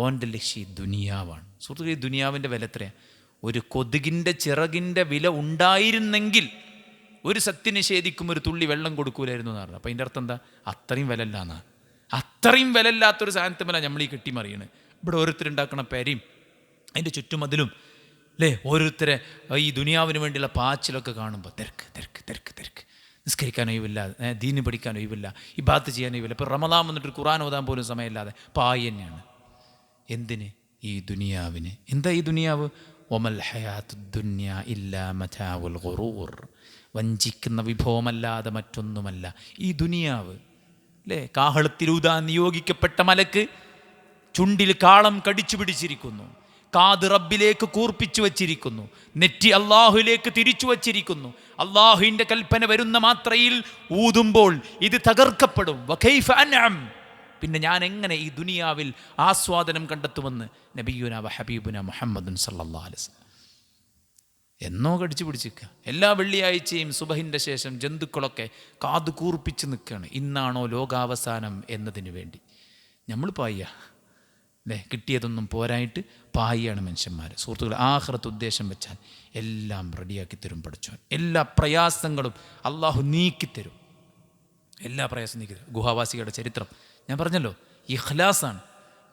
ഓൻ്റെ ലക്ഷ്യം ദുനിയാവാണ്. സുഹൃത്തുക്കളെ, ഈ ദുനിയാവിൻ്റെ വില എത്രയാണ്? ഒരു കൊതുകിൻ്റെ ചിറകിൻ്റെ വില ഉണ്ടായിരുന്നെങ്കിൽ ഒരു സത്യനിഷേധിക്കും ഒരു തുള്ളി വെള്ളം കൊടുക്കൂലായിരുന്നു എന്ന് പറഞ്ഞു. അപ്പോൾ അതിൻ്റെ അർത്ഥം എന്താ? അത്രയും വില ഇല്ലാന്നാണ്. അത്രയും വില ഇല്ലാത്തൊരു സാധനത്തിമല്ല നമ്മൾ ഈ കെട്ടിമറിയണ്. ഇവിടെ ഓരോരുത്തരുണ്ടാക്കണ പേരയും അതിൻ്റെ ചുറ്റുമതിലും അല്ലേ, ഓരോരുത്തരെ ഈ ദുനിയാവിന് വേണ്ടിയുള്ള പാച്ചിലൊക്കെ കാണുമ്പോൾ തിരക്ക് തിരക്ക് തിരക്ക് തിരക്ക്, നിസ്കരിക്കാൻ ഒഴിവില്ല, ദീന് പഠിക്കാൻ ഒഴിവില്ല, ഇബാദത്ത് ചെയ്യാൻ ഒഴിവില്ല. ഇപ്പോൾ റമദാൻ വന്നിട്ട് ഖുർആൻ ഓതാൻ പോലും സമയമില്ലാതെ പായി തന്നെയാണ്. എന്തിന്? ഈ ദുനിയാവിന്. എന്താ ഈ ദുനിയാവ്? വമൽ ഹയാത്തു ദുനിയ ഇല്ലാ മതാഉൽ ഖുറൂർ, വഞ്ചിക്കുന്ന വിഭവമല്ലാതെ മറ്റൊന്നുമല്ല ഈ ദുനിയാവ്. അല്ലേ, കാഹളത്തിലൂതാൻ നിയോഗിക്കപ്പെട്ട മലക്ക് ചുണ്ടിൽ കാളം കടിച്ചു പിടിച്ചിരിക്കുന്നു, കാത് റബ്ബിലേക്ക് കൂർപ്പിച്ചു വച്ചിരിക്കുന്നു, നെറ്റി അള്ളാഹുലേക്ക് തിരിച്ചു വച്ചിരിക്കുന്നു. അള്ളാഹുവിൻ്റെ കൽപ്പന വരുന്ന മാത്രയിൽ ഊതുമ്പോൾ ഇത് തകർക്കപ്പെടും. വകൈഫ അൻഅം, പിന്നെ ഞാൻ എങ്ങനെ ഈ ദുനിയാവിൽ ആസ്വാദനം കണ്ടെത്തുമെന്ന് നബിയുന വ ഹബീബുന മുഹമ്മദുൻ സല്ലല്ലാഹു അലൈഹി വസല്ലം എന്നോ കടിച്ചു പിടിച്ചിരിക്കുക. എല്ലാ വെള്ളിയാഴ്ചയും സുബഹിൻ്റെ ശേഷം ജന്തുക്കളൊക്കെ കാത് കൂർപ്പിച്ച് നിൽക്കുകയാണ്. ഇന്നാണോ ലോകാവസാനം എന്നതിന് വേണ്ടി. നമ്മൾ പായ്യ അല്ലേ, കിട്ടിയതൊന്നും പോരായിട്ട് പായാണ് മനുഷ്യന്മാർ. സുഹൃത്തുക്കൾ, ആഖിറത്ത് ഉദ്ദേശം വെച്ചാൽ എല്ലാം റെഡിയാക്കി തരും പഠിച്ചവൻ. എല്ലാ പ്രയാസങ്ങളും അള്ളാഹു നീക്കിത്തരും. എല്ലാ പ്രയാസം നീക്കിത്തരും. ഗുഹാവാസികളുടെ ചരിത്രം ഞാൻ പറഞ്ഞല്ലോ, ഇഖ്ലാസാണ്.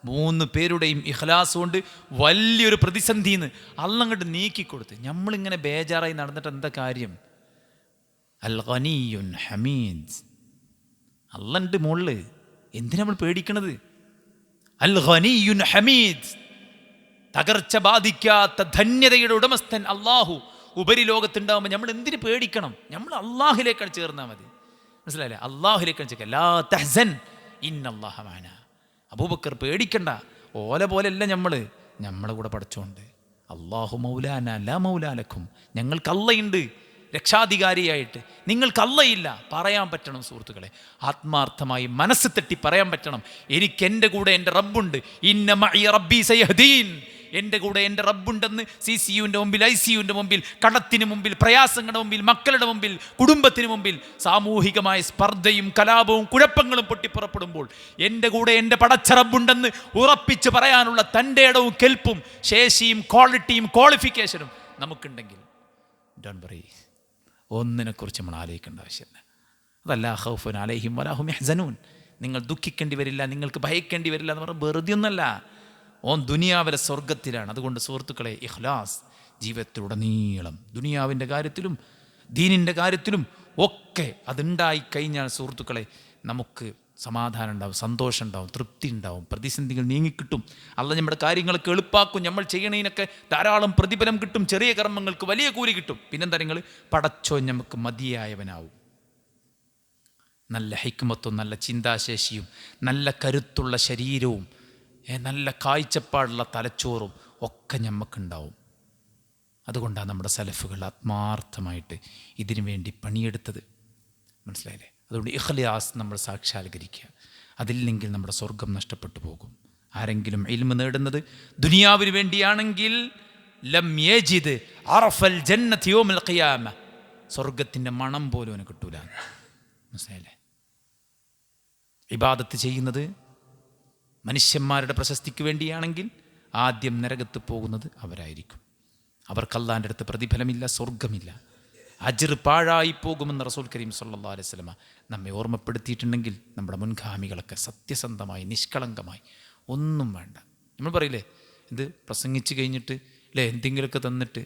3 പേരുടെയും ഇഖ്ലാസ് കൊണ്ട് വലിയൊരു പ്രതിസന്ധിന്ന് അള്ളങ്ങോട്ട് നീക്കിക്കൊടുത്ത്. നമ്മളിങ്ങനെ ബേജാറായി നടന്നിട്ട് എന്താ കാര്യം? അൽ ഗനിയുൻ ഹമീദ്, അള്ളണ്ട് മുകളിൽ, എന്തിനാ നമ്മൾ പേടിക്കണത്? അൽ ഗനിയുൻ ഹമീദ്, തകർച്ച ബാധിക്കാത്ത ധന്യതയുടെ ഉടമസ്ഥൻ അള്ളാഹു ഉപരിലോകത്തുണ്ടാകുമ്പോൾ നമ്മൾ എന്തിനു പേടിക്കണം? നമ്മൾ അള്ളാഹുലേക്കാണ് ചേർന്നാൽ മതി. മനസ്സിലായില്ലേ? അള്ളാഹുലേക്കാണ് ചേർക്കുക. ലാ തഹ്സൻ ഇന്നല്ലാഹ മഅനാ. അബൂബക്കർ പേടിക്കണ്ട, ഓല പോലെയല്ല നമ്മളെ കൂടെ പഠിച്ചോണ്ട്. അല്ലാഹു മൗലാന ലാ മൗലാലക്കും, ഞങ്ങൾക്ക് അള്ളയുണ്ട് രക്ഷാധികാരിയായിട്ട്, നിങ്ങൾക്ക് അള്ളയില്ല. പറയാൻ പറ്റണം സുഹൃത്തുക്കളെ, ആത്മാർത്ഥമായി മനസ്സ് തട്ടി പറയാൻ പറ്റണം, എനിക്ക് എൻ്റെ കൂടെ എൻ്റെ റബ്ബുണ്ട്. ഇന്ന മഇയ റബ്ബി സയഹ്ദീൻ, എൻ്റെ കൂടെ എൻ്റെ റബ്ബുണ്ടെന്ന് CCUവിൻ്റെ മുമ്പിൽ, ICUവിൻ്റെ മുമ്പിൽ, കടത്തിന് മുമ്പിൽ, പ്രയാസങ്ങളുടെ മുമ്പിൽ, മക്കളുടെ മുമ്പിൽ, കുടുംബത്തിന് മുമ്പിൽ, സാമൂഹികമായ സ്പർദ്ധയും കലാപവും കുഴപ്പങ്ങളും പൊട്ടിപ്പുറപ്പെടുമ്പോൾ എൻ്റെ കൂടെ എൻ്റെ പടച്ച റബ്ബുണ്ടെന്ന് ഉറപ്പിച്ച് പറയാനുള്ള തൻ്റെ ഇടവും കെൽപ്പും ശേഷിയും ക്വാളിറ്റിയും ക്വാളിഫിക്കേഷനും നമുക്കുണ്ടെങ്കിൽ ഡോണ്ട് വറി, ഒന്നിനെക്കുറിച്ച് നമ്മൾ ആലോചിക്കേണ്ട ആവശ്യമില്ല. അതല്ല ഖൗഫുൻ അലൈഹിം വലാ ഹും യഹ്സനൂൻ, നിങ്ങൾ ദുഃഖിക്കേണ്ടി വരില്ല, നിങ്ങൾക്ക് ഭയക്കേണ്ടി വരില്ല എന്ന് പറഞ്ഞാൽ വെറുതെ ഒന്നല്ല. ഓൻ ദുനിയാവിലെ സ്വർഗത്തിലാണ്. അതുകൊണ്ട് സുഹൃത്തുക്കളെ, ഇഖ്ലാസ് ജീവിതത്തിലുടനീളം ദുനിയാവിൻ്റെ കാര്യത്തിലും ദീനിൻ്റെ കാര്യത്തിലും ഒക്കെ അതുണ്ടായി കഴിഞ്ഞാൽ സുഹൃത്തുക്കളെ നമുക്ക് സമാധാനം ഉണ്ടാവും, സന്തോഷം ഉണ്ടാവും, തൃപ്തി ഉണ്ടാവും, പ്രതിസന്ധികൾ നീങ്ങിക്കിട്ടും. അള്ളാഹ് നമ്മുടെ കാര്യങ്ങളൊക്കെ എളുപ്പാക്കും. നമ്മൾ ചെയ്യണതിനൊക്കെ ധാരാളം പ്രതിഫലം കിട്ടും. ചെറിയ കർമ്മങ്ങൾക്ക് വലിയ കൂലി കിട്ടും. പിന്നെന്താ, നിങ്ങൾ പടച്ചോ നമുക്ക് മതിയായവനാവും. നല്ല ഹിക്മത്തും നല്ല ചിന്താശേഷിയും നല്ല കരുത്തുള്ള ശരീരവും നല്ല കാഴ്ചപ്പാടുള്ള തലച്ചോറും ഒക്കെ നമുക്കുണ്ടാവും. അതുകൊണ്ടാണ് നമ്മുടെ സലഫുകൾ ആത്മാർത്ഥമായിട്ട് ഇതിനു വേണ്ടി പണിയെടുത്തത്. മനസ്സിലായില്ലേ? അതുകൊണ്ട് ഇഖ്ലാസ് നമ്മൾ സാക്ഷാത്കരിക്കുക. അതില്ലെങ്കിൽ നമ്മുടെ സ്വർഗം നഷ്ടപ്പെട്ടു പോകും. ആരെങ്കിലും ഇൽമ് നേടുന്നത് ദുനിയാവിന് വേണ്ടിയാണെങ്കിൽ ലം യജിദ് അറഫൽ ജന്നതി യൗമൽ ഖിയാമ, സ്വർഗത്തിൻ്റെ മണം പോലും അവന് കിട്ടൂല. മനസ്സിലായില്ലേ? ഇബാദത്ത് ചെയ്യുന്നത് മനുഷ്യന്മാരുടെ പ്രശസ്തിക്ക് വേണ്ടിയാണെങ്കിൽ ആദ്യം നരകത്ത് പോകുന്നത് അവരായിരിക്കും. അവർക്ക് അല്ലാഹുവിൻ്റെ അടുത്ത് പ്രതിഫലമില്ല, സ്വർഗമില്ല, അജ്ർ പാഴായി പോകുമെന്ന് റസൂൽ കരീം സല്ലല്ലാഹു അലൈഹി വസല്ലമ നമ്മെ ഓർമ്മപ്പെടുത്തിയിട്ടുണ്ടെങ്കിൽ നമ്മുടെ മുൻഗാമികളൊക്കെ സത്യസന്ധമായി നിഷ്കളങ്കമായി ഒന്നും വേണ്ട. നമ്മൾ പറയില്ലേ, ഇത് പ്രസംഗിച്ച് കഴിഞ്ഞിട്ട് അല്ലേ എന്തെങ്കിലുമൊക്കെ തന്നിട്ട്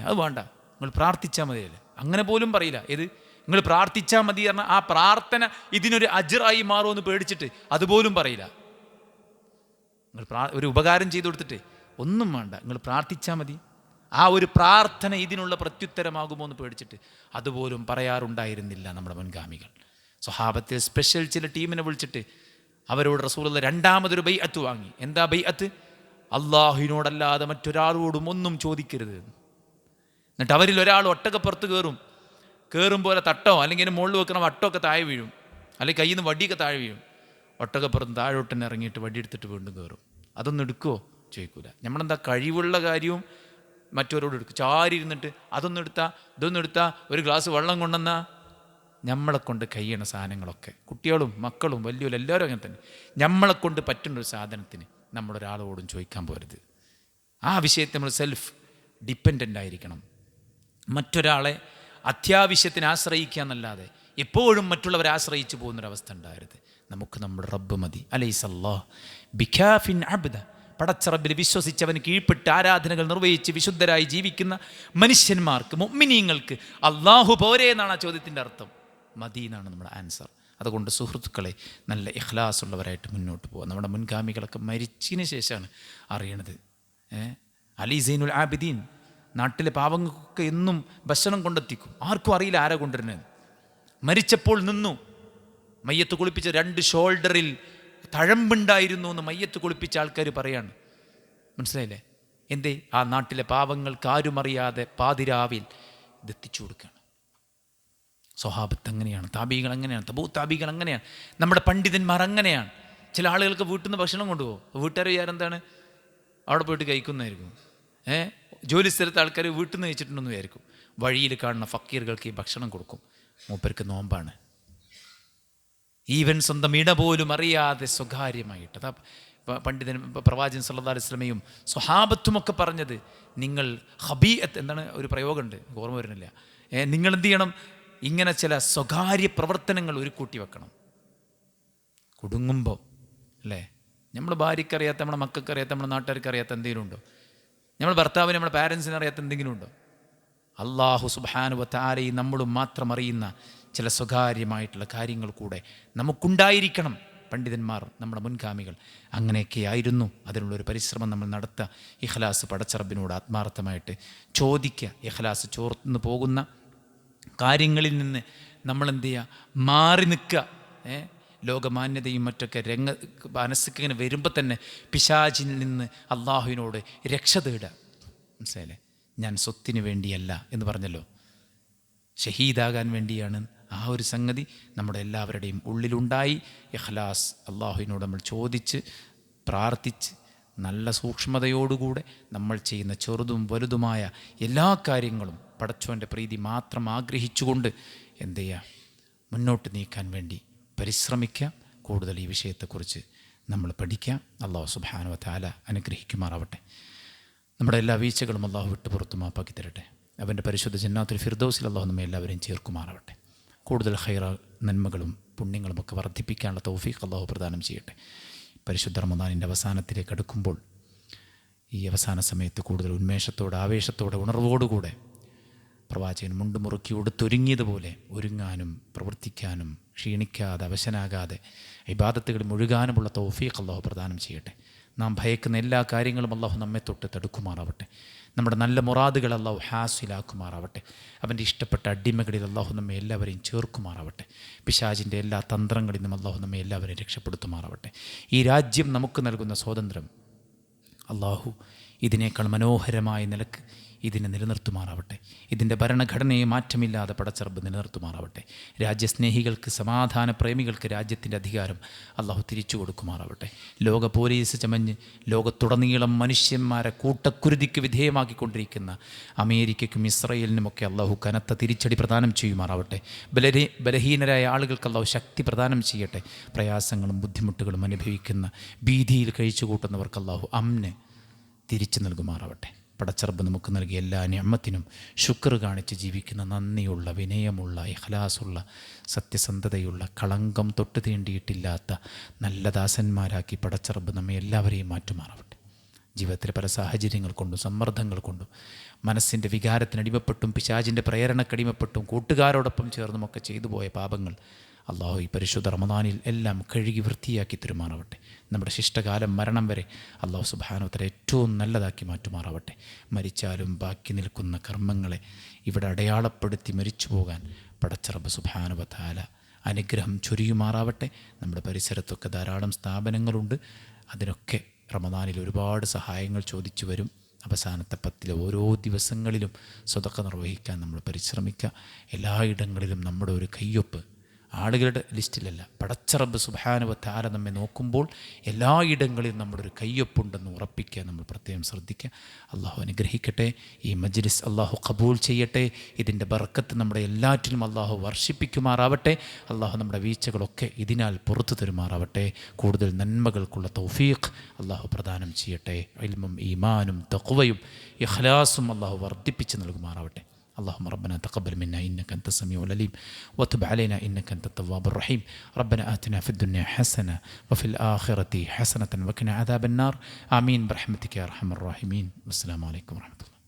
അത് വേണ്ട, നിങ്ങൾ പ്രാർത്ഥിച്ചാൽ മതിയല്ലേ, അങ്ങനെ പോലും പറയില്ല. ഏത് നിങ്ങൾ പ്രാർത്ഥിച്ചാൽ മതി പറഞ്ഞാൽ ആ പ്രാർത്ഥന ഇതിനൊരു അജ്റായി മാറുമെന്ന് പേടിച്ചിട്ട് അതുപോലും പറയില്ല. നിങ്ങൾ ഒരു ഉപകാരം ചെയ്തു കൊടുത്തിട്ട് ഒന്നും വേണ്ട, നിങ്ങൾ പ്രാർത്ഥിച്ചാൽ മതി, ആ ഒരു പ്രാർത്ഥന ഇതിനുള്ള പ്രത്യുത്തരമാകുമോ എന്ന് പേടിച്ചിട്ട് അതുപോലും പറയാറുണ്ടായിരുന്നില്ല നമ്മുടെ മുൻഗാമികൾ. സ്വഹാബത്തിൽ സ്പെഷ്യൽ ചില ടീമിനെ വിളിച്ചിട്ട് അവരോട് റസൂലുള്ള രണ്ടാമതൊരു ബൈഅത്ത് വാങ്ങി. എന്താ ബൈഅത്ത്? അള്ളാഹുവിനോടല്ലാതെ മറ്റൊരാളോടും ഒന്നും ചോദിക്കരുത്. എന്നിട്ട് അവരിൽ ഒരാൾ ഒട്ടകപ്പുറത്ത് കയറും പോലെ തട്ടോ അല്ലെങ്കിൽ മുകളിൽ വെക്കണ വട്ടമൊക്കെ താഴെ വീഴും, അല്ലെങ്കിൽ കയ്യിൽ നിന്ന് വടിയൊക്കെ താഴെ വീഴും. ഒട്ടകപ്പുറത്ത് താഴോട്ട് തന്നെ ഇറങ്ങിയിട്ട് വടി എടുത്തിട്ട് വീണ്ടും കയറും. അതൊന്നും എടുക്കുമോ? ചോദിക്കൂല. നമ്മളെന്താ കഴിവുള്ള കാര്യവും മറ്റവരോട് എടുക്കും. ചാരി ഇരുന്നിട്ട് അതൊന്നും എടുത്താൽ ഒരു ഗ്ലാസ് വെള്ളം കൊണ്ടുവന്നാ നമ്മളെ കൊണ്ട് കഴിയണ സാധനങ്ങളൊക്കെ, കുട്ടികളും മക്കളും വലിയവരും എല്ലാവരും അങ്ങനെ തന്നെ, നമ്മളെ കൊണ്ട് പറ്റുന്ന ഒരു സാധനത്തിന് നമ്മളൊരാളോടും ചോദിക്കാൻ പോരുത്. ആ വിഷയത്തിൽ നമ്മൾ സെൽഫ് ഡിപ്പെൻഡൻ്റ് ആയിരിക്കണം. മറ്റൊരാളെ അത്യാവശ്യത്തിന് ആശ്രയിക്കുക എന്നല്ലാതെ എപ്പോഴും മറ്റുള്ളവരെ ആശ്രയിച്ചു പോകുന്നൊരവസ്ഥ ഉണ്ടാകരുത്. നമുക്ക് നമ്മുടെ റബ്ബ് മതി. അലൈസല്ലാഹ് ബിഖാഫിൻ അബ്ദ. പടച്ച റബ്ബിൽ വിശ്വസിച്ചവന് കീഴ്പ്പെട്ട് ആരാധനകൾ നിർവഹിച്ച് വിശുദ്ധരായി ജീവിക്കുന്ന മനുഷ്യന്മാർക്ക്, മുഅ്മിനീങ്ങൾക്ക് അള്ളാഹു പോരെ എന്നാണ് ആ ചോദ്യത്തിൻ്റെ അർത്ഥം. മതി എന്നാണ് നമ്മുടെ ആൻസർ. അതുകൊണ്ട് സുഹൃത്തുക്കളെ, നല്ല ഇഖ്ലാസ് ഉള്ളവരായിട്ട് മുന്നോട്ട് പോകാം. നമ്മുടെ മുൻഗാമികളൊക്കെ മരിച്ചതിന് ശേഷമാണ് അറിയണത്. അലി സൈനുൽ ആബിദീൻ നാട്ടിലെ പാവങ്ങൾക്കൊക്കെ എന്നും ഭക്ഷണം കൊണ്ടെത്തിക്കും. ആർക്കും അറിയില്ല ആരാ കൊണ്ടുവരുന്നത്. മരിച്ചപ്പോൾ നിന്നു. മയ്യത്ത് കുളിപ്പിച്ച 2 ഷോൾഡറിൽ തഴമ്പുണ്ടായിരുന്നു എന്ന് മയ്യത്ത് കുളിപ്പിച്ച ആൾക്കാർ പറയാണ്. മനസ്സിലായില്ലേ? എന്തേ? ആ നാട്ടിലെ പാവങ്ങൾക്ക് ആരും അറിയാതെ പാതിരാവിൽ ഇതെത്തിച്ചു കൊടുക്കുകയാണ്. സ്വഹാബത്ത് അങ്ങനെയാണ്, താബീകൾ അങ്ങനെയാണ്, തബൂ താബീകൾ അങ്ങനെയാണ്, നമ്മുടെ പണ്ഡിതന്മാർ അങ്ങനെയാണ്. ചില ആളുകൾക്ക് വീട്ടിൽ നിന്ന് ഭക്ഷണം കൊണ്ടുപോകും. വീട്ടുകാർ വിചാരെന്താണ്? അവിടെ പോയിട്ട് കഴിക്കുന്നതായിരിക്കും. ജോലി സ്ഥലത്ത് ആൾക്കാർ വീട്ടിൽ നിന്ന് കഴിച്ചിട്ടുണ്ടെന്ന് വിചാരിക്കും. വഴിയിൽ കാണുന്ന ഫക്കീറുകൾക്ക് ഈ ഭക്ഷണം കൊടുക്കും. മൂപ്പർക്ക് നോമ്പാണ്. ഈവൻ സ്വന്തം ഇട പോലും അറിയാതെ സ്വകാര്യമായിട്ട്. അതാ പണ്ഡിതൻ പ്രവാചകൻ സല്ലല്ലാഹു അലൈഹി വസല്ലമയും സ്വഹാബത്തുമൊക്കെ പറഞ്ഞത്, നിങ്ങൾ ഹബീഅത്ത് എന്താണ് ഒരു പ്രയോഗമുണ്ട്, ഓർമ്മ വരുന്നില്ല. നിങ്ങൾ എന്ത് ചെയ്യണം? ഇങ്ങനെ ചില സ്വകാര്യ പ്രവർത്തനങ്ങൾ ഒരു കൂട്ടി വെക്കണം. കുടുങ്ങുമ്പോൾ അല്ലേ, നമ്മൾ ഭാര്യയ്ക്കറിയാത്ത, നമ്മുടെ മക്കൾക്കറിയാത്ത, നമ്മുടെ നാട്ടുകാർക്കറിയാത്ത എന്തെങ്കിലും ഉണ്ടോ? നമ്മൾ ഭർത്താവിന്, നമ്മുടെ പാരൻസിന് അറിയാത്ത എന്തെങ്കിലും ഉണ്ടോ? അല്ലാഹു സുബ്ഹാനഹു വ തആലയും നമ്മളും മാത്രം അറിയുന്ന ചില സ്വകാര്യമായിട്ടുള്ള കാര്യങ്ങൾ കൂടെ നമുക്കുണ്ടായിരിക്കണം. പണ്ഡിതന്മാർ, നമ്മുടെ മുൻഗാമികൾ അങ്ങനെയൊക്കെയായിരുന്നു. അതിനുള്ളൊരു പരിശ്രമം നമ്മൾ നടത്തുക. ഇഖ്ലാസ് പടച്ച റബ്ബിനോട് ആത്മാർത്ഥമായിട്ട് ചോദിക്കുക. ഇഖ്ലാസ് ചോർന്നു പോകുന്ന കാര്യങ്ങളിൽ നിന്ന് നമ്മളെന്ത് ചെയ്യുക? മാറി നിൽക്കുക. ലോകമാന്യതയും മറ്റൊക്കെ മനസ്സിങ്ങനെ വരുമ്പോൾ തന്നെ പിശാചിൽ നിന്ന് അള്ളാഹുവിനോട് രക്ഷ തേടുക. മനസ്സിലായില്ലേ? ഞാൻ സ്വത്തിന് വേണ്ടിയല്ല എന്ന് പറഞ്ഞല്ലോ, ഷഹീദാകാൻ വേണ്ടിയാണ്. ആ ഒരു സംഗതി നമ്മുടെ എല്ലാവരുടെയും ഉള്ളിലുണ്ടായി. ഇഖ്ലാസ് അള്ളാഹുവിനോട് നമ്മൾ ചോദിച്ച് പ്രാർത്ഥിച്ച് നല്ല സൂക്ഷ്മതയോടുകൂടെ നമ്മൾ ചെയ്യുന്ന ചെറുതും വലുതുമായ എല്ലാ കാര്യങ്ങളും പടച്ചോൻ്റെ പ്രീതി മാത്രം ആഗ്രഹിച്ചുകൊണ്ട് എന്ത് ചെയ്യുക? മുന്നോട്ട് നീക്കാൻ വേണ്ടി പരിശ്രമിക്കുക. കൂടുതൽ ഈ വിഷയത്തെക്കുറിച്ച് നമ്മൾ പഠിക്കാം. അല്ലാഹു സുബ്ഹാനഹു വ തആല അനുഗ്രഹിക്കുമാറാവട്ടെ. നമ്മുടെ എല്ലാ വീഴ്ചകളും അല്ലാഹു വിട്ടുപുറത്തു മാപ്പാക്കി തരട്ടെ. അവൻ്റെ പരിശുദ്ധ ജന്നാത്തുൽ ഫിർദൗസിൽ അല്ലാഹു നമ്മെ എല്ലാവരെയും ചേർക്കുമാറാവട്ടെ. കൂടുതൽ ഖൈറ, നന്മകളും പുണ്യങ്ങളുമൊക്കെ വർദ്ധിപ്പിക്കാനുള്ള തൗഫീഖ് അല്ലാഹു പ്രദാനം ചെയ്യട്ടെ. പരിശുദ്ധ റമദാനിൻ്റെ അവസാനത്തിലേക്ക് അടുക്കുമ്പോൾ ഈ അവസാന സമയത്ത് കൂടുതൽ ഉന്മേഷത്തോടെ, ആവേശത്തോടെ, ഉണർവോടുകൂടെ പ്രവാചകൻ മുണ്ടുമുറുക്കി ഉടുത്തൊരുങ്ങിയതുപോലെ ഒരുങ്ങാനും പ്രവർത്തിക്കാനും ക്ഷീണിക്കാതെ അവശനാകാതെ ഇബാദത്തുകളിൽ മുഴുകാനുമുള്ള തൗഫീഖ് അല്ലാഹു പ്രദാനം ചെയ്യട്ടെ. നാം ഭയക്കുന്ന എല്ലാ കാര്യങ്ങളും അല്ലാഹു നമ്മെ തൊട്ട് തടുക്കുമാറാവട്ടെ. നമ്മുടെ നല്ല മുറാദുകൾ അല്ലാഹു ഹാസിലാക്കുമാറാവട്ടെ. അവൻ്റെ ഇഷ്ടപ്പെട്ട അടിമകളിൽ അല്ലാഹു നമ്മെ എല്ലാവരെയും ചേർക്കുമാറാവട്ടെ. പിശാചിൻ്റെ എല്ലാ തന്ത്രങ്ങളിൽ നിന്നും അല്ലാഹു നമ്മെ എല്ലാവരെയും രക്ഷപ്പെടുത്തുമാറാവട്ടെ. ഈ രാജ്യം നമുക്ക് നൽകുന്ന സ്വാതന്ത്ര്യം അല്ലാഹു ഇതിനേക്കാൾ മനോഹരമായ നിലക്ക് ഇതിനെ നിലനിർത്തുമാറാവട്ടെ. ഇതിൻ്റെ ഭരണഘടനയെ മാറ്റമില്ലാതെ പടച്ചറബ് നിലനിർത്തുമാറാവട്ടെ. രാജ്യസ്നേഹികൾക്ക്, സമാധാന പ്രേമികൾക്ക് രാജ്യത്തിൻ്റെ അധികാരം അല്ലാഹു തിരിച്ചു കൊടുക്കുമാറാവട്ടെ. ലോക പോലീസ് ചമഞ്ഞ് ലോകത്തുടനീളം മനുഷ്യന്മാരെ കൂട്ടക്കുരുതിക്ക് വിധേയമാക്കിക്കൊണ്ടിരിക്കുന്ന അമേരിക്കയ്ക്കും ഇസ്രയേലിനുമൊക്കെ അല്ലാഹു കനത്ത തിരിച്ചടി പ്രദാനം ചെയ്യുമാറാവട്ടെ. ബലഹീനരായ ആളുകൾക്ക് അല്ലാഹു ശക്തി പ്രദാനം ചെയ്യട്ടെ. പ്രയാസങ്ങളും ബുദ്ധിമുട്ടുകളും അനുഭവിക്കുന്ന, ഭീതിയിൽ കഴിച്ചു കൂട്ടുന്നവർക്ക് അല്ലാഹു അമ്ന് തിരിച്ചു നൽകുമാറാവട്ടെ. പടച്ചറബ് നമുക്ക് നൽകിയ എല്ലാ നിഅമത്തിനും ശുക്ർ കാണിച്ച് ജീവിക്കുന്ന നന്ദിയുള്ള, വിനയമുള്ള, ഇഖ്ലാസുള്ള, സത്യസന്ധതയുള്ള, കളങ്കം തൊട്ട് തീണ്ടിയിട്ടില്ലാത്ത നല്ല ദാസന്മാരാക്കി പടച്ചറബ് നമ്മെ എല്ലാവരെയും മാറ്റുമാറാവട്ടെ. ജീവിതത്തിലെ പല സാഹചര്യങ്ങൾ കൊണ്ടും സമ്മർദ്ദങ്ങൾ കൊണ്ടും മനസ്സിൻ്റെ വികാരത്തിനടിമപ്പെട്ടും പിശാചിൻ്റെ പ്രേരണക്കടിമപ്പെട്ടും കൂട്ടുകാരോടൊപ്പം ചേർന്നുമൊക്കെ ചെയ്തു പോയ പാപങ്ങൾ അല്ലാഹു ഈ പരിശുദ്ധ റമദാനിൽ എല്ലാം കഴുകി വൃത്തിയാക്കി തരുമാറാവട്ടെ. നമ്മുടെ ശിഷ്ടകാലം മരണം വരെ അല്ലാഹു സുബ്ഹാനഹു വ തആല ഏറ്റവും നല്ലതാക്കി മാറ്റുമാറാവട്ടെ. മരിച്ചാലും ബാക്കി നിൽക്കുന്ന കർമ്മങ്ങളെ ഇവിടെ അടയാളപ്പെടുത്തി മരിച്ചു പോകാൻ പടച്ച റബ്ബ് സുബ്ഹാനഹു വ തആല അനുഗ്രഹം ചൊരിയുമാറാവട്ടെ. നമ്മുടെ പരിസരത്തൊക്കെ ധാരാളം സ്ഥാപനങ്ങളുണ്ട്. അതിനൊക്കെ റമദാനിൽ ഒരുപാട് സഹായങ്ങൾ ചോദിച്ചു വരും. അവസാനത്തെ 10 ഓരോ ദിവസങ്ങളിലും സ്വതക്ക നിർവഹിക്കാൻ നമ്മൾ പരിശ്രമിക്കുക. എല്ലായിടങ്ങളിലും നമ്മുടെ ഒരു കയ്യൊപ്പ് ആളുകളുടെ ലിസ്റ്റിലല്ല, പടച്ച റബ്ബ് സുബ്ഹാനഹു വ തആല നമ്മെ നോക്കുമ്പോൾ എല്ലായിടങ്ങളിലും നമ്മുടെ ഒരു കയ്യൊപ്പുണ്ടെന്ന് ഉറപ്പിക്കുക. നമ്മൾ പ്രത്യേകം ശ്രദ്ധിക്കുക. അള്ളാഹു അനുഗ്രഹിക്കട്ടെ. ഈ മജ്ലിസ് അള്ളാഹു ഖബൂൽ ചെയ്യട്ടെ. ഇതിൻ്റെ ബർക്കത്ത് നമ്മുടെ എല്ലാറ്റിലും അള്ളാഹു വർഷിപ്പിക്കുമാറാവട്ടെ. അള്ളാഹു നമ്മുടെ വീഴ്ചകളൊക്കെ ഇതിനാൽ പുറത്തു തരുമാറാവട്ടെ. കൂടുതൽ നന്മകൾക്കുള്ള തൗഫീഖ് അള്ളാഹു പ്രദാനം ചെയ്യട്ടെ. ഇൽമും ഈമാനും തഖ്വയും ഇഖ്ലാസും അള്ളാഹു വർദ്ധിപ്പിച്ച് നൽകുമാറാവട്ടെ. اللهم ربنا تقبل منا إنك أنت السميع العليم وتب علينا إنك أنت التواب الرحيم. ربنا آتنا في الدنيا حسنة وفي الآخرة حسنة وقنا عذاب النار. آمين برحمتك يا أرحم الراحمين. والسلام عليكم ورحمة الله.